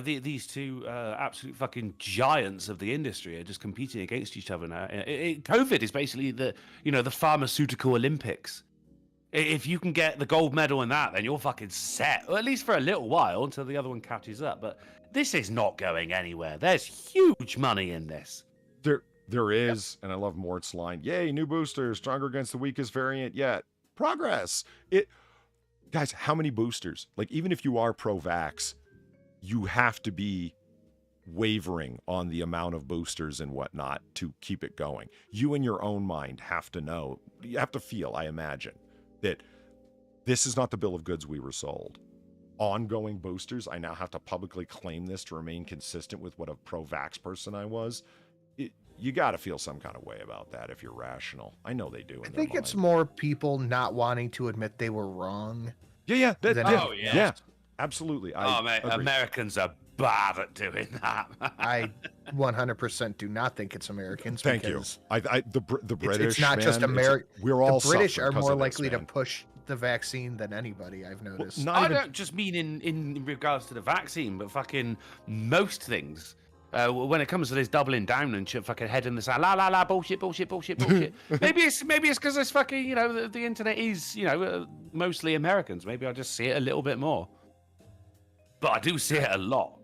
[SPEAKER 3] these two absolute fucking giants of the industry are just competing against each other now. COVID is basically the pharmaceutical Olympics. If you can get the gold medal in that, then you're fucking set, or at least for a little while until the other one catches up. But this is not going anywhere. There's huge money in this.
[SPEAKER 1] There is, and I love Mort's line, yay, new booster, stronger against the weakest variant yet. Progress. Guys, how many boosters? Like, even if you are pro-vax, you have to be wavering on the amount of boosters and whatnot to keep it going. You in your own mind have to know, you have to feel, I imagine, that This is not the bill of goods we were sold. Ongoing boosters, I now have to publicly claim this to remain consistent with what a pro-vax person I was. You got to feel some kind of way about that if you're rational. I know they do.
[SPEAKER 2] I think it's more people not wanting to admit they were wrong.
[SPEAKER 1] Yeah.
[SPEAKER 3] Yeah,
[SPEAKER 1] absolutely.
[SPEAKER 3] Mate, Americans are bad at doing that.
[SPEAKER 2] I 100% do not think it's Americans.
[SPEAKER 1] Thank you. The British.
[SPEAKER 2] It's not just America.
[SPEAKER 1] We're all
[SPEAKER 2] the British are more
[SPEAKER 1] this,
[SPEAKER 2] likely to
[SPEAKER 1] man.
[SPEAKER 2] push the vaccine than anybody. I've noticed.
[SPEAKER 3] I don't just mean in regards to the vaccine, but fucking most things. When it comes to this doubling down and shit, fucking head in the sand, la bullshit. maybe it's because it's fucking the internet is mostly Americans. Maybe I just see it a little bit more, but I do see it a lot.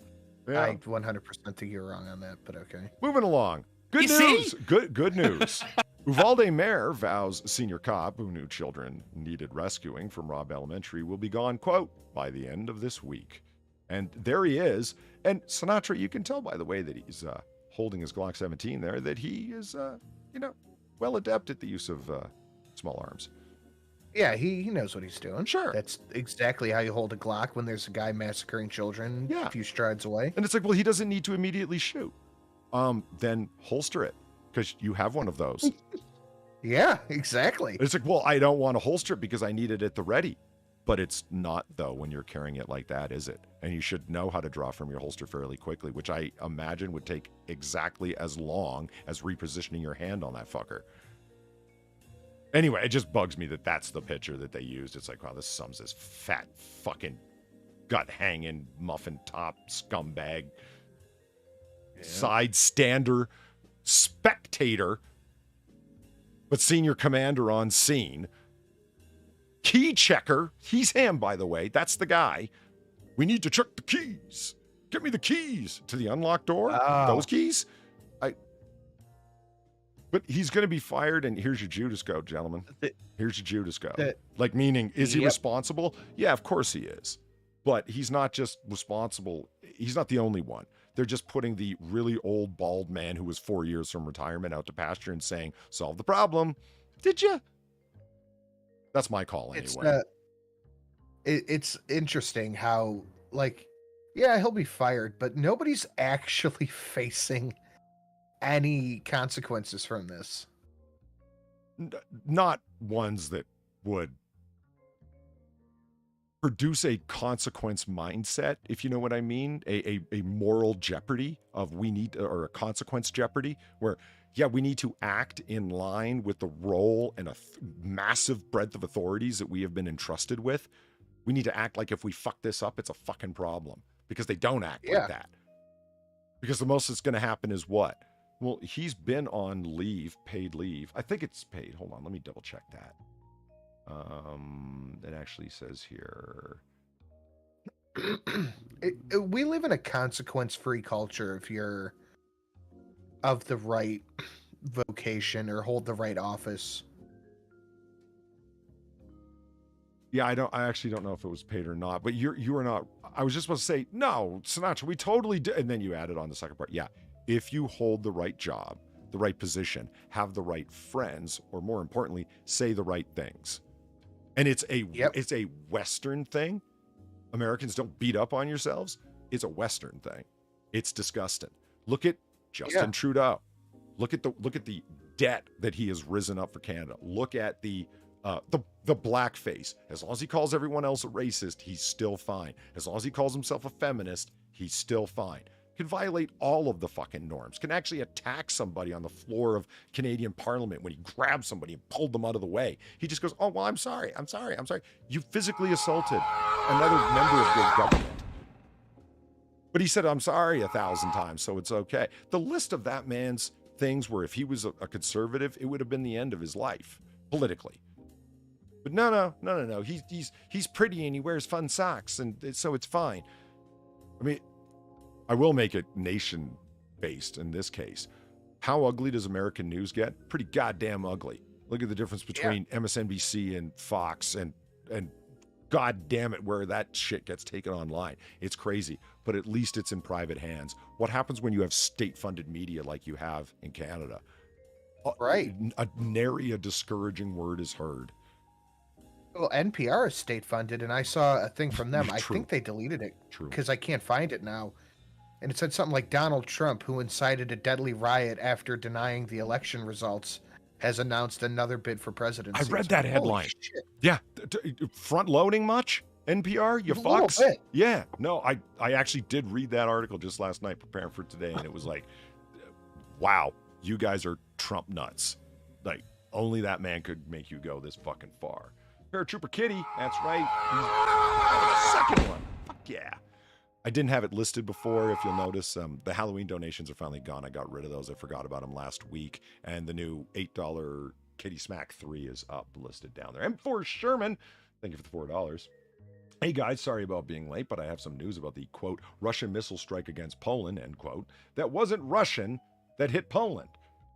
[SPEAKER 1] Yeah.
[SPEAKER 2] I 100% think you're wrong on that, but okay.
[SPEAKER 1] Moving along. Good news. Good news. Uvalde mayor vows senior cop who knew children needed rescuing from Robb Elementary will be gone, quote, by the end of this week. And there he is. And Sinatra, you can tell by the way that he's holding his Glock 17 there that he is, well adept at the use of small arms.
[SPEAKER 2] Yeah, he knows what he's doing.
[SPEAKER 1] Sure.
[SPEAKER 2] That's exactly how you hold a Glock when there's a guy massacring children a few strides away.
[SPEAKER 1] And it's like, well, he doesn't need to immediately shoot. Then holster it because you have one of those.
[SPEAKER 2] Yeah, exactly.
[SPEAKER 1] It's like, well, I don't want to holster it because I need it at the ready. But it's not, though, when you're carrying it like that, is it? And you should know how to draw from your holster fairly quickly, which I imagine would take exactly as long as repositioning your hand on that fucker. Anyway, it just bugs me that that's the picture that they used. It's like, wow, this sums this fat fucking gut-hanging, muffin-top scumbag, side stander, spectator, but senior commander on scene. Key checker. He's him, by the way. That's the guy. We need to check the keys. Give me the keys to the unlocked door. Those keys. But he's going to be fired, and here's your Judas go, gentlemen. Here's your Judas go. Like, meaning, is he responsible? Yeah, of course he is. But he's not just responsible. He's not the only one. They're just putting the really old, bald man who was 4 years from retirement out to pasture and saying, solve the problem. Did you? That's my call anyway.
[SPEAKER 2] It's interesting how, like, yeah, he'll be fired, but nobody's actually facing any consequences from this.
[SPEAKER 1] Not ones that would produce a consequence mindset, if you know what I mean, a moral jeopardy of or a consequence jeopardy where, yeah, we need to act in line with the role and a massive breadth of authorities that we have been entrusted with. We need to act like if we fuck this up, it's a fucking problem because they don't act like that. Because the most that's going to happen is what? Well, he's been on leave, paid leave. I think it's paid. Hold on, let me double check that. It actually says here.
[SPEAKER 2] We live in a consequence-free culture if you're of the right vocation or hold the right office.
[SPEAKER 1] Yeah, I actually don't know if it was paid or not, but you are not. I was just supposed to say, no, Sinatra, we totally did. And then you added on the second part. Yeah, if you hold the right job, the right position, have the right friends, or more importantly, say the right things. And it's a Western thing. Americans don't beat up on yourselves. It's a Western thing. It's disgusting. Look at Justin Trudeau. Look at the debt that he has risen up for Canada. Look at the blackface. As long as he calls everyone else a racist, he's still fine. As long as he calls himself a feminist, he's still fine. Can violate all of the fucking norms. Can actually attack somebody on the floor of Canadian Parliament when he grabbed somebody and pulled them out of the way. He just goes, oh, well, I'm sorry. You physically assaulted another member of your government. But he said, I'm sorry 1,000 times, so it's okay. The list of that man's things where if he was a conservative, it would have been the end of his life, politically. But no. He's pretty and he wears fun socks, and so it's fine. I mean, I will make it nation-based in this case. How ugly does American news get? Pretty goddamn ugly. Look at the difference between MSNBC and Fox and God damn it, where that shit gets taken online. It's crazy, but at least it's in private hands. What happens when you have state-funded media like you have in Canada?
[SPEAKER 2] Right.
[SPEAKER 1] Nary a discouraging word is heard.
[SPEAKER 2] Well, NPR is state funded, and I saw a thing from them. I
[SPEAKER 1] True.
[SPEAKER 2] think they deleted it
[SPEAKER 1] True.
[SPEAKER 2] because I can't find it now. And it said something like Donald Trump, who incited a deadly riot after denying the election results, has announced another bid for presidency.
[SPEAKER 1] I read that
[SPEAKER 2] Holy
[SPEAKER 1] headline.
[SPEAKER 2] shit.
[SPEAKER 1] Yeah. Front loading much? NPR? You
[SPEAKER 2] A little
[SPEAKER 1] fucks?
[SPEAKER 2] bit.
[SPEAKER 1] Yeah. No, I actually did read that article just last night preparing for today, and it was like, wow, you guys are Trump nuts. Like, only that man could make you go this fucking far. Paratrooper Kitty, that's right. The second one. Fuck yeah. I didn't have it listed before, if you'll notice. The Halloween donations are finally gone. I got rid of those. I forgot about them last week. And the new $8 Kitty Smack 3 is up, listed down there. M4 Sherman, thank you for the $4. Hey guys, sorry about being late, but I have some news about the, quote, Russian missile strike against Poland, end quote. That wasn't Russian that hit Poland.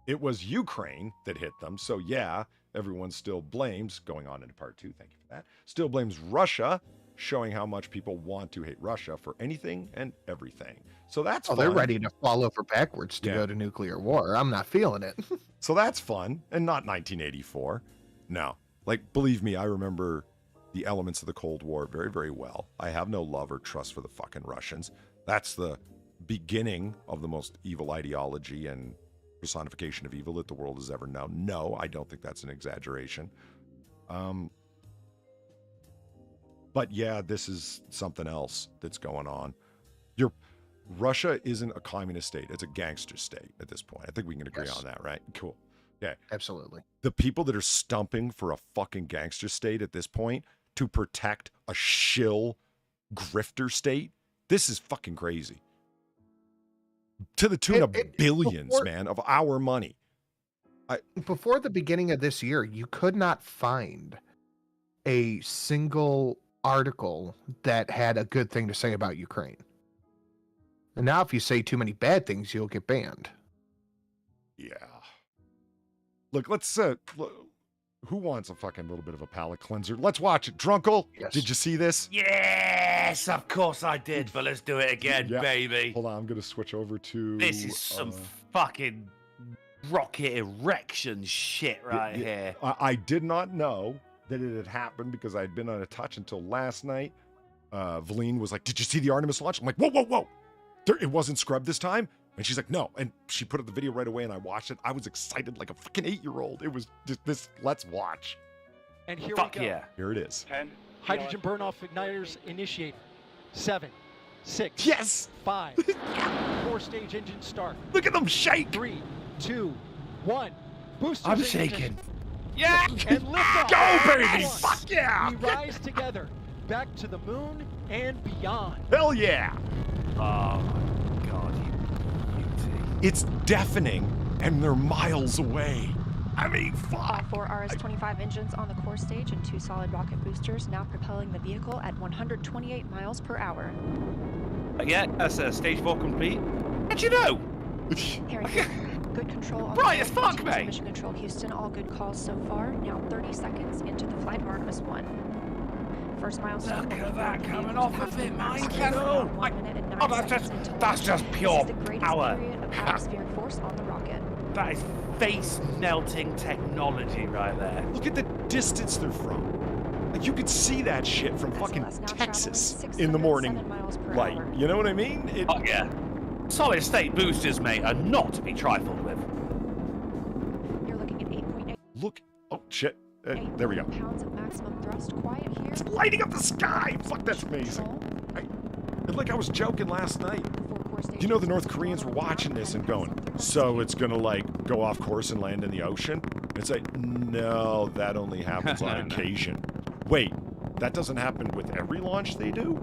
[SPEAKER 1] It was Ukraine that hit them. So yeah, everyone still blames, going on into part 2, thank you for that, still blames Russia, showing how much people want to hate Russia for anything and everything. So that's fun.
[SPEAKER 2] They're ready to fall over backwards to go to nuclear war. I'm not feeling it.
[SPEAKER 1] So that's fun, and not 1984. No. Like, believe me, I remember the elements of the Cold War very, very well. I have no love or trust for the fucking Russians. That's the beginning of the most evil ideology and personification of evil that the world has ever known. No, I don't think that's an exaggeration. But yeah, this is something else that's going on. Russia isn't a communist state. It's a gangster state at this point. I think we can agree on that, right? Cool. Yeah.
[SPEAKER 2] Absolutely.
[SPEAKER 1] The people that are stumping for a fucking gangster state at this point to protect a shill grifter state, this is fucking crazy. To the tune of billions, man, of our money.
[SPEAKER 2] Before the beginning of this year, you could not find a single article that had a good thing to say about Ukraine. And now if you say too many bad things, you'll get banned.
[SPEAKER 1] Yeah. Look, let's who wants a fucking little bit of a palate cleanser? Let's watch it. Drunkle,
[SPEAKER 2] Yes.
[SPEAKER 1] Did you see this?
[SPEAKER 9] Yes, of course I did, but let's do it again,
[SPEAKER 1] Yeah.
[SPEAKER 9] baby.
[SPEAKER 1] Hold on, I'm going to switch over to...
[SPEAKER 3] This is some fucking rocket erection shit right here.
[SPEAKER 1] I did not know that it had happened because I had been on a touch until last night. Valine was like, did you see the Artemis launch? I'm like, whoa. It wasn't scrubbed this time? And she's like, no. And she put up the video right away and I watched it. I was excited like a fucking 8-year-old. It was just this, let's watch.
[SPEAKER 10] And here
[SPEAKER 3] Fuck
[SPEAKER 10] we go.
[SPEAKER 3] yeah.
[SPEAKER 1] Here it is.
[SPEAKER 10] 10. Hydrogen burn-off igniters initiate. 7, 6,
[SPEAKER 1] Yes!
[SPEAKER 10] 5, 4-stage engine start.
[SPEAKER 1] Look at them shake!
[SPEAKER 10] 3, 2, 1. Boosters
[SPEAKER 3] I'm
[SPEAKER 10] in
[SPEAKER 3] shaking.
[SPEAKER 10] ignition.
[SPEAKER 3] Yeah!
[SPEAKER 10] And lift off.
[SPEAKER 1] Go, baby!
[SPEAKER 10] One.
[SPEAKER 1] Fuck yeah!
[SPEAKER 10] We rise together, back to the moon and beyond.
[SPEAKER 1] Hell yeah!
[SPEAKER 3] Oh my god, you beauty.
[SPEAKER 1] It's deafening and they're miles away. I mean,
[SPEAKER 11] All
[SPEAKER 1] fuck.
[SPEAKER 11] 4 RS-25 engines on the core stage and 2 solid rocket boosters now propelling the vehicle at 128 miles per hour.
[SPEAKER 3] Yeah, that's stage 4 complete. How'd you know?
[SPEAKER 11] Harry, good control on
[SPEAKER 3] Bright
[SPEAKER 11] the
[SPEAKER 3] as fuck,
[SPEAKER 11] to
[SPEAKER 3] mate.
[SPEAKER 11] Mission Control Houston, all good calls so far. Now 30 seconds into the flight of Artemis 1. First milestone.
[SPEAKER 3] Look at that coming off of it, mate.
[SPEAKER 11] Oh,
[SPEAKER 3] That's just pure
[SPEAKER 11] the greatest
[SPEAKER 3] power.
[SPEAKER 11] period of atmospheric force on the rocket.
[SPEAKER 3] That is face-melting technology right there.
[SPEAKER 1] Look at the distance they're from. Like, you could see that shit from fucking
[SPEAKER 11] SLS now
[SPEAKER 1] Texas
[SPEAKER 11] traveling
[SPEAKER 1] in the
[SPEAKER 11] 607
[SPEAKER 1] morning
[SPEAKER 11] miles per
[SPEAKER 1] light.
[SPEAKER 11] hour.
[SPEAKER 1] You know what I mean?
[SPEAKER 3] Oh yeah. Solid state boosters, mate, are not to be trifled with.
[SPEAKER 11] You're looking at 8.8
[SPEAKER 1] Look. Oh, shit. There we go.
[SPEAKER 11] pounds of maximum thrust. Quiet here.
[SPEAKER 1] It's lighting up the sky. Fuck, that's amazing. Like I was joking last night. You know, the North Koreans were watching this and going, so it's going to, like, go off course and land in the ocean? It's like, no, that only happens on occasion. Wait, that doesn't happen with every launch they do?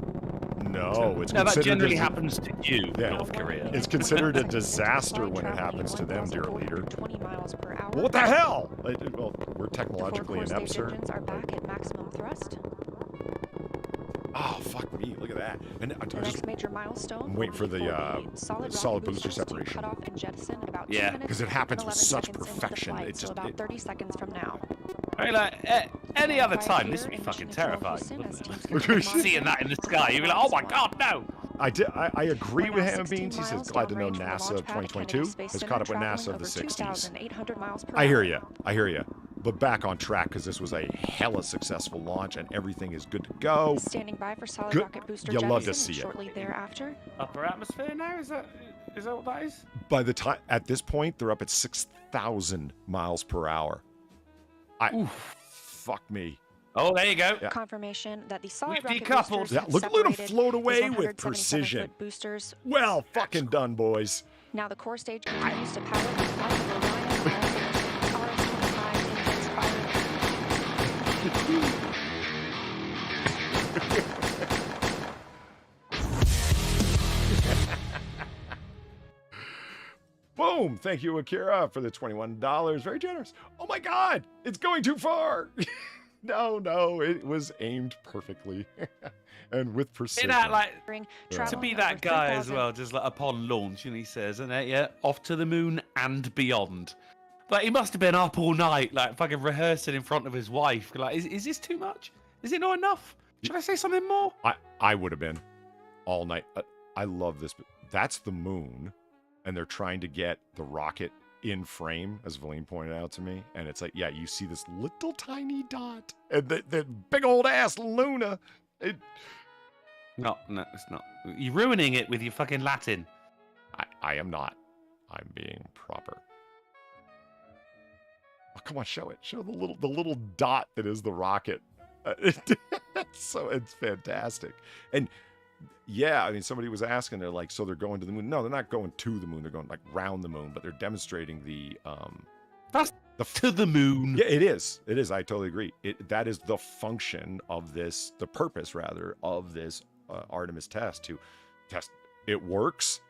[SPEAKER 1] No, it's
[SPEAKER 3] No, that
[SPEAKER 1] considered
[SPEAKER 3] generally
[SPEAKER 1] as-
[SPEAKER 3] happens to you,
[SPEAKER 1] Yeah.
[SPEAKER 3] North Korea.
[SPEAKER 1] It's considered a disaster when it happens to them, dear leader. Well, what the hell? Well, we're technologically inept, sir.
[SPEAKER 11] Engines are back at maximum thrust.
[SPEAKER 1] Oh, fuck me. Look at that. And I
[SPEAKER 11] The
[SPEAKER 1] just
[SPEAKER 11] next major milestone.
[SPEAKER 1] I'm waiting for the
[SPEAKER 11] solid
[SPEAKER 1] booster separation.
[SPEAKER 11] Cut off and jettison at about 2
[SPEAKER 1] Yeah,
[SPEAKER 11] minutes
[SPEAKER 1] because it happens
[SPEAKER 11] and
[SPEAKER 1] with
[SPEAKER 11] 11
[SPEAKER 1] such
[SPEAKER 11] seconds into the
[SPEAKER 1] perfection.
[SPEAKER 11] flight,
[SPEAKER 1] It
[SPEAKER 11] so
[SPEAKER 1] just
[SPEAKER 11] about 30 seconds from now.
[SPEAKER 3] I mean, like, any other time, this would be fucking terrifying. wouldn't it? Seeing that in the sky, you'd be like, oh my god, no!
[SPEAKER 1] I agree with Ham Beans. He says, glad to know NASA of 2022 has caught up with NASA of the 60s. I hear you. but back on track because this was a hella successful launch and everything is good to go.
[SPEAKER 11] Standing by for solid
[SPEAKER 1] Good.
[SPEAKER 11] rocket booster
[SPEAKER 1] You'll love to
[SPEAKER 11] jettison
[SPEAKER 1] see it.
[SPEAKER 11] shortly thereafter.
[SPEAKER 3] Upper atmosphere now? Is that what that is?
[SPEAKER 1] By the time, at this point, they're up at 6,000 miles per hour. Fuck me.
[SPEAKER 3] Oh, there you go.
[SPEAKER 1] Yeah.
[SPEAKER 11] Confirmation that the solid
[SPEAKER 3] We've
[SPEAKER 11] rocket
[SPEAKER 3] decoupled.
[SPEAKER 11] boosters
[SPEAKER 1] Yeah,
[SPEAKER 11] have
[SPEAKER 1] look at them
[SPEAKER 11] separated.
[SPEAKER 1] float
[SPEAKER 11] These
[SPEAKER 1] away with
[SPEAKER 11] 177
[SPEAKER 1] precision.
[SPEAKER 11] foot boosters.
[SPEAKER 1] Well, fucking done, boys.
[SPEAKER 11] Now the core stage continues to power the modular Rhino and RS-25 engines firing.
[SPEAKER 1] Boom! Thank you, Akira, for the $21. Very generous. Oh my God! It's going too far! No, it was aimed perfectly. And with precision.
[SPEAKER 3] That, like,
[SPEAKER 1] Yeah.
[SPEAKER 3] to be that guy as well, just like upon launch, and he says, and yeah, off to the moon and beyond. Like, he must have been up all night, like, fucking rehearsing in front of his wife. Like, is this too much? Is it not enough? Should I say something more?
[SPEAKER 1] I would have been all night. I love this. But that's the moon, and they're trying to get the rocket in frame, as Valine pointed out to me. And it's like, yeah, you see this little tiny dot, and the big old ass Luna.
[SPEAKER 3] No, it's not. You're ruining it with your fucking Latin.
[SPEAKER 1] I am not. I'm being proper. Oh, come on, show it. Show the little dot that is the rocket. So it's fantastic. And yeah, I mean, somebody was asking, they're like, so they're going to the moon? No, they're not going to the moon. They're going like round the moon, but they're demonstrating
[SPEAKER 3] to the moon.
[SPEAKER 1] Yeah, it is. It is. I totally agree. That is the function of this, the purpose rather of this Artemis test, to test it works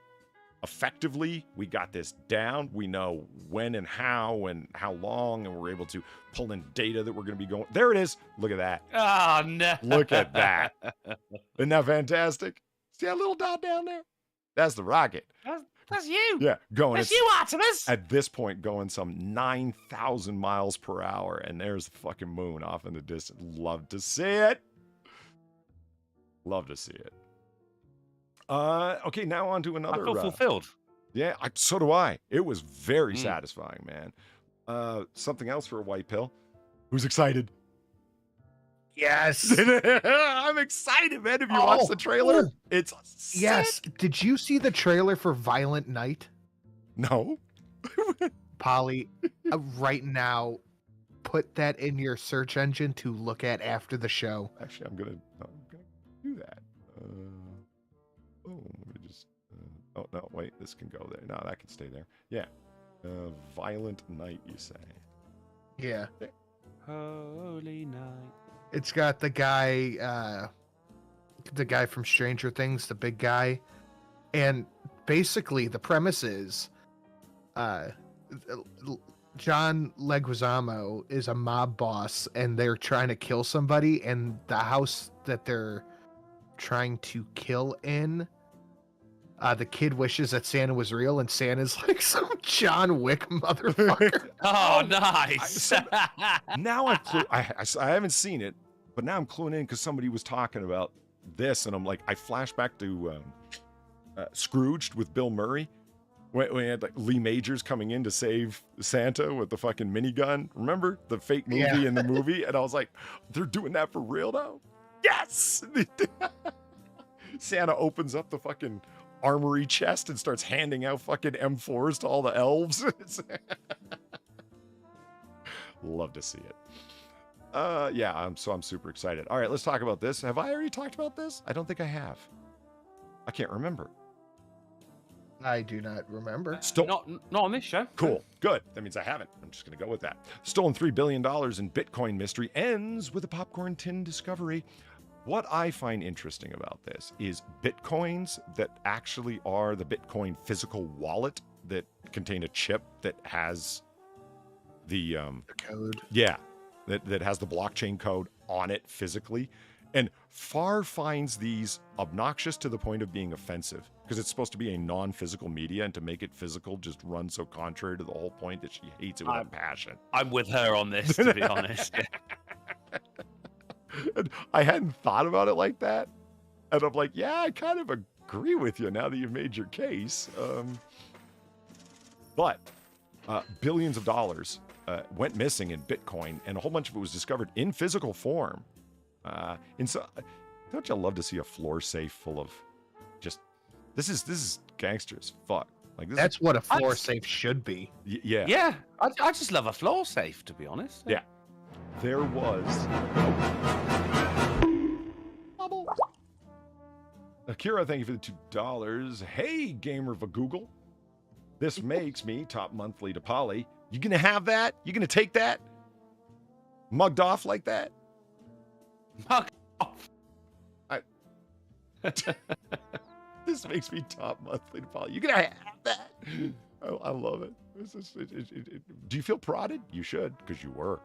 [SPEAKER 1] effectively. We got this down. We know when and how long, and we're able to pull in data that we're going to be going. There it is. Look at that.
[SPEAKER 3] Oh, no.
[SPEAKER 1] Look at that. Isn't that fantastic? See that little dot down there? That's the rocket.
[SPEAKER 3] That's you.
[SPEAKER 1] Yeah, going.
[SPEAKER 3] That's you, Artemis.
[SPEAKER 1] At this point, going some 9,000 miles per hour, and there's the fucking moon off in the distance. Love to see it. Love to see it. Okay, now on to another.
[SPEAKER 3] I feel fulfilled.
[SPEAKER 1] Yeah, so do I. It was very satisfying, man. Something else for a white pill. Who's excited?
[SPEAKER 2] Yes.
[SPEAKER 1] I'm excited, man. Have you watched the trailer? It's sick.
[SPEAKER 2] Yes. Did you see the trailer for Violent Night?
[SPEAKER 1] No.
[SPEAKER 2] Polly, right now, put that in your search engine to look at after the show.
[SPEAKER 1] Actually, I'm gonna do that. Let me just. Oh no, wait. This can go there. No, that can stay there. Yeah. Violent Night, you say?
[SPEAKER 2] Yeah.
[SPEAKER 3] Holy night.
[SPEAKER 2] It's got the guy from Stranger Things, the big guy, and basically the premise is, John Leguizamo is a mob boss, and they're trying to kill somebody, and the house that they're trying to kill in, the kid wishes that Santa was real, and Santa's like some John Wick motherfucker.
[SPEAKER 3] Oh, nice.
[SPEAKER 1] Now I haven't seen it, but now I'm cluing in because somebody was talking about this, and I'm like, I flash back to Scrooged with Bill Murray, when we had like Lee Majors coming in to save Santa with the fucking minigun. Remember the fake movie in the movie? And I was like, they're doing that for real now? Yes! Santa opens up the fucking armory chest and starts handing out fucking M4s to all the elves. Love to see it. Yeah, I'm super excited. All right, let's talk about this. Have I already talked about this? I don't think I have. I can't remember.
[SPEAKER 2] I do not remember.
[SPEAKER 3] Not on this show.
[SPEAKER 1] Cool. Good. That means I haven't. I'm just going to go with that. Stolen $3 billion in Bitcoin mystery ends with a popcorn tin discovery. What I find interesting about this is Bitcoins that actually are the Bitcoin physical wallet that contain a chip that has the
[SPEAKER 2] code.
[SPEAKER 1] Yeah, that has the blockchain code on it physically. And Farr finds these obnoxious to the point of being offensive because it's supposed to be a non-physical media, and to make it physical just runs so contrary to the whole point that she hates it with a passion.
[SPEAKER 3] I'm with her on this, to be honest.
[SPEAKER 1] And I hadn't thought about it like that. And I'm like, yeah, I kind of agree with you now that you've made your case. But billions of dollars went missing in Bitcoin, and a whole bunch of it was discovered in physical form. And so, don't you love to see a floor safe full of just this is gangster as fuck. Like
[SPEAKER 2] that's what a floor safe should be.
[SPEAKER 1] Yeah.
[SPEAKER 3] Yeah. I just love a floor safe, to be honest.
[SPEAKER 1] Yeah. There was. Akira, thank you for the $2. Hey, gamer of a Google. This makes me top monthly to Polly. You gonna have that? You gonna take that? Mugged off like that?
[SPEAKER 3] Mugged off.
[SPEAKER 1] This makes me top monthly to Polly. You gonna have that? I love it. Do you feel prodded? You should, because you were.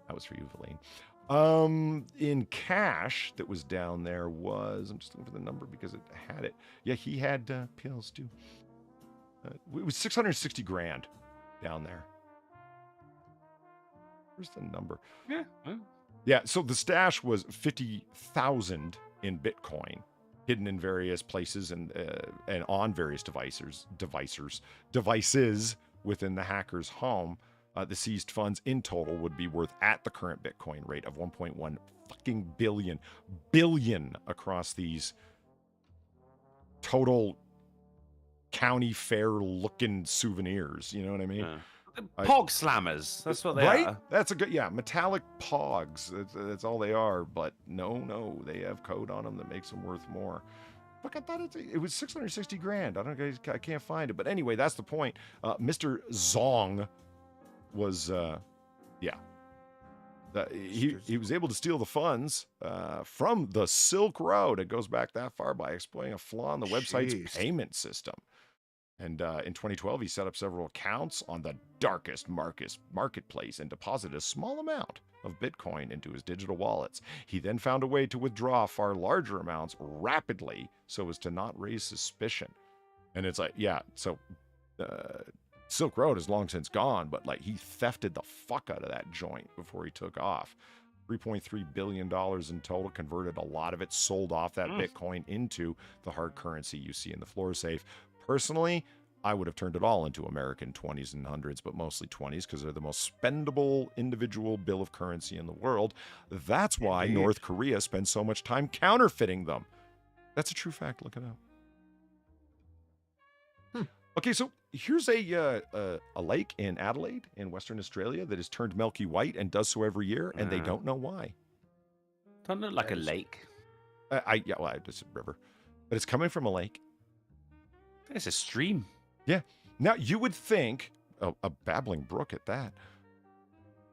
[SPEAKER 1] That was for you, Valine. In cash that was down there was, I'm just looking for the number because it had it. Yeah, he had pills too. It was 660 grand down there. Where's the number?
[SPEAKER 3] Yeah.
[SPEAKER 1] Yeah, so the stash was 50,000 in Bitcoin, hidden in various places and on various devices within the hacker's home. The seized funds in total would be worth at the current Bitcoin rate of 1.1 fucking billion across these total county fair looking souvenirs. You know what I mean?
[SPEAKER 3] Pog slammers. That's what they are.
[SPEAKER 1] That's a good, metallic pogs. That's all they are. But no, they have code on them that makes them worth more. Fuck, I thought it was 660 grand. I can't find it. But anyway, that's the point. Mr. Zong was, he was able to steal the funds from the Silk Road. It goes back that far by exploiting a flaw in the website's payment system. And in 2012, he set up several accounts on the darkest marketplace and deposited a small amount of Bitcoin into his digital wallets. He then found a way to withdraw far larger amounts rapidly so as to not raise suspicion. And it's like, Silk Road is long since gone, but like he thefted the fuck out of that joint before he took off. $3.3 billion in total, converted a lot of it, sold off that Bitcoin into the hard currency you see in the floor safe. Personally, I would have turned it all into American 20s and 100s, but mostly 20s because they're the most spendable individual bill of currency in the world. That's why North Korea spends so much time counterfeiting them. That's a true fact. Look it up. Okay, so here's a lake in Adelaide in Western Australia that has turned milky white and does so every year, and they don't know why.
[SPEAKER 3] Doesn't look like a lake.
[SPEAKER 1] It's a river, but it's coming from a lake.
[SPEAKER 3] It's a stream.
[SPEAKER 1] Yeah. Now, you would think a babbling brook at that.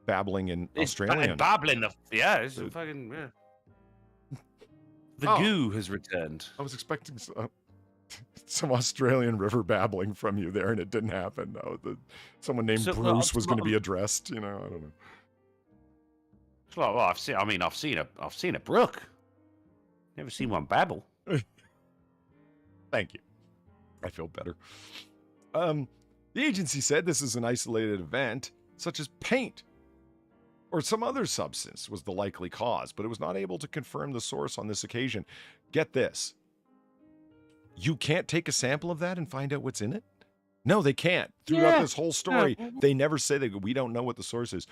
[SPEAKER 1] Babbling in Australian.
[SPEAKER 3] Babbling. It's a fucking... Yeah. The goo has returned.
[SPEAKER 1] I was expecting some Australian river babbling from you there, and it didn't happen. No, someone named Bruce was going to be addressed. I don't know.
[SPEAKER 3] It's like, well, I've seen a brook. Never seen one babble.
[SPEAKER 1] Thank you. I feel better. The agency said this is an isolated event, such as paint or some other substance was the likely cause, but it was not able to confirm the source on this occasion. Get this. You can't take a sample of that and find out what's in it? No, they can't. Throughout this whole story, they never say that we don't know what the source is.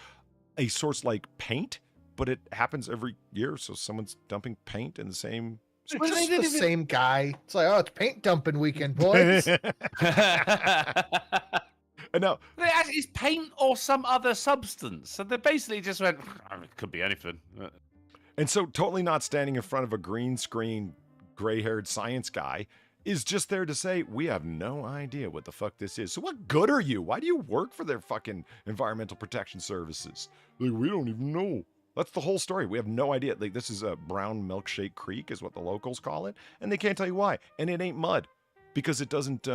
[SPEAKER 1] A source like paint, but it happens every year, so someone's dumping paint in the same...
[SPEAKER 2] It's just the same guy. It's like, it's paint dumping weekend, boys.
[SPEAKER 1] And now,
[SPEAKER 3] it's paint or some other substance. So they basically just went, it could be anything.
[SPEAKER 1] And so totally not standing in front of a green screen, gray-haired science guy is just there to say, we have no idea what the fuck this is. So what good are you? Why do you work for their fucking environmental protection services? Like, we don't even know. That's the whole story. We have no idea. Like, this is a brown milkshake creek is what the locals call it. And they can't tell you why. And it ain't mud because it doesn't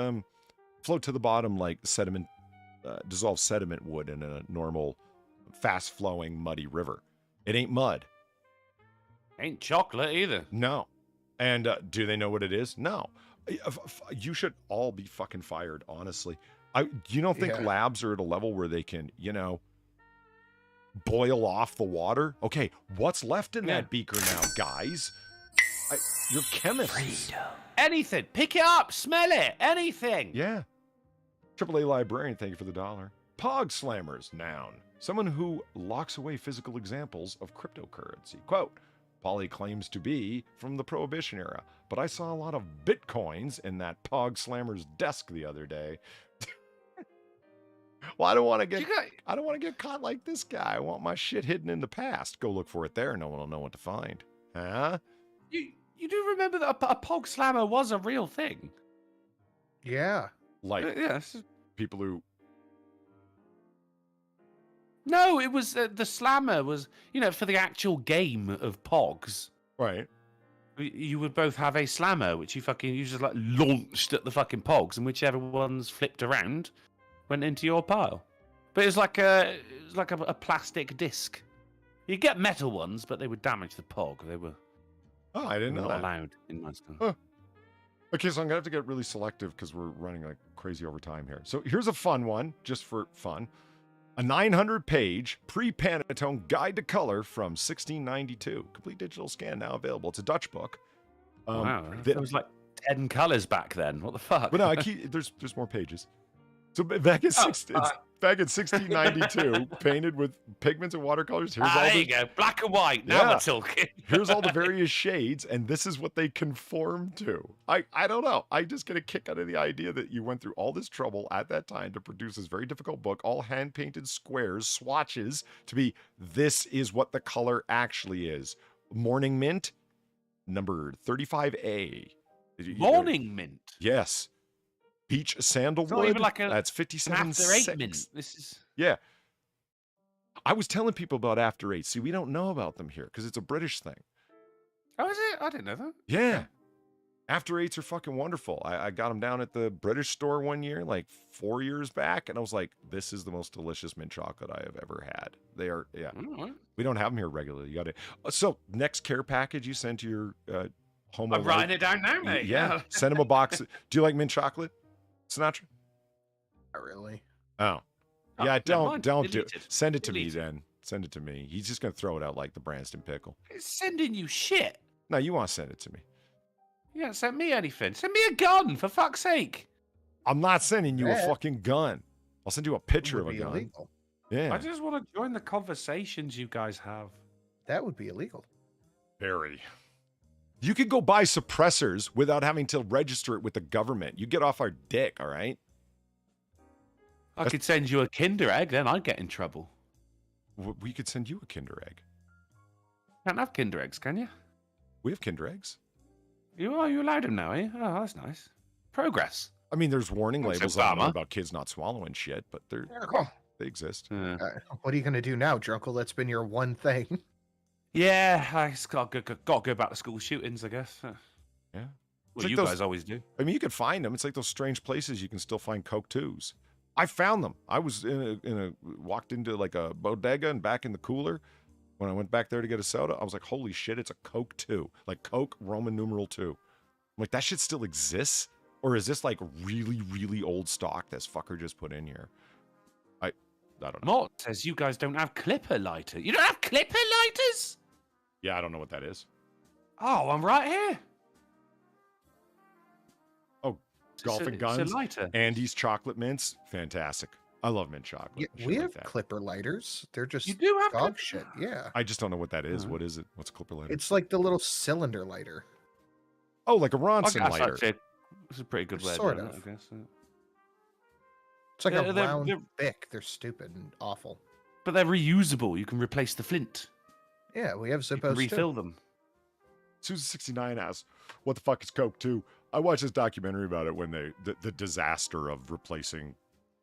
[SPEAKER 1] float to the bottom like sediment, dissolved sediment would in a normal, fast-flowing, muddy river. It ain't mud.
[SPEAKER 3] Ain't chocolate either.
[SPEAKER 1] No. And do they know what it is? No. You should all be fucking fired, honestly. You don't think labs are at a level where they can, boil off the water? Okay, what's left in that beaker now, guys? You're chemists.
[SPEAKER 3] Freedom. Anything. Pick it up. Smell it. Anything.
[SPEAKER 1] Yeah. AAA librarian, thank you for the $1. Pog slammers, noun. Someone who locks away physical examples of cryptocurrency. Quote, Polly claims to be from the Prohibition era, but I saw a lot of bitcoins in that Pog slammer's desk the other day. Well, I don't want to get caught like this guy. I want my shit hidden in the past. Go look for it there. No one will know what to find. Huh?
[SPEAKER 3] You do remember that a Pog slammer was a real thing?
[SPEAKER 2] Yeah.
[SPEAKER 1] Like
[SPEAKER 3] yes.
[SPEAKER 1] People who...
[SPEAKER 3] No, it was the slammer was, for the actual game of Pogs.
[SPEAKER 1] Right.
[SPEAKER 3] You would both have a slammer, which you just like launched at the fucking Pogs, and whichever ones flipped around went into your pile. But it was like a plastic disc. You get metal ones, but they would damage the Pog. They were.
[SPEAKER 1] Oh, I didn't know that.
[SPEAKER 3] Allowed in my school.
[SPEAKER 1] Huh. Okay, so I'm gonna have to get really selective because we're running like crazy over time here. So here's a fun one, just for fun. A 900-page pre-Pantone guide to color from 1692. Complete digital scan now available. It's a Dutch book.
[SPEAKER 3] Wow, there was like 10 colors back then. What the fuck?
[SPEAKER 1] But no, there's more pages. So back in 1692, painted with pigments and watercolors. Here's all
[SPEAKER 3] there you go, black and white. Now we're talking.
[SPEAKER 1] Here's all the various shades, and this is what they conform to. I don't know. I just get a kick out of the idea that you went through all this trouble at that time to produce this very difficult book, all hand-painted squares, swatches, to be, this is what the color actually is. Morning Mint, number 35A.
[SPEAKER 3] Morning Mint?
[SPEAKER 1] Yes. Peach Sandalwood,
[SPEAKER 3] like
[SPEAKER 1] that's 57.6.
[SPEAKER 3] Mint. This is...
[SPEAKER 1] Yeah. I was telling people about After 8. See, we don't know about them here because it's a British thing.
[SPEAKER 3] Oh, is it? I didn't know that.
[SPEAKER 1] Yeah. After 8s are fucking wonderful. I got them down at the British store one year, like 4 years back, and I was like, this is the most delicious mint chocolate I have ever had. They are, yeah.
[SPEAKER 3] Mm-hmm.
[SPEAKER 1] We don't have them here regularly. You got it. So, next care package you send to your home.
[SPEAKER 3] I'm writing it down now, mate.
[SPEAKER 1] Yeah. Send them a box. Do you like mint chocolate, Sinatra?
[SPEAKER 2] Not really.
[SPEAKER 1] Oh. Yeah, don't do it.
[SPEAKER 3] Deleted.
[SPEAKER 1] Send it to me then. Send it to me. He's just going to throw it out like the Branston pickle.
[SPEAKER 3] It's sending you shit.
[SPEAKER 1] No, you want to send it to me.
[SPEAKER 3] You don't send me anything. Send me a gun, for fuck's sake.
[SPEAKER 1] I'm not sending you a fucking gun. I'll send you a picture of a gun.
[SPEAKER 2] Illegal.
[SPEAKER 1] Yeah.
[SPEAKER 3] I just want to join the conversations you guys have.
[SPEAKER 2] That would be illegal.
[SPEAKER 1] Very. You could go buy suppressors without having to register it with the government. You get off our dick, all right?
[SPEAKER 3] I could send you a Kinder Egg, then I'd get in trouble.
[SPEAKER 1] We could send you a Kinder Egg.
[SPEAKER 3] Can't have Kinder Eggs, can you?
[SPEAKER 1] We have Kinder Eggs.
[SPEAKER 3] You allowed them now, eh? Oh, that's nice. Progress.
[SPEAKER 1] I mean, there's warning
[SPEAKER 3] Thanks,
[SPEAKER 1] labels on them about kids not swallowing shit, but they exist.
[SPEAKER 2] What are you going to do now, Drunkle? That's been your one thing.
[SPEAKER 3] Yeah, I just got to go back to school shootings, I guess.
[SPEAKER 1] Yeah.
[SPEAKER 3] Well,
[SPEAKER 1] like
[SPEAKER 3] you guys always do.
[SPEAKER 1] I mean, you can find them. It's like those strange places you can still find Coke 2s. I found them. I was walked into like a bodega and back in the cooler. When I went back there to get a soda, I was like, holy shit, it's a Coke 2. Like Coke Roman numeral 2. I'm like, that shit still exists? Or is this like really, really old stock this fucker just put in here? I don't know.
[SPEAKER 3] Mort says you guys don't have clipper lighter. You don't have clipper lighters?
[SPEAKER 1] Yeah, I don't know what that is.
[SPEAKER 3] Oh, I'm right here.
[SPEAKER 1] Oh, golfing guns.
[SPEAKER 3] It's a lighter.
[SPEAKER 1] Andy's chocolate mints. Fantastic. I love mint chocolate.
[SPEAKER 2] Yeah, we have clipper lighters. They're just
[SPEAKER 3] you do have
[SPEAKER 2] dog shit. Yeah.
[SPEAKER 1] I just don't know what that is. What is it? What's a clipper lighter?
[SPEAKER 2] It's like the little cylinder lighter.
[SPEAKER 1] Oh, like a Ronson lighter.
[SPEAKER 3] It's a pretty good way.
[SPEAKER 2] Sort of.
[SPEAKER 3] I guess.
[SPEAKER 2] It's like a round thick. They're stupid and awful.
[SPEAKER 3] But they're reusable. You can replace the flint.
[SPEAKER 2] Yeah, we have Zippos
[SPEAKER 3] You can refill them.
[SPEAKER 1] Susan69 asks, what the fuck is Coke 2? I watched this documentary about it when the disaster of replacing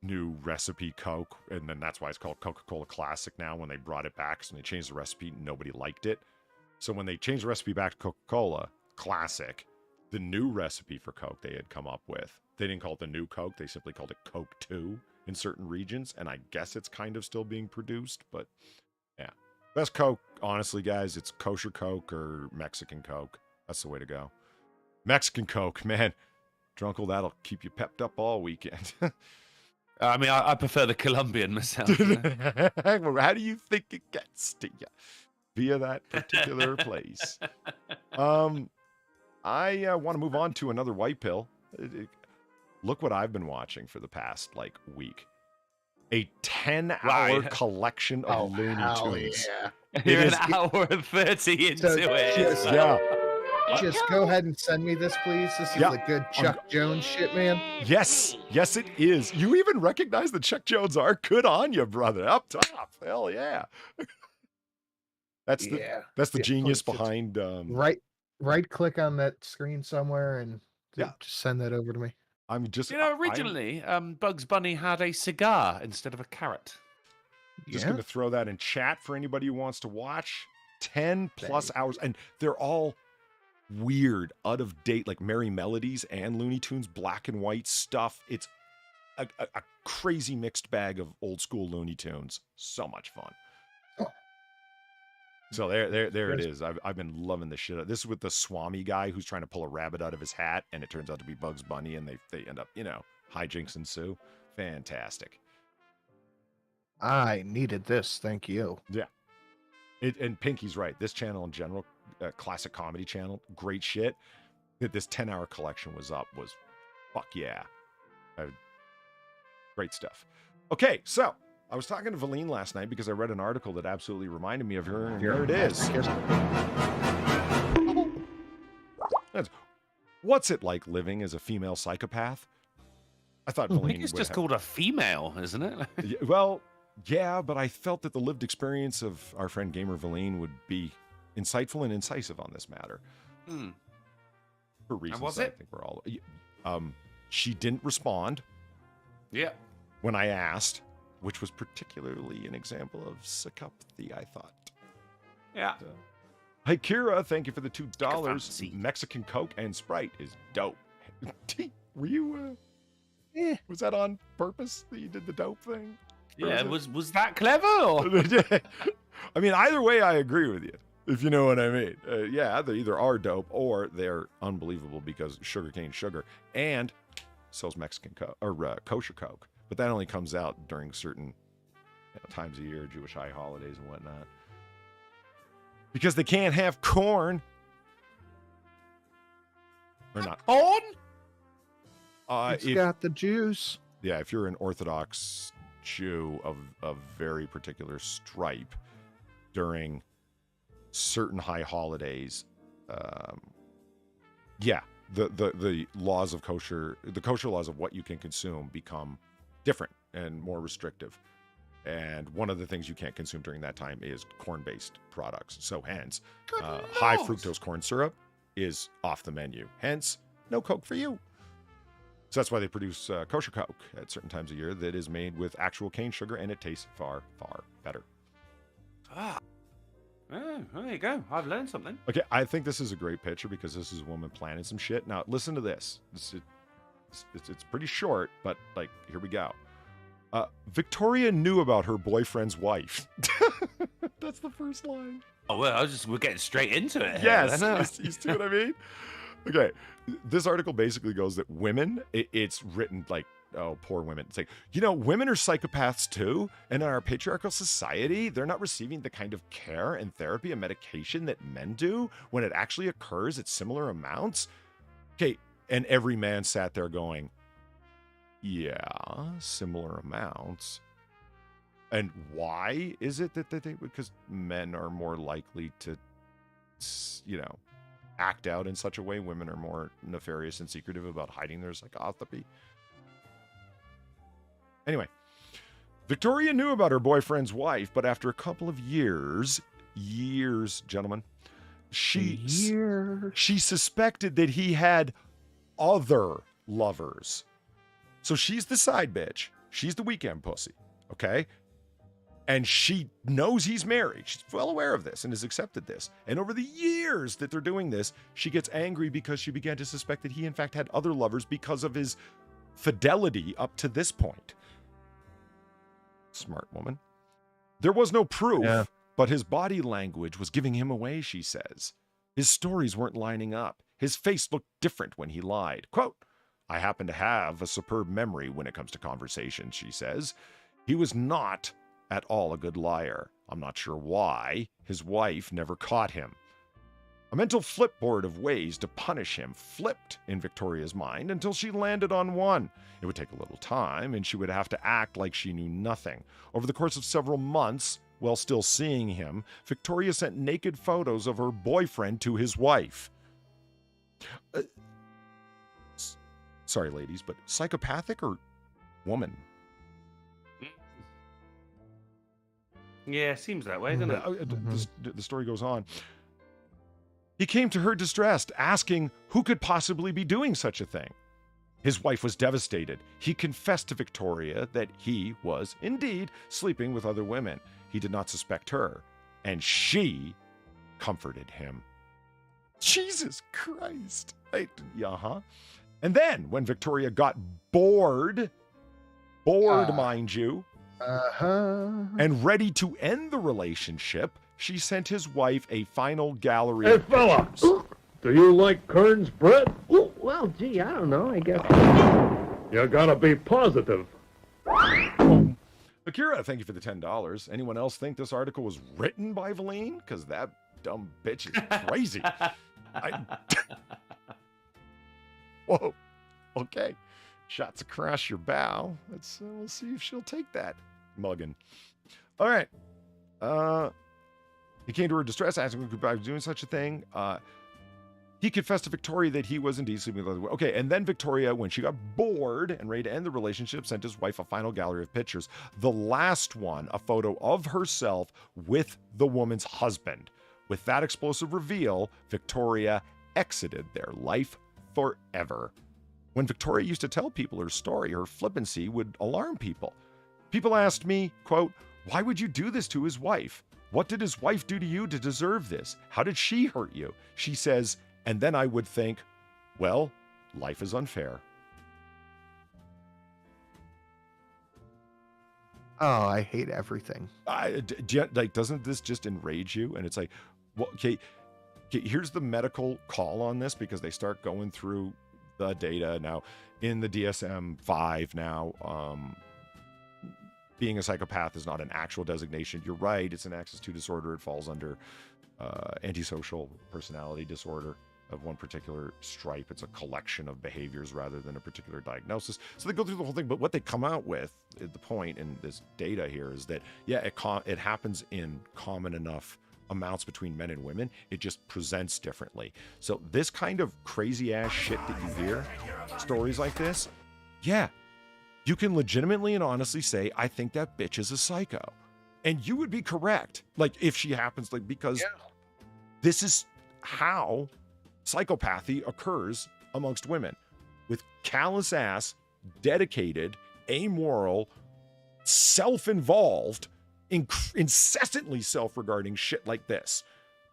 [SPEAKER 1] new recipe Coke, and then that's why it's called Coca-Cola Classic now. When they brought it back, so they changed the recipe, nobody liked it. So when they changed the recipe back to Coca-Cola Classic, the new recipe for Coke they had come up with, they didn't call it the new Coke, they simply called it Coke 2 in certain regions, and I guess it's kind of still being produced, but yeah. Best Coke, honestly, guys, it's kosher Coke or Mexican Coke. That's the way to go. Mexican Coke, man. Drunkle, that'll keep you pepped up all weekend.
[SPEAKER 3] I mean, I prefer the Colombian myself.
[SPEAKER 1] How do you think it gets to you via that particular place? I want to move on to another white pill. Look what I've been watching for the past, like, week. a 10-hour collection of Looney Tunes.
[SPEAKER 2] Yeah.
[SPEAKER 3] You're an hour and 30 into it.
[SPEAKER 2] Just go ahead and send me this, please. This is the good Chuck Jones shit, man.
[SPEAKER 1] Yes, it is. You even recognize the Chuck Jones art? Good on you, brother. Up top. Hell yeah. That's the genius behind.
[SPEAKER 2] Right click on that screen somewhere and just send that over to me.
[SPEAKER 1] I'm just
[SPEAKER 3] originally Bugs Bunny had a cigar instead of a carrot.
[SPEAKER 1] Just going to throw that in chat for anybody who wants to watch. 10 plus hours, and they're all weird, out of date, like Merry Melodies and Looney Tunes black and white stuff. It's a crazy mixed bag of old school Looney Tunes. So much fun. So there it is. I've been loving the shit. This is with the Swami guy who's trying to pull a rabbit out of his hat, and it turns out to be Bugs Bunny, and they end up, hijinks ensue. Fantastic.
[SPEAKER 2] I needed this. Thank you.
[SPEAKER 1] Yeah. And Pinky's right. This channel in general, classic comedy channel, great shit. That this 10-hour collection was fuck yeah. Great stuff. Okay, so I was talking to Valine last night because I read an article that absolutely reminded me of her. And here it is. What's it like living as a female psychopath? I thought Valine
[SPEAKER 3] I think it's just called a female, isn't it?
[SPEAKER 1] Well, yeah, but I felt that the lived experience of our friend Gamer Valine would be insightful and incisive on this matter. For reasons I think we're all... she didn't respond.
[SPEAKER 3] Yeah.
[SPEAKER 1] When I asked, which was particularly an example of psychopathy, I thought.
[SPEAKER 3] Yeah.
[SPEAKER 1] Hey, Kira, thank you for the $2. Mexican Coke and Sprite is dope. Were you... Was that on purpose that you did the dope thing?
[SPEAKER 3] Yeah, was that clever? Or?
[SPEAKER 1] I mean, either way, I agree with you, if you know what I mean. They either are dope or they're unbelievable because sugarcane sugar and sells Mexican Coke or kosher Coke. But that only comes out during certain times of year, Jewish high holidays and whatnot. Because they can't have corn. Or not.
[SPEAKER 3] Corn?
[SPEAKER 2] It's got the juice.
[SPEAKER 1] Yeah, if you're an Orthodox Jew of very particular stripe during certain high holidays, the laws of kosher, the kosher laws of what you can consume become different and more restrictive. And one of the things you can't consume during that time is corn-based products. So hence, high fructose corn syrup is off the menu. Hence, no Coke for you. So that's why they produce kosher Coke at certain times of year that is made with actual cane sugar, and it tastes far, far better.
[SPEAKER 3] Oh, there you go. I've learned something.
[SPEAKER 1] Okay, I think this is a great picture because this is a woman planning some shit. Now, listen to this. It's pretty short, but, here we go. Victoria knew about her boyfriend's wife. That's the first line.
[SPEAKER 3] Oh, well, we're getting straight into it.
[SPEAKER 1] Yes, you see what I mean? Okay, this article basically goes that women, it's written like, oh, poor women. It's like, women are psychopaths too, and in our patriarchal society, they're not receiving the kind of care and therapy and medication that men do when it actually occurs at similar amounts. Okay, and every man sat there going, yeah, similar amounts. And why is it that they, because men are more likely to, act out in such a way. Women are more nefarious and secretive about hiding their psychopathy. Anyway, Victoria knew about her boyfriend's wife, but after a couple of years, gentlemen, she suspected that he had other lovers. So she's the side bitch. She's the weekend pussy. Okay? And she knows he's married. She's well aware of this and has accepted this. And over the years that they're doing this, she gets angry because she began to suspect that he, in fact, had other lovers because of his fidelity up to this point. Smart woman. There was no proof, but his body language was giving him away, she says. His stories weren't lining up. His face looked different when he lied. Quote, I happen to have a superb memory when it comes to conversations, she says. He was not at all a good liar. I'm not sure why his wife never caught him. A mental flipboard of ways to punish him flipped in Victoria's mind until she landed on one. It would take a little time, and she would have to act like she knew nothing. Over the course of several months, while still seeing him, Victoria sent naked photos of her boyfriend to his wife. Sorry, ladies, but psychopathic or woman?
[SPEAKER 3] Yeah, seems that way, doesn't it?
[SPEAKER 1] The story goes on. He came to her distressed, asking who could possibly be doing such a thing. His wife was devastated. He confessed to Victoria that he was indeed sleeping with other women. He did not suspect her, and she comforted him. Jesus Christ. And then, when Victoria got bored, mind you, and ready to end the relationship, she sent his wife a final gallery of
[SPEAKER 5] fella,
[SPEAKER 1] pictures.
[SPEAKER 5] Do you like Kern's bread?
[SPEAKER 6] Well, gee, I don't know, I guess.
[SPEAKER 5] You gotta be positive.
[SPEAKER 1] Akira, thank you for the $10. Anyone else think this article was written by Valine? Because that dumb bitch is crazy. Whoa. Okay. Shots across your bow. We'll see if she'll take that muggin. All right. He came to her distress, asking if he could be doing such a thing. He confessed to Victoria that he was indeed sleeping with other women. Okay, and then Victoria, when she got bored and ready to end the relationship, sent his wife a final gallery of pictures. The last one, a photo of herself with the woman's husband. With that explosive reveal, Victoria exited their life forever. When Victoria used to tell people her story, her flippancy would alarm people. People asked me, quote, "Why would you do this to his wife? What did his wife do to you to deserve this? How did she hurt you?" She says, and then I would think, well, life is unfair.
[SPEAKER 2] Oh, I hate everything.
[SPEAKER 1] Doesn't this just enrage you? And it's like, well, okay, here's the medical call on this, because they start going through the data now in the DSM-5 now. Being a psychopath is not an actual designation. You're right. It's an access to disorder. It falls under antisocial personality disorder of one particular stripe. It's a collection of behaviors rather than a particular diagnosis. So they go through the whole thing, but what they come out with, the point in this data here is that, yeah, it happens in common enough amounts between men and women. It just presents differently. So this kind of crazy ass shit that you hear, stories like this, yeah, you can legitimately and honestly say, I think that bitch is a psycho. And you would be correct. Like, if she happens, like, because this is how psychopathy occurs amongst women, with callous ass, dedicated, amoral, self-involved, incessantly self-regarding shit like this.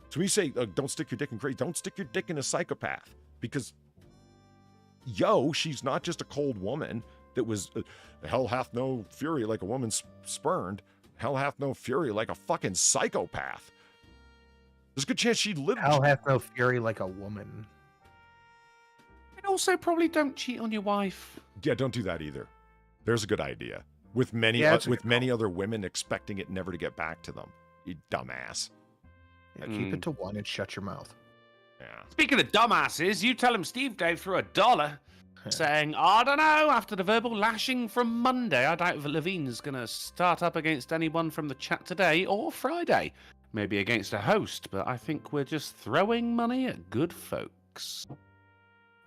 [SPEAKER 1] So we say, don't stick your dick in crazy. Don't stick your dick in a psychopath, because she's not just a cold woman that was hell hath no fury like a woman spurned. Hell hath no fury like a fucking psychopath. There's a good chance she lived.
[SPEAKER 2] Hell hath no fury like a woman.
[SPEAKER 3] And also, probably don't cheat on your wife.
[SPEAKER 1] Yeah, don't do that either. There's a good idea. With many other women expecting it never to get back to them. You dumbass.
[SPEAKER 2] Yeah, keep it to one and shut your mouth.
[SPEAKER 1] Yeah.
[SPEAKER 3] Speaking of dumbasses, you tell him Steve Dave threw $1 saying, I don't know, after the verbal lashing from Monday, I doubt Levine's going to start up against anyone from the chat today or Friday. Maybe against a host, but I think we're just throwing money at good folks.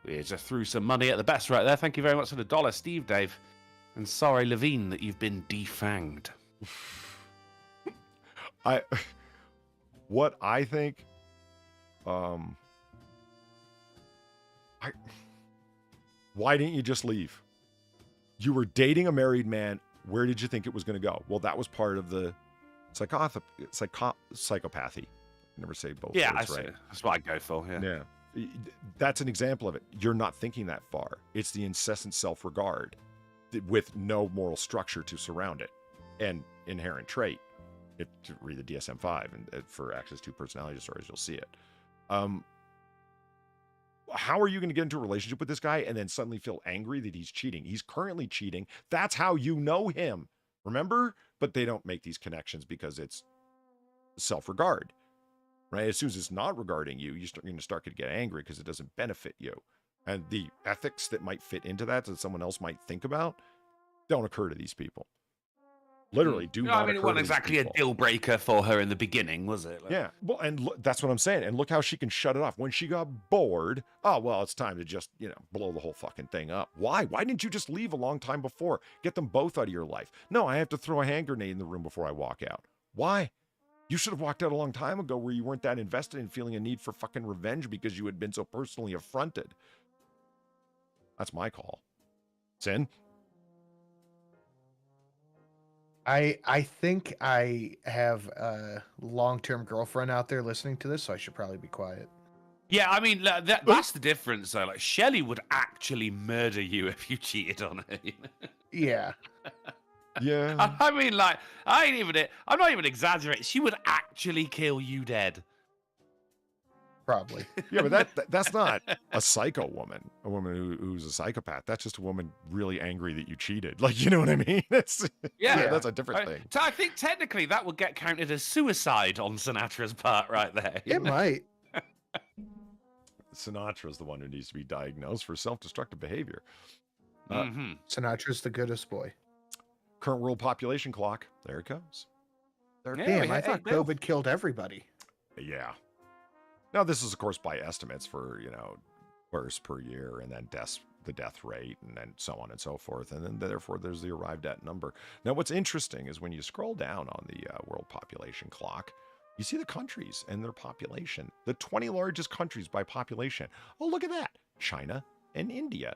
[SPEAKER 3] We just threw some money at the best right there. Thank you very much for the $1, Steve Dave. And sorry, Levine, that you've been defanged.
[SPEAKER 1] What I think, why didn't you just leave? You were dating a married man. Where did you think it was going to go? Well, that was part of the psychopathy. Never say both words, right?
[SPEAKER 3] That's what I go for.
[SPEAKER 1] Yeah. That's an example of it. You're not thinking that far. It's the incessant self-regard with no moral structure to surround it, and inherent trait. If to read the DSM-5 and for access to personality disorders, you'll see it. How are you going to get into a relationship with this guy and then suddenly feel angry that he's cheating? He's currently cheating. That's how you know him. Remember? But they don't make these connections because it's self-regard. right? As soon as it's not regarding you, you're going to start to get angry because it doesn't benefit you. And the ethics that might fit into that someone else might think about don't occur to these people. Literally, do not.
[SPEAKER 3] I mean, it wasn't exactly a deal breaker for her in the beginning, was it? Like,
[SPEAKER 1] yeah, well, and look, that's what I'm saying. And look how she can shut it off. When she got bored, oh, well, it's time to just, blow the whole fucking thing up. Why? Why didn't you just leave a long time before? Get them both out of your life. No, I have to throw a hand grenade in the room before I walk out. Why? You should have walked out a long time ago where you weren't that invested in feeling a need for fucking revenge because you had been so personally affronted. That's my call. Sin?
[SPEAKER 2] I think I have a long-term girlfriend out there listening to this, so I should probably be quiet.
[SPEAKER 3] Yeah, I mean, that's the difference, though. Like, Shelley would actually murder you if you cheated on her.
[SPEAKER 2] Yeah.
[SPEAKER 1] Yeah.
[SPEAKER 3] I mean, like, I'm not even exaggerating. She would actually kill you dead.
[SPEAKER 2] Probably.
[SPEAKER 1] Yeah, but that's not a psycho woman, a woman who's a psychopath. That's just a woman really angry that you cheated. Like, you know what I mean? That's a different thing.
[SPEAKER 3] So I think technically that would get counted as suicide on Sinatra's part right there.
[SPEAKER 2] It might.
[SPEAKER 1] Sinatra's the one who needs to be diagnosed for self-destructive behavior.
[SPEAKER 2] Sinatra's the goodest boy.
[SPEAKER 1] Current world population clock. There it goes.
[SPEAKER 2] Damn, I thought COVID killed everybody.
[SPEAKER 1] Yeah. Now, this is, of course, by estimates for, births per year and then the death rate and then so on and so forth. And then, therefore, there's the arrived at number. Now, what's interesting is when you scroll down on the world population clock, you see the countries and their population. The 20 largest countries by population. Oh, look at that. China and India.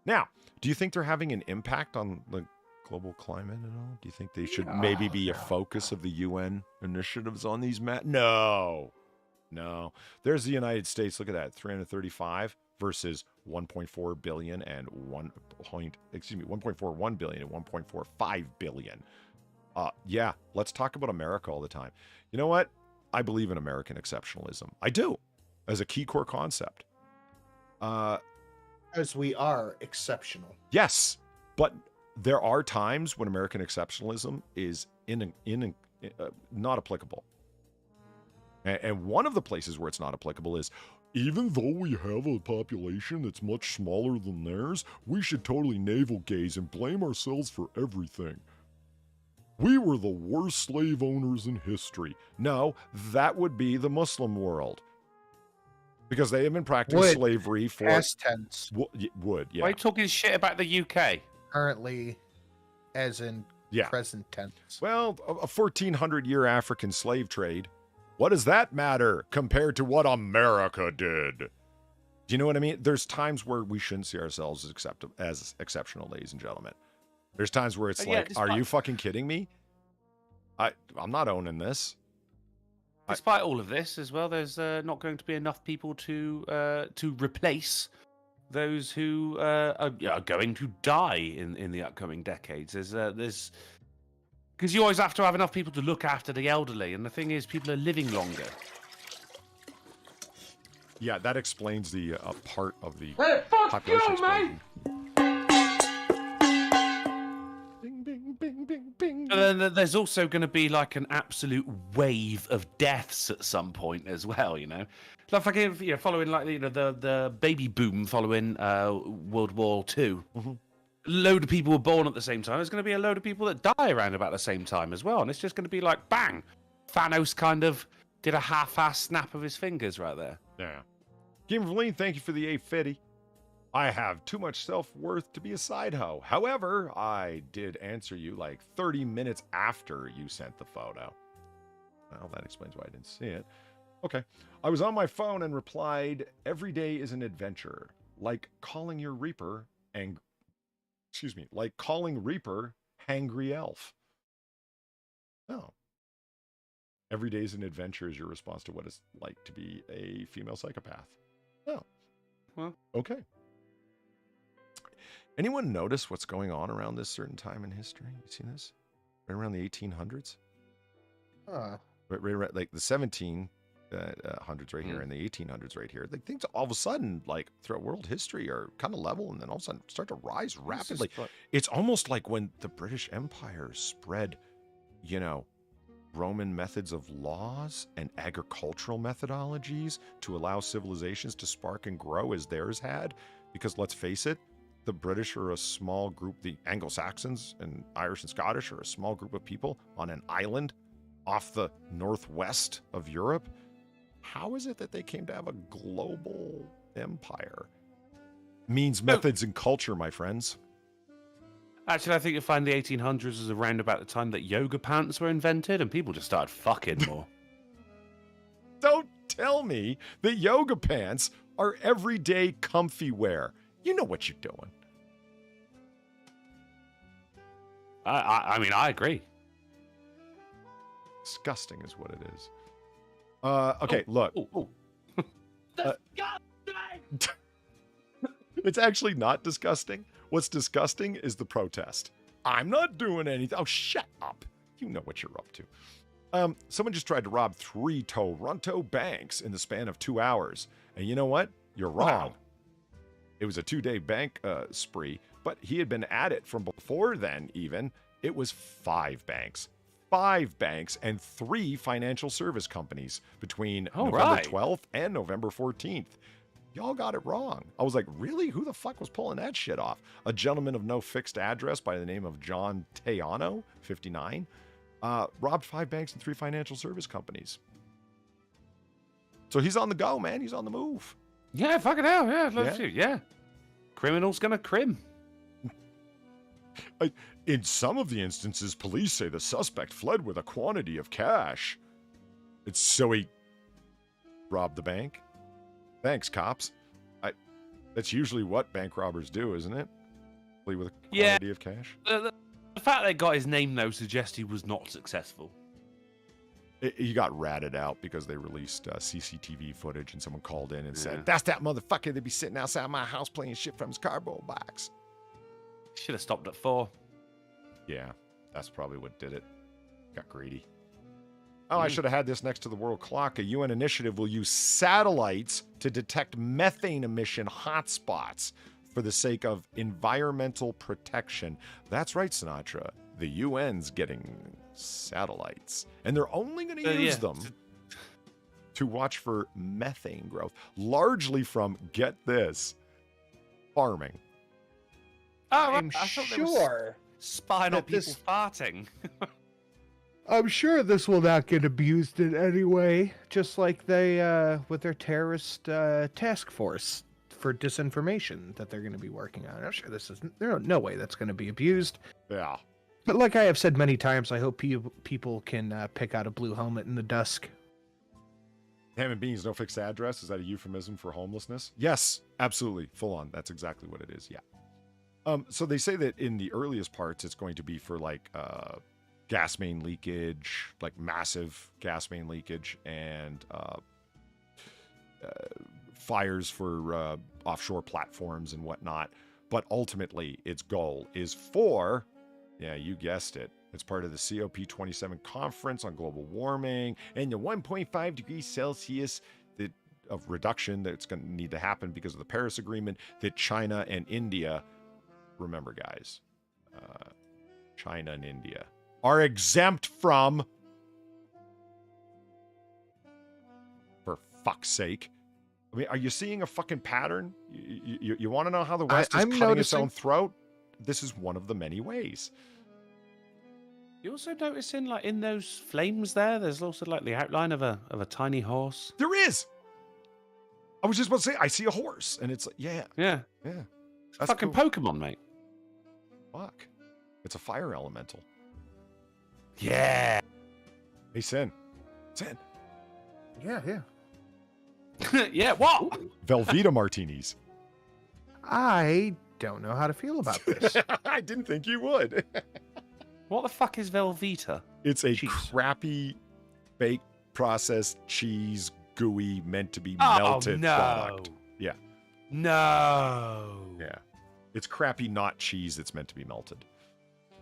[SPEAKER 1] Now, do you think they're having an impact on the global climate at all? Do you think they should maybe be a focus of the UN initiatives on these matters? No. There's the United States. Look at that. 335 versus 1.4 billion and 1.41 billion and 1.45 billion. Yeah, let's talk about America all the time. You know what? I believe in American exceptionalism. I do, as a key core concept.
[SPEAKER 2] Because we are exceptional.
[SPEAKER 1] Yes, but there are times when American exceptionalism is not applicable. And one of the places where it's not applicable is, even though we have a population that's much smaller than theirs, we should totally navel gaze and blame ourselves for everything. We were the worst slave owners in history. No, that would be the Muslim world. Because they have been practicing slavery for...
[SPEAKER 2] Past tense.
[SPEAKER 1] Would, yeah.
[SPEAKER 3] Why are you talking shit about the UK?
[SPEAKER 2] Currently, as in present tense.
[SPEAKER 1] Well, a 1,400-year African slave trade. What does that matter compared to what America did? Do you know what I mean? There's times where we shouldn't see ourselves as exceptional, ladies and gentlemen. There's times where it's are you fucking kidding me? I'm not owning this.
[SPEAKER 3] Despite all of this as well, there's not going to be enough people to replace those who are going to die in the upcoming decades. There's because you always have to have enough people to look after the elderly, and the thing is, people are living longer.
[SPEAKER 1] Yeah, that explains the part of the
[SPEAKER 8] population explosion.
[SPEAKER 1] Bing, bing, bing, bing, bing.
[SPEAKER 3] And then there's also going to be like an absolute wave of deaths at some point as well. Like following like the baby boom following World War II.
[SPEAKER 1] Mm-hmm.
[SPEAKER 3] Load of people were born at the same time. There's going to be a load of people that die around about the same time as well. And it's just going to be like, bang! Thanos kind of did a half-ass snap of his fingers right there.
[SPEAKER 1] Yeah. Game of Lean, thank you for the 850. I have too much self-worth to be a side hoe. However, I did answer you like 30 minutes after you sent the photo. Well, that explains why I didn't see it. Okay. I was on my phone and replied, every day is an adventure. Like calling your Reaper and... like calling Reaper hangry elf. Oh. Every day is an adventure is your response to what it's like to be a female psychopath. Oh.
[SPEAKER 3] Well.
[SPEAKER 1] Okay. Anyone notice what's going on around this certain time in history? You seen this? Right around the 1800s? Right, like the 1700s right here and the 1800s right here. Like things all of a sudden, like throughout world history, are kind of level and then all of a sudden start to rise rapidly. It's almost like when the British Empire spread, Roman methods of laws and agricultural methodologies to allow civilizations to spark and grow as theirs had? Because let's face it, the British are a small group, the Anglo-Saxons and Irish and Scottish are a small group of people on an island off the northwest of Europe. How is it that they came to have a global empire? Means methods and culture, my friends.
[SPEAKER 3] Actually, I think you'll find the 1800s was around about the time that yoga pants were invented and people just started fucking more.
[SPEAKER 1] Don't tell me that yoga pants are everyday comfy wear. You know what you're doing.
[SPEAKER 3] I mean, I agree.
[SPEAKER 1] Disgusting is what it is. Okay, look. It's actually not disgusting. What's disgusting is the protest. I'm not doing anything. Oh, shut up. You know what you're up to. Someone just tried to rob 3 Toronto banks in the span of 2 hours. And you know what? You're wrong.
[SPEAKER 3] Wow.
[SPEAKER 1] It was a 2-day bank spree, but he had been at it from before then even. It was 5 banks. 5 banks and 3 financial service companies between November 12th and November 14th. Y'all got it wrong. I was like, really? Who the fuck was pulling that shit off? A gentleman of no fixed address by the name of John Teano, 59, robbed 5 banks and 3 financial service companies. So he's on the go, man. He's on the move.
[SPEAKER 3] Yeah, fucking hell. Yeah, let's do. Yeah. Criminal's gonna crim.
[SPEAKER 1] In some of the instances, police say the suspect fled with a quantity of cash. It's so he robbed the bank. Thanks, cops. That's usually what bank robbers do, isn't it? Flee with a quantity of cash.
[SPEAKER 3] The fact they got his name, though, suggests he was not successful.
[SPEAKER 1] He got ratted out because they released CCTV footage and someone called in and said, that's that motherfucker that be sitting outside my house playing shit from his cardboard box.
[SPEAKER 3] Should have stopped at 4.
[SPEAKER 1] Yeah, that's probably what did it. Got greedy. Oh, I should have had this next to the world clock. A UN initiative will use satellites to detect methane emission hotspots for the sake of environmental protection. That's right, Sinatra. The UN's getting satellites. And they're only going to use them to watch for methane growth. Largely from, get this, farming.
[SPEAKER 3] Oh,
[SPEAKER 2] I'm sure
[SPEAKER 3] spying on people farting.
[SPEAKER 2] I'm sure this will not get abused in any way, just like they, with their terrorist task force for disinformation that they're going to be working on. I'm sure there's no way that's going to be abused.
[SPEAKER 1] Yeah.
[SPEAKER 2] But like I have said many times, I hope people can pick out a blue helmet in the dusk.
[SPEAKER 1] Ham and beans, no fixed address. Is that a euphemism for homelessness? Yes, absolutely. Full on. That's exactly what it is. Yeah. So they say that in the earliest parts, it's going to be for like gas main leakage, like massive gas main leakage, and fires for offshore platforms and whatnot. But ultimately, its goal is for, yeah, you guessed it, it's part of the COP27 conference on global warming and the 1.5 degrees Celsius of reduction that's going to need to happen because of the Paris Agreement that China and India, remember guys, China and India are exempt from. For fuck's sake. I mean, are you seeing a fucking pattern? You want to know how the West is cutting its own throat? This is one of the many ways.
[SPEAKER 3] You also noticing, like, in those flames there's also like the outline of a tiny horse.
[SPEAKER 1] There is. I was just about to say, I see a horse, and it's like, yeah.
[SPEAKER 3] That's fucking cool. Pokemon, mate.
[SPEAKER 1] Fuck. It's a fire elemental.
[SPEAKER 3] Yeah.
[SPEAKER 1] Hey, Sin.
[SPEAKER 2] Yeah.
[SPEAKER 3] Yeah, what?
[SPEAKER 1] Velveeta martinis.
[SPEAKER 2] I don't know how to feel about this.
[SPEAKER 1] I didn't think you would.
[SPEAKER 3] What the fuck is Velveeta?
[SPEAKER 1] It's a crappy, baked, processed cheese, gooey, meant to be melted product. Yeah.
[SPEAKER 3] No.
[SPEAKER 1] Yeah. It's crappy, not cheese that's meant to be melted.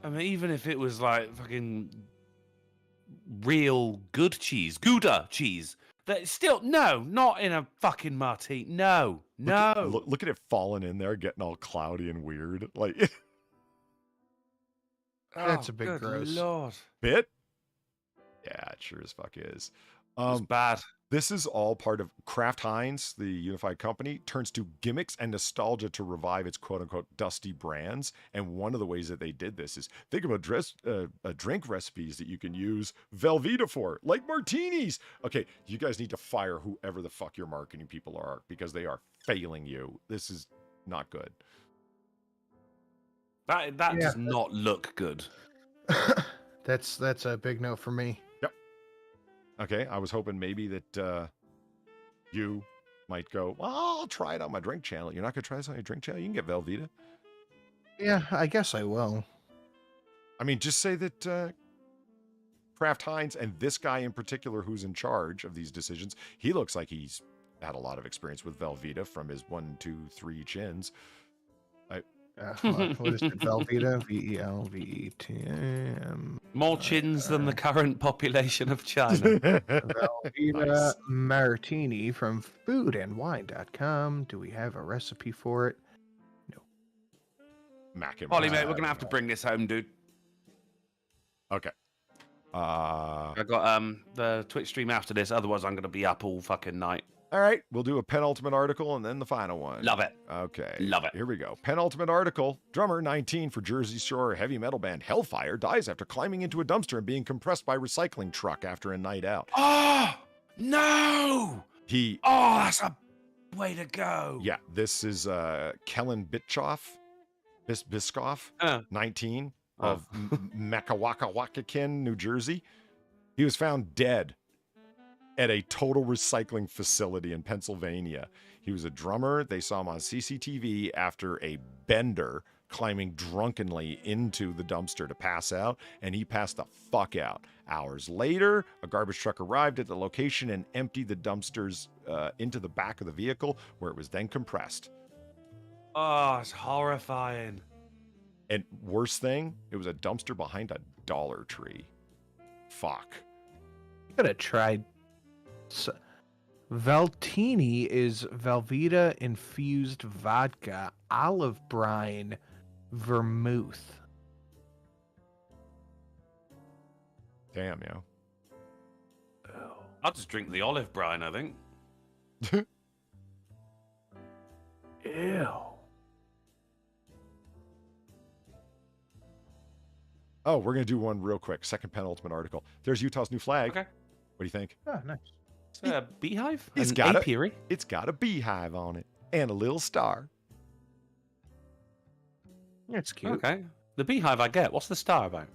[SPEAKER 3] I mean, even if it was like fucking real good cheese, Gouda cheese, that still, no, not in a fucking martini. No.
[SPEAKER 1] Look at it falling in there, getting all cloudy and weird. Like,
[SPEAKER 2] that's a bit gross.
[SPEAKER 3] Lord.
[SPEAKER 1] Bit? Yeah, it sure as fuck is.
[SPEAKER 3] It's bad.
[SPEAKER 1] This is all part of Kraft Heinz, the unified company, turns to gimmicks and nostalgia to revive its quote-unquote dusty brands. And one of the ways that they did this is think about drink recipes that you can use Velveeta for, like martinis. Okay, you guys need to fire whoever the fuck your marketing people are because they are failing you. This is not good.
[SPEAKER 3] That does not look good.
[SPEAKER 2] That's a big no for me.
[SPEAKER 1] Okay, I was hoping maybe that you might go, well, I'll try it on my drink channel. You're not going to try this on your drink channel? You can get Velveeta.
[SPEAKER 2] Yeah, I guess I will.
[SPEAKER 1] I mean, just say that Kraft Heinz and this guy in particular who's in charge of these decisions, he looks like he's had a lot of experience with Velveeta from his 1, 2, 3 chins.
[SPEAKER 2] What is it? Velveeta? V-E-L-V-E-T-A-M.
[SPEAKER 3] More chins than the current population of China.
[SPEAKER 2] Velveeta
[SPEAKER 1] Nice.
[SPEAKER 2] Martini from foodandwine.com. Do we have a recipe for it? No.
[SPEAKER 1] Mac and
[SPEAKER 3] Ollie, mate, we're going to have to bring this home, dude.
[SPEAKER 1] Okay.
[SPEAKER 3] I got the Twitch stream after this, otherwise I'm going to be up all fucking night.
[SPEAKER 1] All right, we'll do a penultimate article and then the final one.
[SPEAKER 3] Love it.
[SPEAKER 1] Okay.
[SPEAKER 3] Love it.
[SPEAKER 1] Here we go. Penultimate article. Drummer 19 for Jersey Shore heavy metal band Hellfire dies after climbing into a dumpster and being compressed by recycling truck after a night out.
[SPEAKER 3] Oh, no! That's a way to go.
[SPEAKER 1] Yeah, this is Kellen Bischoff, 19 of Makawakawakikin, New Jersey. He was found dead at a total recycling facility in Pennsylvania. He was a drummer. They saw him on CCTV after a bender climbing drunkenly into the dumpster to pass out, and he passed the fuck out. Hours later, a garbage truck arrived at the location and emptied the dumpsters into the back of the vehicle, where it was then compressed.
[SPEAKER 3] Oh, it's horrifying.
[SPEAKER 1] And worst thing, it was a dumpster behind a Dollar Tree. Fuck.
[SPEAKER 2] Could have tried. Veltini is Velveeta infused vodka, olive brine, vermouth.
[SPEAKER 1] Damn, yo.
[SPEAKER 3] I'll just drink the olive brine, I think.
[SPEAKER 2] Ew.
[SPEAKER 1] Oh, we're going to do one real quick. Second penultimate article. There's Utah's new flag.
[SPEAKER 3] Okay.
[SPEAKER 1] What do you think?
[SPEAKER 2] Oh, nice.
[SPEAKER 3] Is that a beehive?
[SPEAKER 1] It's
[SPEAKER 3] An
[SPEAKER 1] got
[SPEAKER 3] apiary?
[SPEAKER 1] It's got a beehive on it and a little star.
[SPEAKER 2] It's cute.
[SPEAKER 3] Okay. The beehive I get. What's the star about?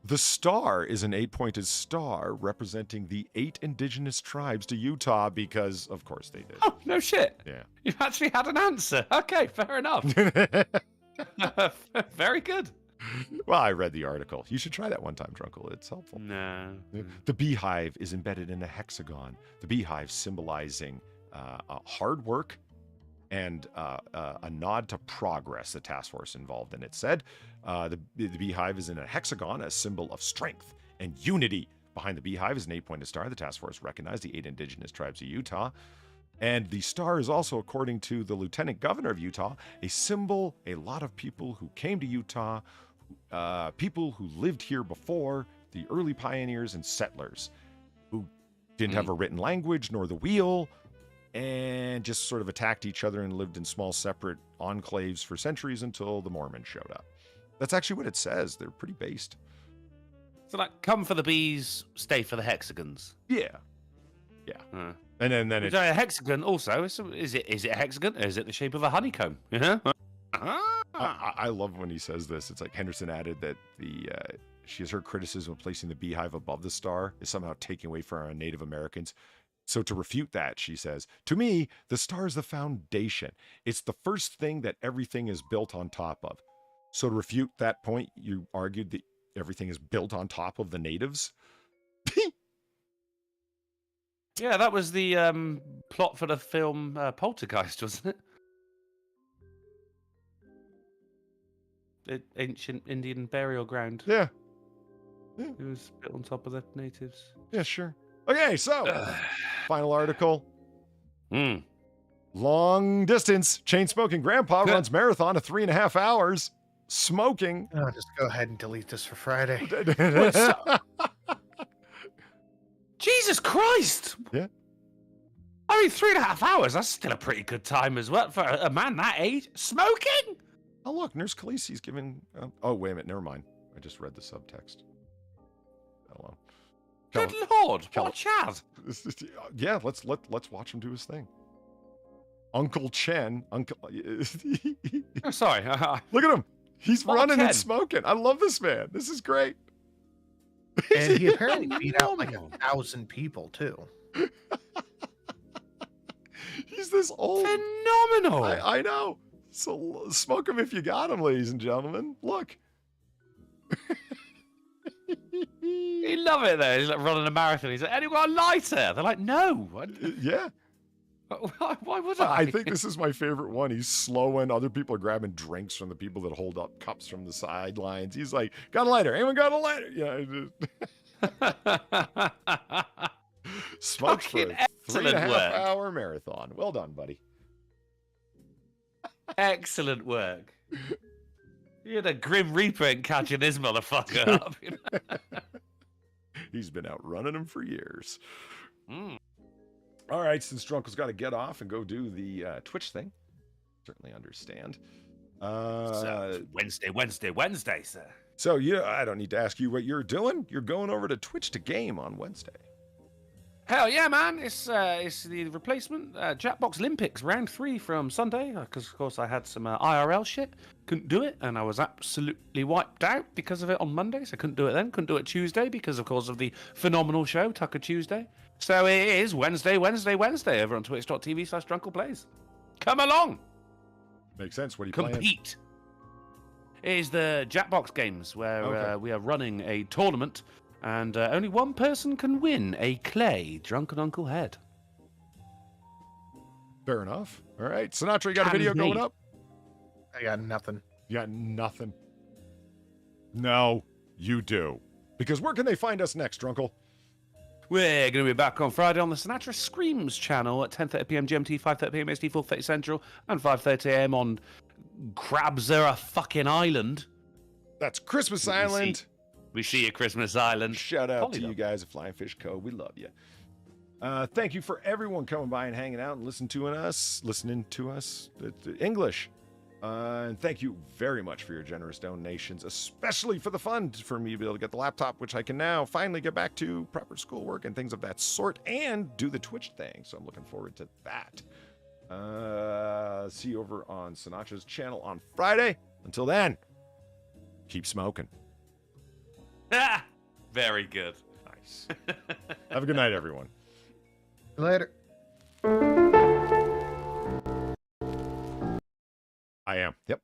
[SPEAKER 1] The star is an 8-pointed star representing the 8 indigenous tribes to Utah because, of course, they did.
[SPEAKER 3] Oh, no shit.
[SPEAKER 1] Yeah.
[SPEAKER 3] You've actually had an answer. Okay, fair enough. Very good.
[SPEAKER 1] Well, I read the article. You should try that one time, Drunkle. It's helpful.
[SPEAKER 3] No.
[SPEAKER 1] The beehive is embedded in a hexagon. The beehive symbolizing hard work and a nod to progress the task force involved in it said. The beehive is in a hexagon, a symbol of strength and unity. Behind the beehive is an 8-pointed star. The task force recognized the 8 indigenous tribes of Utah. And the star is also, according to the lieutenant governor of Utah, a symbol a lot of people who came to Utah, people who lived here before, the early pioneers and settlers who didn't have a written language nor the wheel and just sort of attacked each other and lived in small separate enclaves for centuries until the Mormons showed up. That's actually what it says. They're pretty based.
[SPEAKER 3] So, like, come for the bees, stay for the hexagons.
[SPEAKER 1] Yeah. And then it's
[SPEAKER 3] a hexagon also. Is it a hexagon? Or is it the shape of a honeycomb?
[SPEAKER 1] I love when he says this. It's like Henderson added that she has heard criticism of placing the beehive above the star is somehow taking away from our Native Americans. So to refute that, she says, to me, the star is the foundation. It's the first thing that everything is built on top of. So to refute that point, you argued that everything is built on top of the natives?
[SPEAKER 3] Yeah, that was the plot for the film Poltergeist, wasn't it? Ancient Indian burial ground.
[SPEAKER 1] Yeah.
[SPEAKER 3] It was built on top of the natives.
[SPEAKER 1] Yeah, sure. Okay, so final article. Long distance chain smoking grandpa runs marathon of 3.5 hours smoking.
[SPEAKER 2] I'll just go ahead and delete this for Friday.
[SPEAKER 3] Jesus Christ!
[SPEAKER 1] Yeah.
[SPEAKER 3] I mean, 3.5 hours, that's still a pretty good time as well for a man that age. Smoking?
[SPEAKER 1] Oh, look, Nurse Khaleesi's giving... oh, wait a minute. Never mind. I just read the subtext. Hold on.
[SPEAKER 3] Good Lord, what Chad?
[SPEAKER 1] Yeah, let's watch him do his thing. Uncle Chen.
[SPEAKER 3] Oh, sorry.
[SPEAKER 1] Look at him. He's running
[SPEAKER 3] Chen.
[SPEAKER 1] and smoking. I love this man. This is great.
[SPEAKER 2] And he apparently beat out like 1,000 people too.
[SPEAKER 1] He's this old.
[SPEAKER 3] Phenomenal.
[SPEAKER 1] I know. So smoke him if you got him, ladies and gentlemen. Look.
[SPEAKER 3] You love it though. He's like running a marathon. He's like, anyone got a lighter? They're like, no.
[SPEAKER 1] Yeah.
[SPEAKER 3] Why would I?
[SPEAKER 1] I think this is my favorite one. He's slowing. Other people are grabbing drinks from the people that hold up cups from the sidelines. He's like, got a lighter? Anyone got a lighter? Yeah. Smoked for a 3.5-hour marathon. Well done, buddy.
[SPEAKER 3] Excellent work. You had a Grim Reaper in catching this motherfucker up. You know?
[SPEAKER 1] He's been out running him for years.
[SPEAKER 3] Mm.
[SPEAKER 1] All right, since Drunkle's got to get off and go do the Twitch thing, certainly understand.
[SPEAKER 3] So, Wednesday, sir.
[SPEAKER 1] So I don't need to ask you what you're doing. You're going over to Twitch to game on Wednesday.
[SPEAKER 3] Hell yeah, man! It's the replacement Jackbox Olympics round 3 from Sunday because of course I had some IRL shit, couldn't do it, and I was absolutely wiped out because of it on Monday, so I couldn't do it then. Couldn't do it Tuesday because of course of the phenomenal show Tucker Tuesday. So it is Wednesday over on twitch.tv/drunkleplays. Come along.
[SPEAKER 1] Makes sense. What are you
[SPEAKER 3] Compete. It is the Jackbox games where we are running a tournament. And only one person can win a clay Drunken Uncle head.
[SPEAKER 1] Fair enough. All right. Sinatra, you got a video going up?
[SPEAKER 2] I got nothing.
[SPEAKER 1] You got nothing? No, you do. Because where can they find us next, Drunkle?
[SPEAKER 3] We're going to be back on Friday on the Sinatra Screams channel at 10:30 p.m. GMT, 5:30 p.m. SD, 4:30 Central, and 5:30 a.m. on Crabs Are a Fucking Island.
[SPEAKER 1] That's Christmas Island.
[SPEAKER 3] We see you, Christmas Island.
[SPEAKER 1] Shout out to you guys at Flying Fish Co. We love you. Thank you for everyone coming by and hanging out and listening to us English. And thank you very much for your generous donations, especially for the fund for me to be able to get the laptop, which I can now finally get back to proper schoolwork and things of that sort and do the Twitch thing. So I'm looking forward to that. See you over on Sinatra's channel on Friday. Until then, keep smoking.
[SPEAKER 3] Ah, very good.
[SPEAKER 1] Nice. Have a good night, everyone.
[SPEAKER 2] Later.
[SPEAKER 1] I am. Yep.